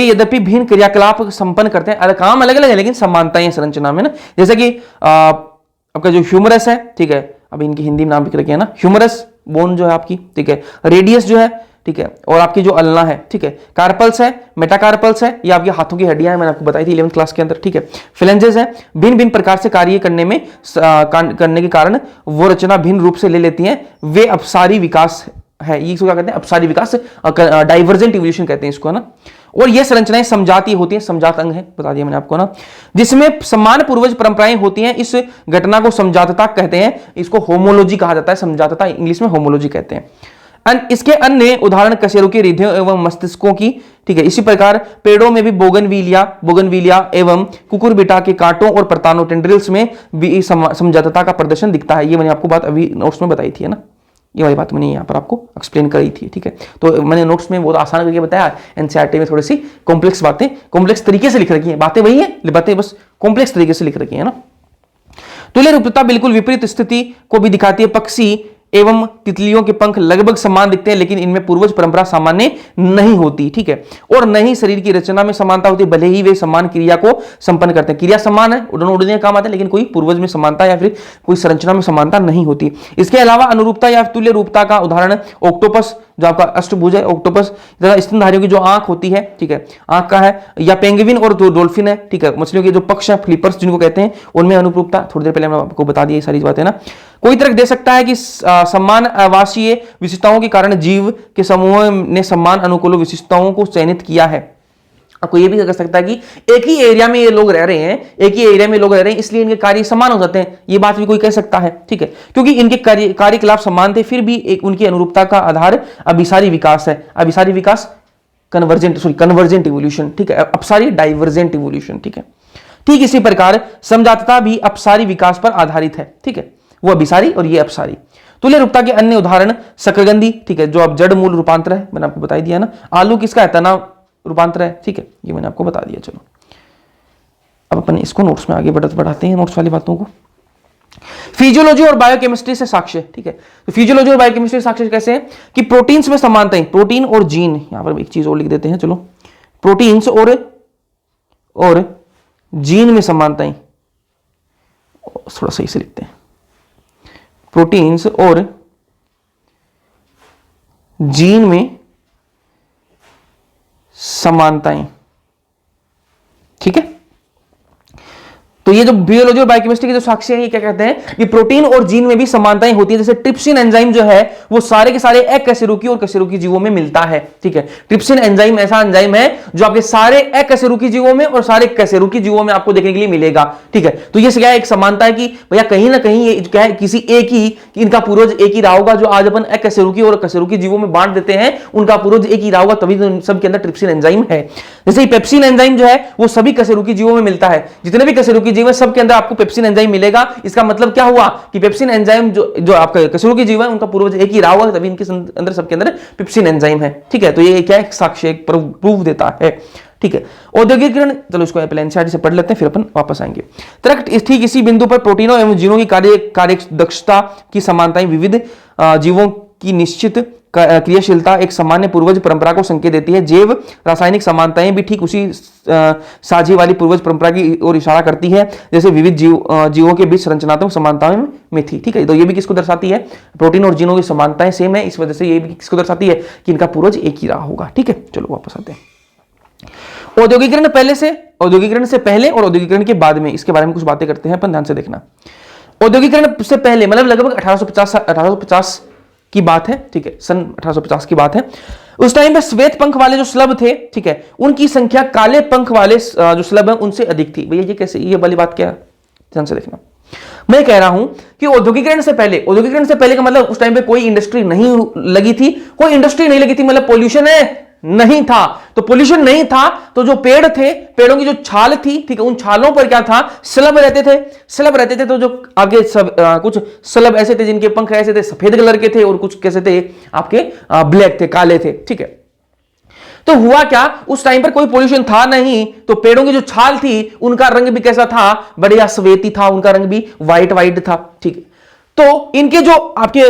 S1: यद्यपि भिन्न क्रियाकलाप संपन्न करते हैं, काम अलग अलग है लेकिन समानताएं संरचना में ना। जैसे कि आपका जो ह्यूमरस है, ठीक है, अभी इनकी हिंदी में नाम लिख रखे हैं ना, ह्यूमरस बोन जो है आपकी, ठीक है, रेडियस जो है, ठीक है, और आपकी जो अल्ना है, ठीक है, कार्पल्स है, मेटाकार्पल्स है, ये आपके हाथों की हड्डियां हैं, मैंने आपको बताई थी 11th क्लास के अंदर। ठीक है, फिलेंजेस है, भिन्न भिन्न प्रकार से कार्य करने के कारण वो रचना भिन्न रूप से ले लेती हैं। वे अपसारी विकास है, ये इसको क्या कहते हैं? अपसारी विकास, डाइवर्जेंट इवोल्यूशन कहते हैं इसको ना। और ये संरचनाएं समजातीय होती हैं, समजात अंग है, बता दिया मैंने आपको ना, जिसमें समान पूर्वज परंपराएं होती हैं। इस घटना को समजातता कहते हैं, इसको होमोलॉजी कहा जाता है, समजातता इंग्लिश में होमोलॉजी कहते हैं। इसके अन्य उदाहरण कशेरुकी रिधियों एवं मस्तिष्कों की, ठीक है। इसी प्रकार पेड़ों में भी बोगनविलिया एवं कुकुरबिटा के कांटों और प्रतानों टेंड्रिल्स में भी समजातता का प्रदर्शन दिखता है। ये मैंने आपको बात अभी नोट्स में बताई थी, है ना, ये वाली बात मैंने यहाँ पर आपको एक्सप्लेन करी थी। ठीक है, तो मैंने नोट्स में बहुत आसान करके बताया, एनसीईआरटी में थोड़ी सी कॉम्प्लेक्स बातें कॉम्प्लेक्स तरीके से लिख रखी है, बातें वही है, बातें बस कॉम्प्लेक्स तरीके से लिख रखी है ना। तुल्य रूपता बिल्कुल विपरीत स्थिति को भी दिखाती है। पक्षी एवं तितलियों के पंख लगभग समान दिखते हैं, लेकिन इनमें पूर्वज परंपरा सामान्य नहीं होती, ठीक है, और न ही शरीर की रचना में समानता होती, भले ही वे समान क्रिया को संपन्न करते हैं। क्रिया समान है, उड़ने का काम आते हैं, लेकिन कोई पूर्वज में समानता या फिर कोई संरचना में समानता नहीं होती। इसके अलावा अनुरूपता या तुल्य रूपता का उदाहरण ऑक्टोपस, जो आपका अष्टभुज है, ऑक्टोपस स्तनधारियों की जो आंख होती है, ठीक है, आंख का है, या पेंगुइन और डॉल्फिन है, ठीक है, मछलियों के जो पक्ष है, फ्लिपर्स जिनको कहते हैं, उनमें अनुरूपता थोड़ी देर पहले मैंने आपको बता दी ये सारी बातें ना। कोई तर्क दे सकता है कि समान आवासीय विशेषताओं के कारण जीव के समूह ने समान अनुकूल विशेषताओं को चयनित किया है। आपको ये भी कह सकता है कि एक ही एरिया में ये लोग रह रहे हैं, इसलिए इनके कार्य समान हो जाते हैं, ये बात भी कोई कह सकता है, ठीक है, क्योंकि इनके कार्यकलाप समान थे, फिर भी एक उनकी अनुरूपता का आधार अभिसारी विकास है। अभिसारी विकास कन्वर्जेंट इवोल्यूशन, ठीक है, अपसारी डाइवर्जेंट इवोल्यूशन, ठीक है। ठीक इसी प्रकार समजातता भी अपसारी विकास पर आधारित है, ठीक है, वो अभिसारी और ये अपसारी। तुल्य रूपता के अन्य उदाहरण शकरकंदी, ठीक है, जो अब जड़ मूल रूपांतर है, मैंने आपको बताई दिया ना। आलू किसका है? तना रूपांतर है, ठीक है, ये मैंने आपको बता दिया। चलो अब अपन इसको नोट्स में आगे बढ़ाते हैं, नोट्स वाली बातों को। फिजियोलॉजी और बायोकेमिस्ट्री से साक्ष्य, ठीक है, तो फिजियोलॉजी और बायोकेमिस्ट्री साक्ष्य कैसे है कि प्रोटीन्स में समानता है, प्रोटीन और जीन, यहां पर एक चीज और लिख देते हैं, चलो, प्रोटीन्स और जीन में समानताएं, थोड़ा सही से लिखते हैं, प्रोटीन्स और जीन में समानताएं, ठीक है। तो ये जो बियोलॉजी और बायोकेमिस्ट्री के जो साक्ष्य हैं, ये क्या कहते हैं कि प्रोटीन और जीन में भी समानताएं होती है। जैसे ट्रिप्सिन एंजाइम जो है वो सारे के सारे अकशेरुकी और कशेरुकी जीवों में मिलता है, ठीक है। ट्रिप्सिन एंजाइम ऐसा एंजाइम है जो आपके सारे अकशेरुकी जीवों में और सारे कशेरुकी जीवों में आपको देखने के लिए मिलेगा, ठीक है। तो ये क्या है, एक समानता है कि भैया कहीं ना कहीं ये क्या है, किसी एक ही कि इनका पूर्वज एक ही रहा होगा। जो आज अपन अकशेरुकी और कशेरुकी जीवों में बांट देते हैं उनका पूर्वज एक ही रहा होगा, तभी तो सबके अंदर ट्रिप्सिन एंजाइम है। जैसे ही पेप्सिन एंजाइम जो है वो सभी कशेरुकी जीवों में मिलता है। जितने भी कशेरुकी जीव है सबके अंदर आपको पेप्सिन एंजाइम मिलेगा। इसका मतलब क्या हुआ कि पेप्सिन एंजाइम जो आपका कशेरुकी जीव है उनका पूर्वज एक ही रहा होगा, तभी इनके अंदर सबके अंदर पेप्सिन एंजाइम है, ठीक है। तो ये क्या है, साक्ष्य प्रूफ देता है, ठीक है। औद्योगिकरण, चलो इसको एनसीईआरटी से पढ़ लेते हैं फिर अपन वापस आएंगे। ठीक इसी बिंदु पर प्रोटीनों एवं जीनों की कार्य दक्षता की समानताएं विविध जीवों की निश्चित क्रियाशीलता एक सामान्य पूर्वज परंपरा को संकेत देती है। जैव रासायनिक समानताएं भी ठीक उसी साझी वाली पूर्वज परंपरा की ओर इशारा करती है जैसे विविध जीवों के बीच संरचनात्मक समानताओं में थी, ठीक है। तो ये भी किसको दर्शाती है, प्रोटीन और जीनों की समानताएं सेम है, इस वजह से ये भी किसको दर्शाती है कि इनका पूर्वज एक ही रहा होगा, ठीक है। चलो वापस आते हैं। औद्योगिकरण से पहले और औद्योगिकरण के बाद में, इसके बारे में कुछ बातें करते हैं अपन, ध्यान से देखना। औद्योगिकरण से पहले मतलब लगभग 1850 की बात है, ठीक है, सन 1850 की बात है। उस टाइम पे श्वेत पंख वाले जो स्लब थे, ठीक है, उनकी संख्या काले पंख वाले जो स्लब है उनसे अधिक थी। भैया ये कैसे, ये वाली बात क्या, ध्यान से देखना। मैं कह रहा हूं कि औद्योगिकरण से पहले का मतलब उस टाइम पे कोई इंडस्ट्री नहीं लगी थी, मतलब पोल्यूशन है नहीं था। तो पोल्यूशन नहीं था तो जो पेड़ थे, पेड़ों की जो छाल थी, ठीक है, उन छालों पर क्या था, स्लब रहते थे। तो जो आगे कुछ स्लब ऐसे थे जिनके पंख ऐसे थे, सफेद कलर के थे, और कुछ कैसे थे आपके ब्लैक थे, काले थे, ठीक है। तो हुआ क्या, उस टाइम पर कोई पोल्यूशन था नहीं, तो पेड़ों की जो छाल थी उनका रंग भी कैसा था, बढ़िया सवेती था, उनका रंग भी व्हाइट था, ठीक है। तो इनके जो आपके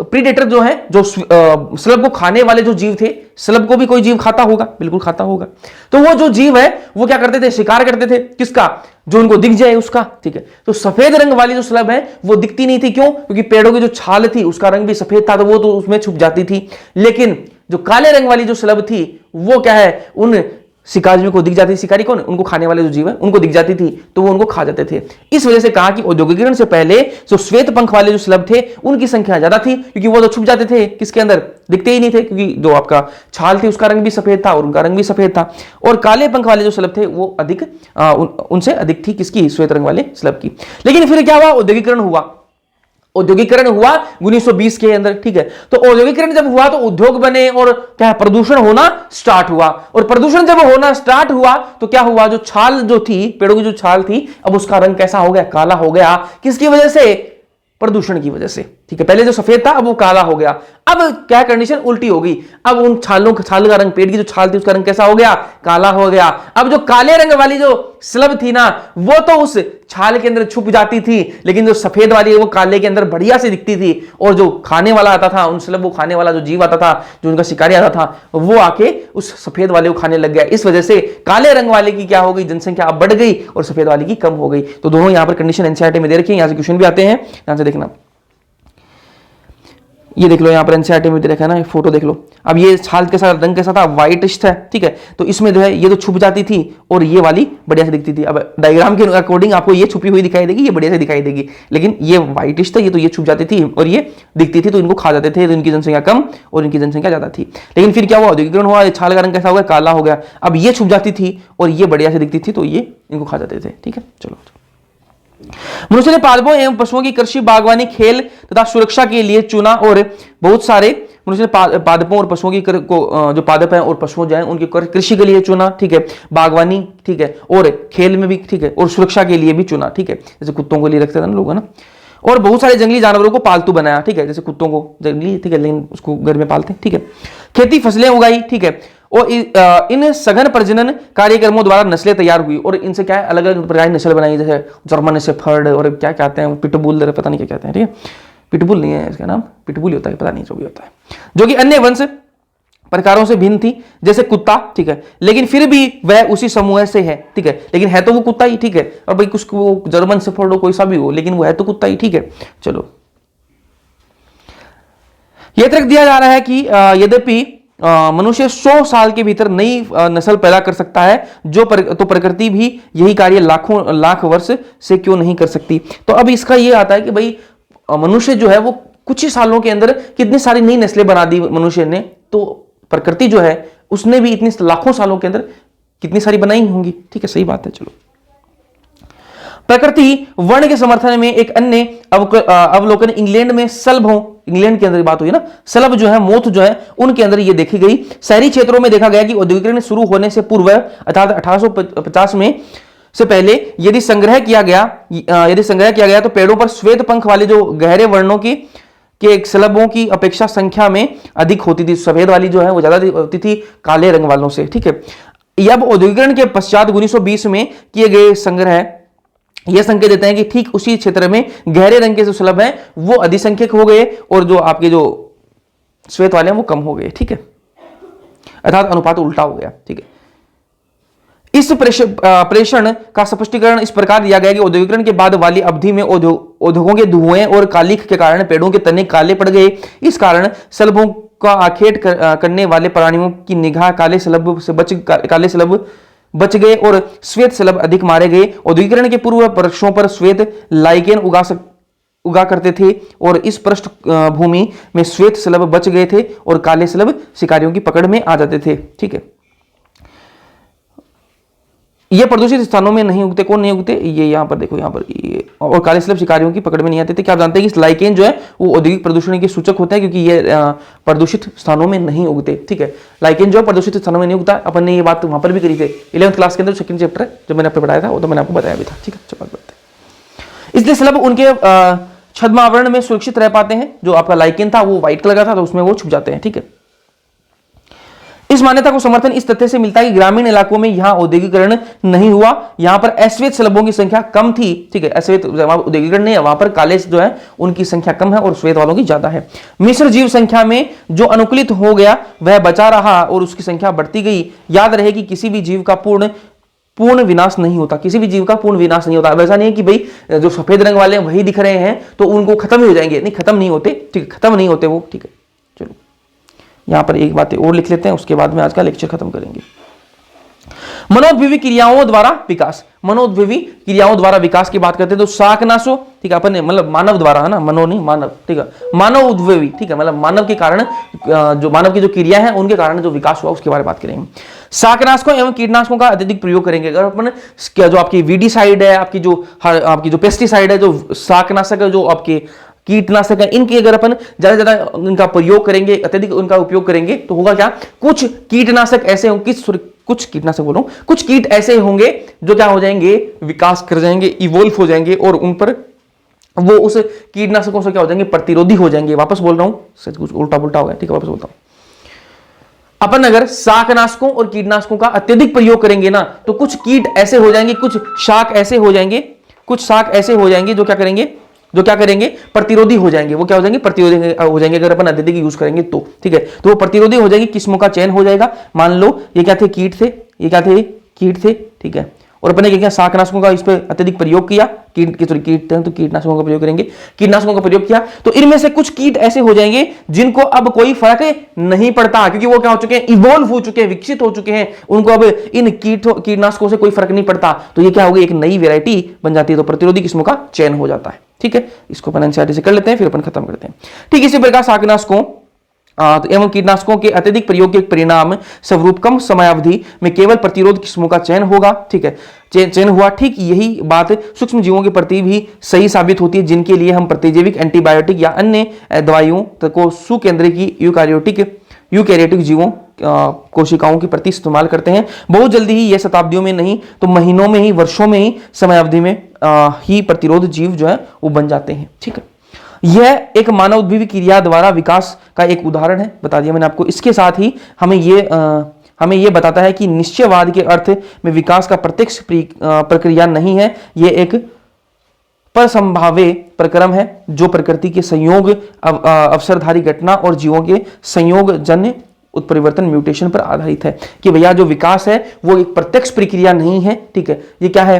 S1: प्रीडेटर जो है, जो स्लब को खाने वाले जो जीव थे, स्लब को भी कोई जीव खाता होगा, बिल्कुल खाता होगा। तो वो जो जीव है वो क्या करते थे, शिकार करते थे, किसका, जो उनको दिख जाए उसका, ठीक है। तो सफेद रंग वाली जो स्लब है वो दिखती नहीं थी, क्यों, क्योंकि पेड़ों की जो छाल थी उसका रंग भी सफेद था, तो वो तो उसमें छुप जाती थी। लेकिन जो काले रंग वाली जो स्लब थी वो क्या है, उन शिकारियों को दिख जाती थी। शिकारी कौन, उनको खाने वाले जो जीव है उनको दिख जाती थी, तो वो उनको खा जाते थे। इस वजह से कहा कि औद्योगिकरण से पहले जो श्वेत पंख वाले जो स्लब थे उनकी संख्या ज्यादा थी, क्योंकि वो तो छुप जाते थे, किसके अंदर, दिखते ही नहीं थे, क्योंकि जो आपका छाल थी उसका रंग भी सफेद था और उनका रंग भी सफेद था। और काले पंख वाले जो स्लब थे वो अधिक उनसे अधिक थी, किसकी, श्वेत रंग वाले स्लब की। लेकिन फिर क्या हुआ, औद्योगिकरण हुआ 1920 के अंदर, ठीक है। तो औद्योगिकरण जब हुआ तो उद्योग बने और क्या, प्रदूषण होना स्टार्ट हुआ। और प्रदूषण जब होना स्टार्ट हुआ तो क्या हुआ, जो छाल जो थी, पेड़ों की जो छाल थी, अब उसका रंग कैसा हो गया, काला हो गया। किसकी वजह से, प्रदूषण की वजह से, ठीक है। पहले जो सफेद था अब वो काला हो गया। अब क्या कंडीशन उल्टी हो गई, अब उन छाल का रंग, पेड़ की जो छाल थी उसका रंग कैसा हो गया, काला हो गया। अब जो काले रंग वाली जो स्लब थी ना, वो तो उस छाल के अंदर छुप जाती थी, लेकिन जो सफेद वाली है वो काले के अंदर बढ़िया से दिखती थी। और जो खाने वाला आता था, उन स्लब को खाने वाला जो जीव आता था, जो उनका शिकारी आता था, वो आके उस सफेद वाले को खाने लग गया। इस वजह से काले रंग वाले की क्या हो गई, जनसंख्या अब बढ़ गई और सफेद वाले की कम हो गई। तो दोनों यहां पर कंडीशन एनसीईआरटी में दे रखी है, यहां से क्वेश्चन भी आते हैं, यहां से देखना। ये देख लो, यहाँ पर एनसीईआरटी में देखा है ना, फोटो देख लो। अब ये छाल के साथ रंग कैसा था, व्हाइटिश था, ठीक है। तो इसमें जो है ये तो छुप जाती थी और ये वाली बढ़िया से दिखती थी। अब डायग्राम के अकॉर्डिंग आपको ये छुपी हुई दिखाई देगी, ये बढ़िया से दिखाई देगी, लेकिन ये व्हाइटिश था, ये तो ये छुप जाती थी और ये दिखती थी, तो इनको खा जाते थे। तो इनकी जनसंख्या कम और इनकी जनसंख्या ज्यादा थी। लेकिन फिर क्या हुआ, औद्योगिकरण हुआ, छाल का रंग कैसा हो गया, काला हो गया। अब ये छुप जाती थी और ये बढ़िया से दिखती थी, तो ये इनको खा जाते थे, ठीक है। चलो, मनुष्य ने पादपों एवं पशुओं की कृषि, बागवानी, खेल तथा सुरक्षा के लिए चुना, और बहुत सारे मनुष्य ने पादपों और पशुओं की जो पादप हैं और पशुओं जो हैं उनकी कृषि के लिए चुना, ठीक है, बागवानी, ठीक है, और खेल में भी, ठीक है, और सुरक्षा के लिए भी चुना, ठीक है। जैसे कुत्तों के लिए रखते थे ना लोग, है ना। और बहुत सारे जंगली जानवरों को पालतू बनाया, ठीक है, जैसे कुत्तों को जंगली, ठीक है, लेकिन उसको घर में पालते, ठीक है। खेती, फसलें उगाई, ठीक है। और इन सघन प्रजनन कार्यक्रमों द्वारा नस्लें तैयार हुई, और इनसे क्या है, अलग अलग प्रकार की नस्ल बनाई, जैसे जर्मन शेफर्ड और क्या कहते हैं, पिटबुल, पता नहीं क्या कहते हैं, ठीक है। पिटबुल नहीं है इसका नाम, पिटबुल होता है, पता नहीं जो भी होता है, जो कि अन्य वंश प्रकारों से भिन्न थी, जैसे कुत्ता, ठीक है, लेकिन फिर भी वह उसी समूह से है, ठीक है, लेकिन है तो वो कुत्ता ही, ठीक है। अब भाई कुछ वो जर्मन शेफर्ड हो, कोई सा भी हो, लेकिन वो है तो कुत्ता ही, ठीक है। चलो, यह तर्क दिया जा रहा है कि यद्यपि मनुष्य 100 साल के भीतर नई नस्ल पैदा कर सकता है, तो प्रकृति भी यही कार्य लाखों लाख वर्ष से क्यों नहीं कर सकती। तो अब इसका यह आता है कि भाई मनुष्य जो है वो कुछ ही सालों के अंदर कितनी सारी नई नस्लें बना दी मनुष्य ने, तो प्रकृति जो है उसने भी इतनी लाखों सालों के अंदर कितनी सारी बनाई होंगी, ठीक है, सही बात है। चलो, प्रकृति वर्ण के समर्थन में एक अन्य अवलोकन इंग्लैंड में सल्भों, इंग्लैंड के अंदर बात हुई ना, सल्भ जो है, मोथ जो है, उनके अंदर ये देखी गई। शहरी क्षेत्रों में देखा गया कि औद्योगिकरण शुरू होने से पूर्व अर्थात 1850 में से पहले यदि संग्रह किया गया तो पेड़ों पर श्वेत पंख वाले जो गहरे वर्णों की के सलबों की अपेक्षा संख्या में अधिक होती थी। सफेद वाली जो है वो ज्यादा होती थी काले रंग वालों से, ठीक है। अब औद्योगिकरण के पश्चात 1920 में किए गए संग्रह यह संकेत देते हैं कि ठीक उसी क्षेत्र में गहरे रंग के जो सलब हैं वो अधिसंख्यक हो गए और जो आपके जो श्वेत वाले हैं वो कम हो गए, ठीक है, अर्थात अनुपात उल्टा हो गया, ठीक है। इस प्रेषण का स्पष्टीकरण इस प्रकार दिया गया कि औद्योगिकरण के बाद वाली अवधि में उद्योगों के धुएं और कालिख के कारण पेड़ों के तने काले पड़ गए। इस कारण सलबों का आखेट करने वाले प्राणियों की निगाह काले सलब बच गए और श्वेत सलब अधिक मारे गए। औद्योगिकरण के पूर्व वर्षों पर श्वेत लाइकेन उगा करते थे और इस पृष्ठ भूमि में श्वेत सलब बच गए थे और काले सलब शिकारियों की पकड़ में आ जाते थे, ठीक है। ये प्रदूषित स्थानों में नहीं उगते, कौन नहीं उगते, ये यहां पर देखो, यहां पर ये, और काले सलब शिकारियों की पकड़ में नहीं आते थे। क्या आप जानते हैं कि लाइकेन जो है वो औद्योगिक प्रदूषण के सूचक होता है, क्योंकि ये प्रदूषित स्थानों में नहीं उगते, ठीक है। लाइकेन जो है प्रदूषित स्थानों में नहीं उगता। अपन ने ये बात वहां पर भी करी थी 11th क्लास के अंदर, सेकंड चैप्टर जब मैंने आपको बताया था, वो तो मैंने आपको बताया भी था, ठीक है। चलो बात है, इसलिए सलब उनके छद्मावरण में सुरक्षित रह पाते हैं। जो आपका लाइकेन था वो व्हाइट कलर का था, तो उसमें वो छुप जाते हैं, ठीक है। इस मान्यता को समर्थन इस तथ्य से मिलता है कि ग्रामीण इलाकों में यहां औद्योगिकरण नहीं हुआ, यहां पर अश्वेत सलबों की संख्या कम थी, ठीक है। अश्वेत औद्योगिकरण नहीं है, वहां पर काले जो है उनकी संख्या कम है और श्वेत वालों की ज्यादा है। मिश्र जीव संख्या में जो अनुकूलित हो गया वह बचा रहा और उसकी संख्या बढ़ती गई। याद रहे कि किसी भी जीव का पूर्ण विनाश नहीं होता, किसी भी जीव का पूर्ण विनाश नहीं होता। वैसा नहीं है कि भाई जो सफेद रंग वाले वही दिख रहे हैं तो उनको खत्म ही हो जाएंगे, नहीं, खत्म नहीं होते, ठीक है, खत्म नहीं होते वो, ठीक है। चलो, यहां पर एक बात और लिख लेते हैं, उसके बाद में आज का लेक्चर खत्म करेंगे। मनोद्भवी क्रियाओं द्वारा विकास, मनोद्भवी क्रियाओं द्वारा विकास की बात करते हैं तो शाकनाशो, ठीक है, अपन मतलब मानव द्वारा है ना, मनो नहीं मानव, ठीक है, मानव उद्भवी, ठीक है, मतलब मानव के कारण, जो मानव की जो क्रिया है उनके कारण जो विकास हुआ उसके बारे में बात करेंगे। शाकनाशकों एवं कीटनाशकों का अत्यधिक प्रयोग करेंगे। अगर अपन जो आपकी वीडीसाइड है, आपकी जो पेस्टिसाइड है, जो शाकनाशक है, जो आपके कीटनाशक है, इनकी अगर अपन ज्यादा से ज्यादा इनका प्रयोग करेंगे, अत्यधिक उनका उपयोग करेंगे तो होगा क्या, कुछ कीटनाशक ऐसे होंगे, कुछ कीटनाशक बोलो, कुछ कीट ऐसे होंगे जो क्या हो जाएंगे, विकास कर जाएंगे, इवोल्व हो जाएंगे और उन पर वो उस कीटनाशकों से क्या हो जाएंगे, प्रतिरोधी हो जाएंगे। वापस बोल रहा हूं, कुछ उल्टा पुल्टा हो गया, ठीक है, वापस बोलता हूं। अपन अगर शाकनाशकों और कीटनाशकों का अत्यधिक प्रयोग करेंगे ना तो कुछ कीट ऐसे हो जाएंगे, कुछ शाक ऐसे हो जाएंगे, जो क्या करेंगे, प्रतिरोधी हो जाएंगे। वो क्या हो जाएंगे, प्रतिरोधी हो जाएंगे अगर अपन अत्यधिक यूज करेंगे तो, ठीक है। तो वो प्रतिरोधी हो जाएगी, किस्मों का चयन हो जाएगा। मान लो ये क्या थे, कीट थे, ठीक है, और अपने क्या किया, शाकनाशकों का इस पर अत्यधिक प्रयोग किया, कीटनाशकों का प्रयोग करेंगे, कीटनाशकों का प्रयोग किया तो इनमें से कुछ कीट ऐसे हो जाएंगे जिनको अब कोई फर्क नहीं पड़ता, क्योंकि वो क्या हो चुके हैं, इवॉल्व हो चुके हैं, विकसित हो चुके हैं, उनको अब इन कीटनाशकों से कोई फर्क नहीं पड़ता। तो ये क्या होगी, एक नई वेराइटी बन जाती है, तो प्रतिरोधी किस्मों का चयन हो जाता है, ठीक है। इसको अपन एनसीईआरटी से कर लेते हैं, फिर अपन खत्म करते हैं, ठीक। इसी प्रकार शाकनाशकों एवं कीटनाशकों के अत्यधिक प्रयोग के परिणाम स्वरूप कम समयावधि में केवल प्रतिरोध किस्मों का चयन होगा, ठीक है, चयन हुआ। ठीक यही बात सूक्ष्म जीवों के प्रति भी सही साबित होती है, जिनके लिए हम प्रतिजैविक एंटीबायोटिक या अन्य दवाइयों को सुकेंद्रीय यूकैरियोटिक जीवों कोशिकाओं के प्रति इस्तेमाल करते हैं। बहुत जल्दी ही, यह शताब्दियों में नहीं तो महीनों में ही, वर्षों में ही, समयावधि में ही प्रतिरोध जीव जो है वो बन जाते हैं, ठीक है। यह एक मानव उद्भवी क्रिया द्वारा विकास का एक उदाहरण है, बता दिया मैंने आपको। इसके साथ ही हमें यह बताता है कि निश्चयवाद के अर्थ में विकास का प्रत्यक्ष प्रक्रिया नहीं है, यह एक परसंभाव्य प्रक्रम है जो प्रकृति के संयोग, अवसरधारी घटना और जीवों के संयोग जन्य उत्परिवर्तन म्यूटेशन पर आधारित है कि भैया जो विकास है वो एक प्रत्यक्ष प्रक्रिया नहीं है, ठीक है, ये क्या है,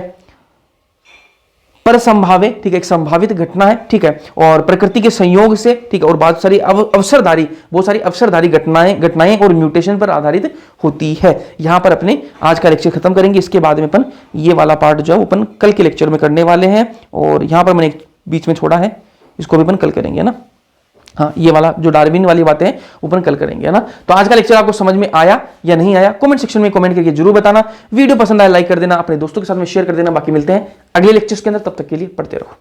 S1: पर संभावित, ठीक है, एक संभावित घटना है, ठीक है, और प्रकृति के संयोग से, ठीक है, और बहुत सारी अवसरधारी घटनाएं और म्यूटेशन पर आधारित होती है। यहां पर अपने आज का लेक्चर खत्म करेंगे। इसके बाद में अपन ये वाला पार्ट जो है अपन कल के लेक्चर में करने वाले हैं, और यहां पर मैंने एक बीच में छोड़ा है, इसको भी अपन कल करेंगे ना। हाँ, ये वाला जो डार्विन वाली बातें हैं अपन कल करेंगे, है ना। तो आज का लेक्चर आपको समझ में आया या नहीं आया, कमेंट सेक्शन में कमेंट करके जरूर बताना। वीडियो पसंद आया लाइक कर देना, अपने दोस्तों के साथ में शेयर कर देना। बाकी मिलते हैं अगले लेक्चर्स के अंदर, तब तक के लिए पढ़ते रहो।